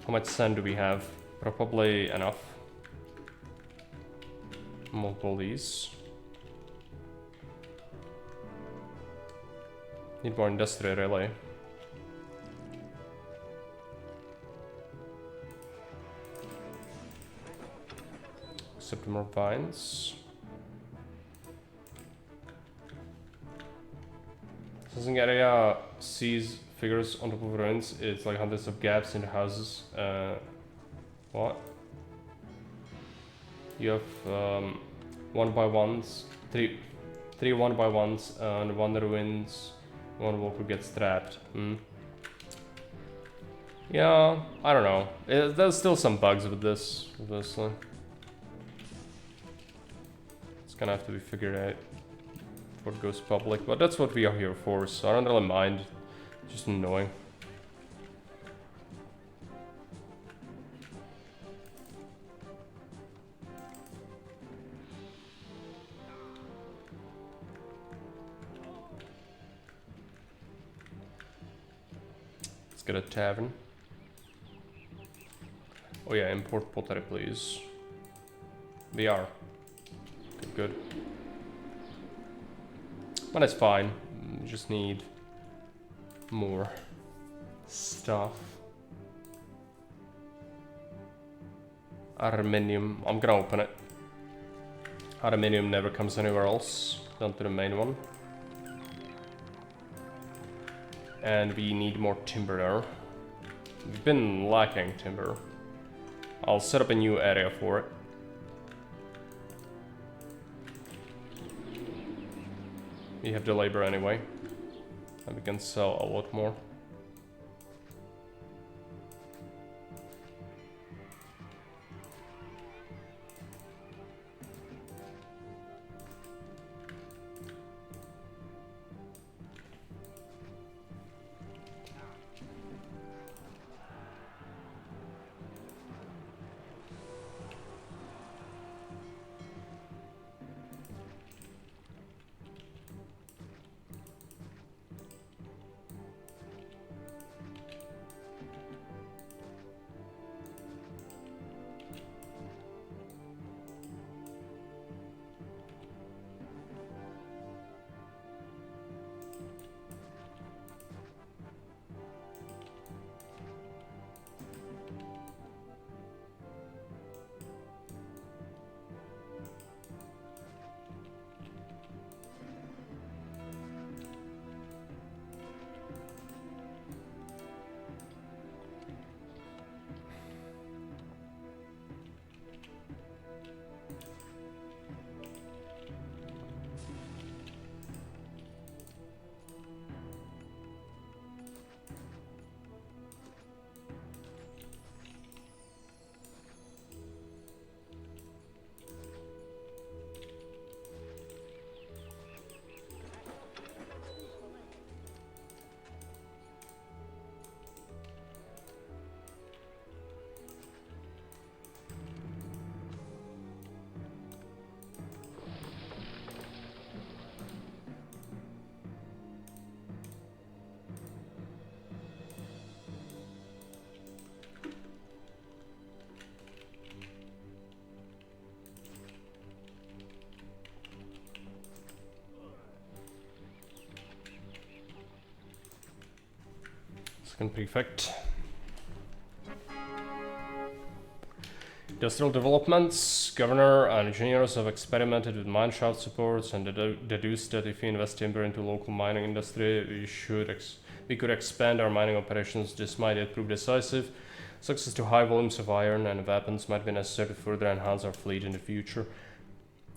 How much sand do we have? Probably enough. Multiple these. Need more industrial relay. Except more vines. Something area sees figures on top of ruins. It's like hundreds of gaps in the houses. What? You have 1x1s, three 1x1s, and one ruins. One walker gets trapped. Yeah, I don't know. There's still some bugs with this, obviously. It's gonna have to be figured out before it goes public, but that's what we are here for, so I don't really mind. Just annoying. Let's get a tavern. Oh yeah, import pottery, please. We are. Okay, good. But it's fine. Just need more stuff. Aluminium. I'm gonna open it. Aluminium never comes anywhere else. Down to the main one. And we need more timber there. We've been lacking timber. I'll set up a new area for it. We have the labor anyway. And we can sell a lot more. Second prefect. Industrial developments. Governor and engineers have experimented with mineshaft supports and deduced that if we invest timber into local mining industry, we could expand our mining operations. This might yet prove decisive. Access to high volumes of iron and weapons might be necessary to further enhance our fleet in the future.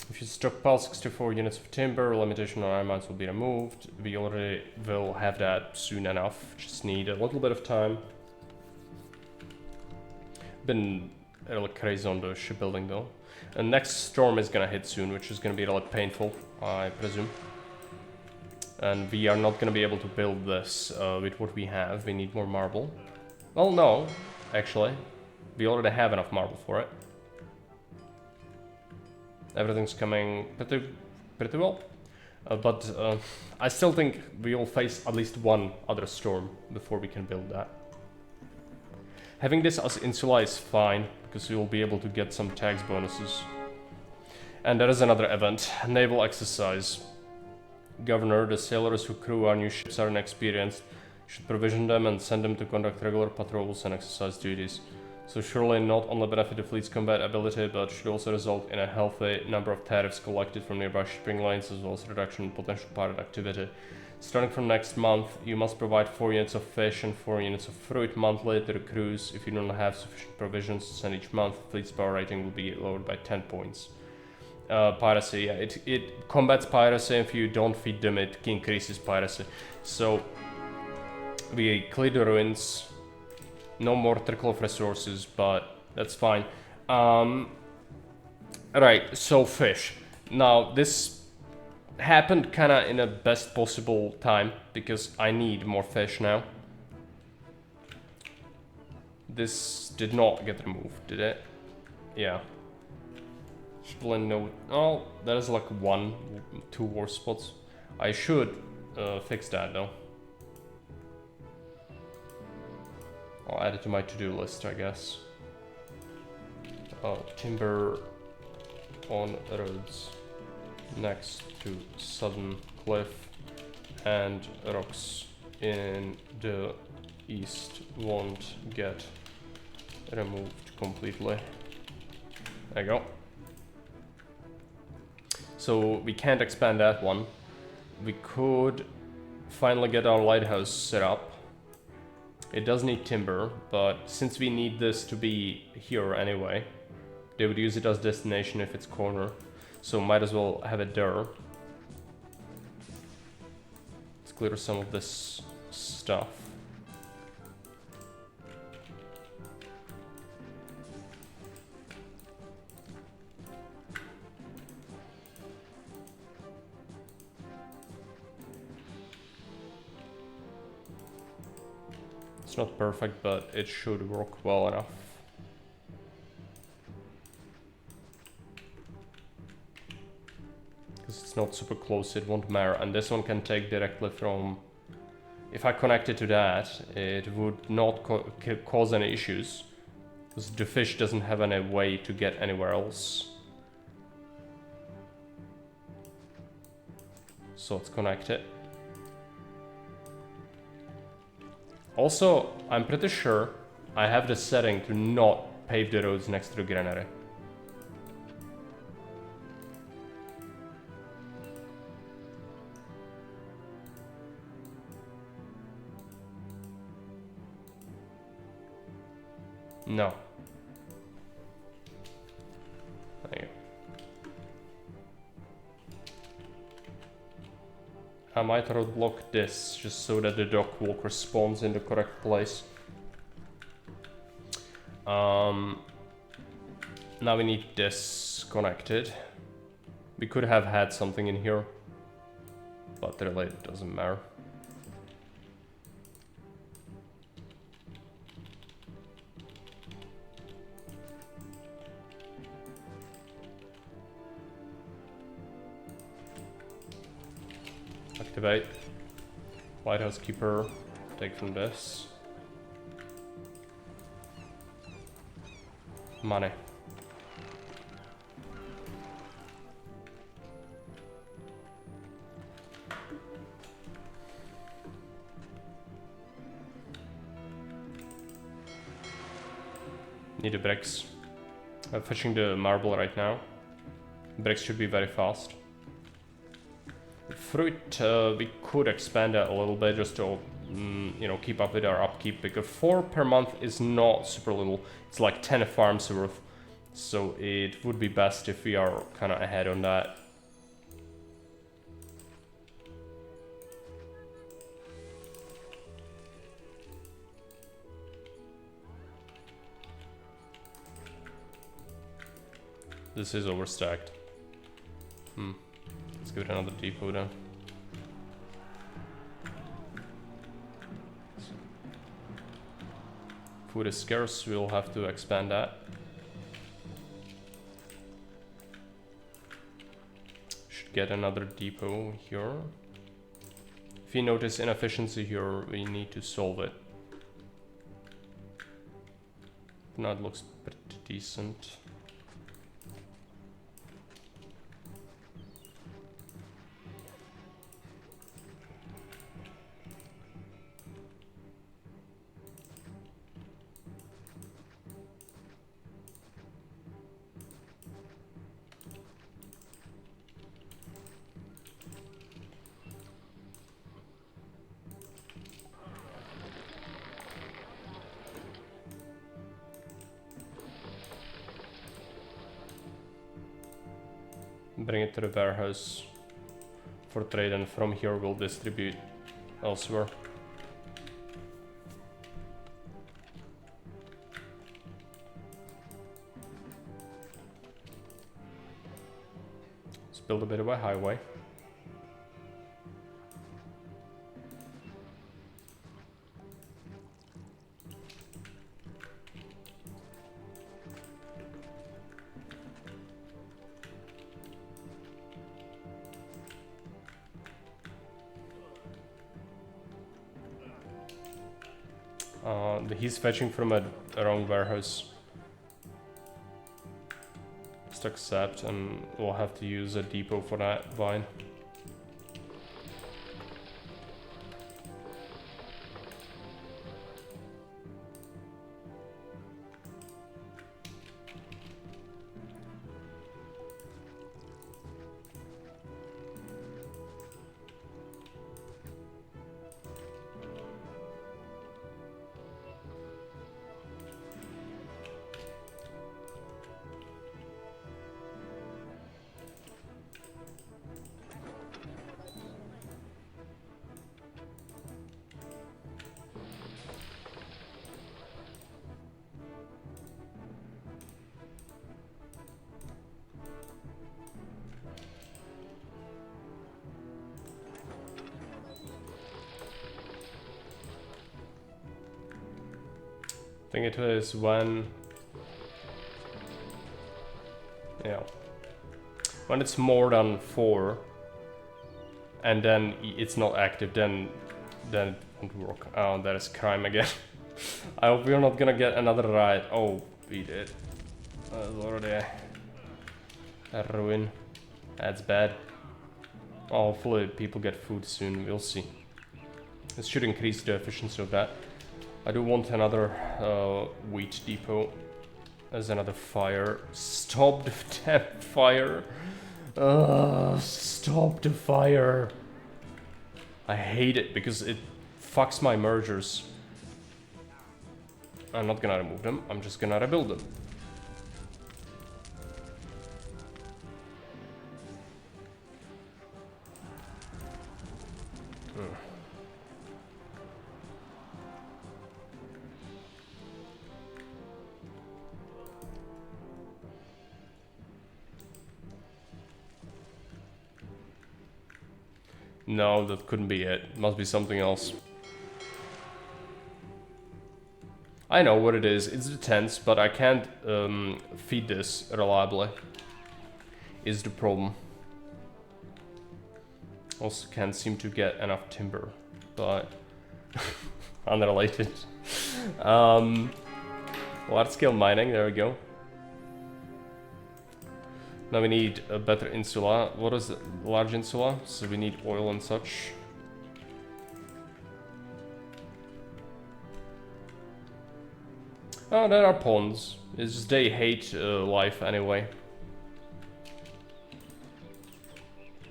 If you stockpile 64 units of timber, limitation on iron mines will be removed. We already will have that soon enough. Just need a little bit of time. Been really crazy on the shipbuilding though. And next storm is gonna hit soon, which is gonna be really painful, I presume. And we are not gonna be able to build this with what we have. We need more marble. Well, no, actually. We already have enough marble for it. Everything's coming pretty well. But I still think we'll face at least one other storm before we can build that. Having this as insula is fine, because we will be able to get some tax bonuses. And there is another event, naval exercise. Governor, the sailors who crew our new ships are inexperienced. You should provision them and send them to conduct regular patrols and exercise duties. So surely not only benefit the fleet's combat ability, but should also result in a healthy number of tariffs collected from nearby shipping lanes, as well as reduction in potential pirate activity. Starting from next month, you must provide 4 units of fish and 4 units of fruit monthly to the crews. If you don't have sufficient provisions to send each month, the fleet's power rating will be lowered by 10 points. Piracy, yeah, it combats piracy. If you don't feed them, it increases piracy. So we clear the ruins. No more trickle of resources, but that's fine. Right, so fish. Now, this happened kinda in a best possible time, because I need more fish now. This did not get removed, did it? Yeah. No. Oh, that is like 2 war spots. I should fix that though. I'll add it to my to-do list, I guess. Timber on Rhodes. next to sudden cliff, and rocks in the east won't get removed completely. There you go. So we can't expand that one. We could finally get our lighthouse set up. It does need timber, but since we need this to be here anyway, they would use it as destination if it's corner. So might as well have it there. Let's clear some of this stuff. It's not perfect, but it should work well enough. Because it's not super close, it won't matter. And this one can take directly from... If I connect it to that, it would not cause any issues. Because the fish doesn't have any way to get anywhere else. So let's connect it. Also, I'm pretty sure I have the setting to not pave the roads next to the granary. No. There you go. I might roadblock this just so that the dock walker spawns in the correct place. Now we need this connected. We could have had something in here, but really it doesn't matter. Activate. Lighthouse keeper. Take from this. Money. Need the bricks. I'm fetching the marble right now. Bricks should be very fast. Fruit, we could expand that a little bit just to, you know, keep up with our upkeep, because 4 per month is not super little. It's like 10 farms worth, so it would be best if we are kind of ahead on that. This is overstacked. Let's give it another depot then. Food is scarce, we'll have to expand that. Should get another depot here. If you notice inefficiency here, we need to solve it. Now it looks pretty decent. Bring it to the warehouse for trade, and from here we'll distribute elsewhere. Let's build a bit of a highway. He's fetching from a wrong warehouse. Let's must accept, and we'll have to use a depot for that vine. I think it is when, yeah, when it's more than 4 and then it's not active, then it won't work. Oh, that is crime again. I hope we're not gonna get another riot. Oh, we did. Already a ruin. That's bad. Oh, hopefully people get food soon, we'll see. This should increase the efficiency of that. I do want another wheat depot as another fire. Stop the damn fire! Stop the fire! I hate it because it fucks my mergers. I'm not gonna remove them, I'm just gonna rebuild them. No, that couldn't be it. It must be something else. I know what it is. It's the tents, but I can't feed this reliably. Is the problem. Also can't seem to get enough timber, but unrelated. Large scale mining, there we go. Now we need a better insula. What is it? Large insula? So we need oil and such. Oh, there are ponds. It's just they hate life anyway.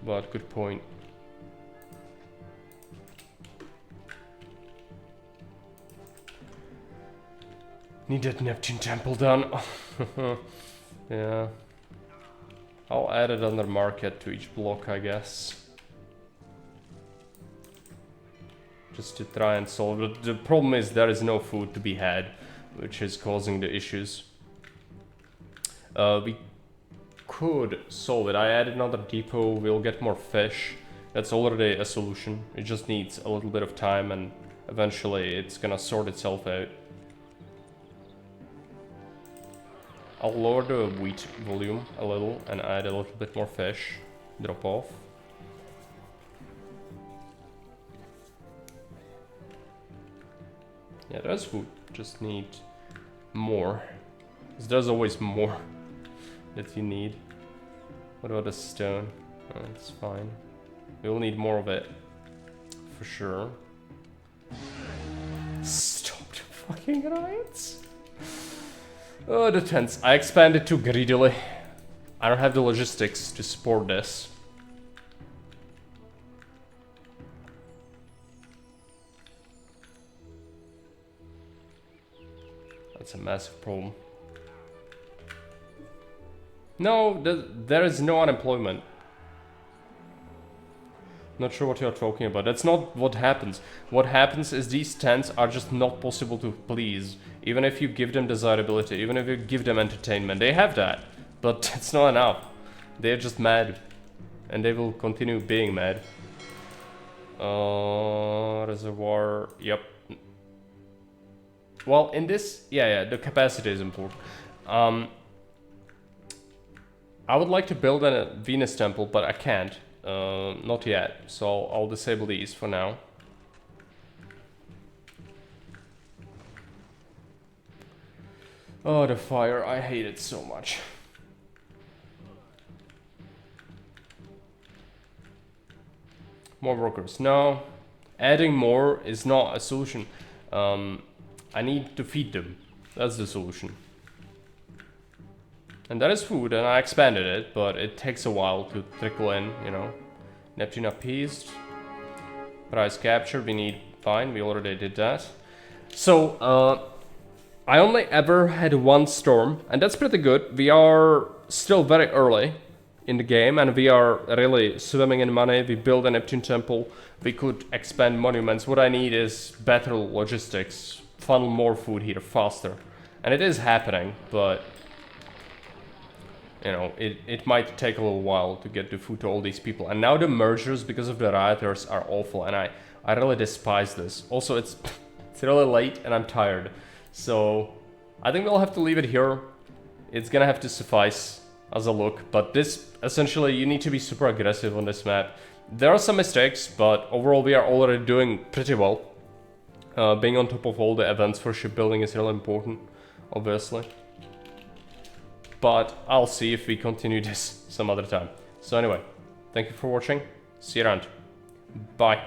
But good point. Need that Neptune temple done. Yeah. I'll add it under market to each block, I guess. Just to try and solve it. The problem is there is no food to be had, which is causing the issues. We could solve it. I added another depot, we'll get more fish. That's already a solution. It just needs a little bit of time and eventually it's gonna sort itself out. I'll lower the wheat volume a little and add a little bit more fish. Drop off. Yeah, there's food. Just need more. 'Cause there's always more that you need. What about the stone? Oh, it's fine. We'll need more of it. For sure. Stop the fucking riots! Oh, the tents. I expanded too greedily. I don't have the logistics to support this. That's a massive problem. No, there is no unemployment. Not sure what you're talking about. That's not what happens. What happens is these tents are just not possible to please. Even if you give them desirability, even if you give them entertainment, they have that. But it's not enough. They're just mad. And they will continue being mad. Reservoir, yep. Well, in this, yeah, the capacity is important. I would like to build a Venus temple, but I can't. Not yet, so I'll disable these for now. Oh, the fire, I hate it so much. More workers. No. Adding more is not a solution. I need to feed them. That's the solution. And that is food, and I expanded it, but it takes a while to trickle in, you know. Neptune appeased. Prize captured, we need... Fine, we already did that. So, I only ever had one storm, and that's pretty good. We are still very early in the game, and we are really swimming in money. We build a Neptune temple. We could expand monuments. What I need is better logistics, funnel more food here faster. And it is happening, but you know, it might take a little while to get the food to all these people. And now the mergers, because of the rioters, are awful, and I really despise this. Also, it's really late and I'm tired. So I think we'll have to leave it here. It's gonna have to suffice as a look, but this, essentially, you need to be super aggressive on this map. There are some mistakes, but overall we are already doing pretty well. Being on top of all the events for shipbuilding is really important, obviously. But I'll see if we continue this some other time. So anyway, thank you for watching. See you around. Bye.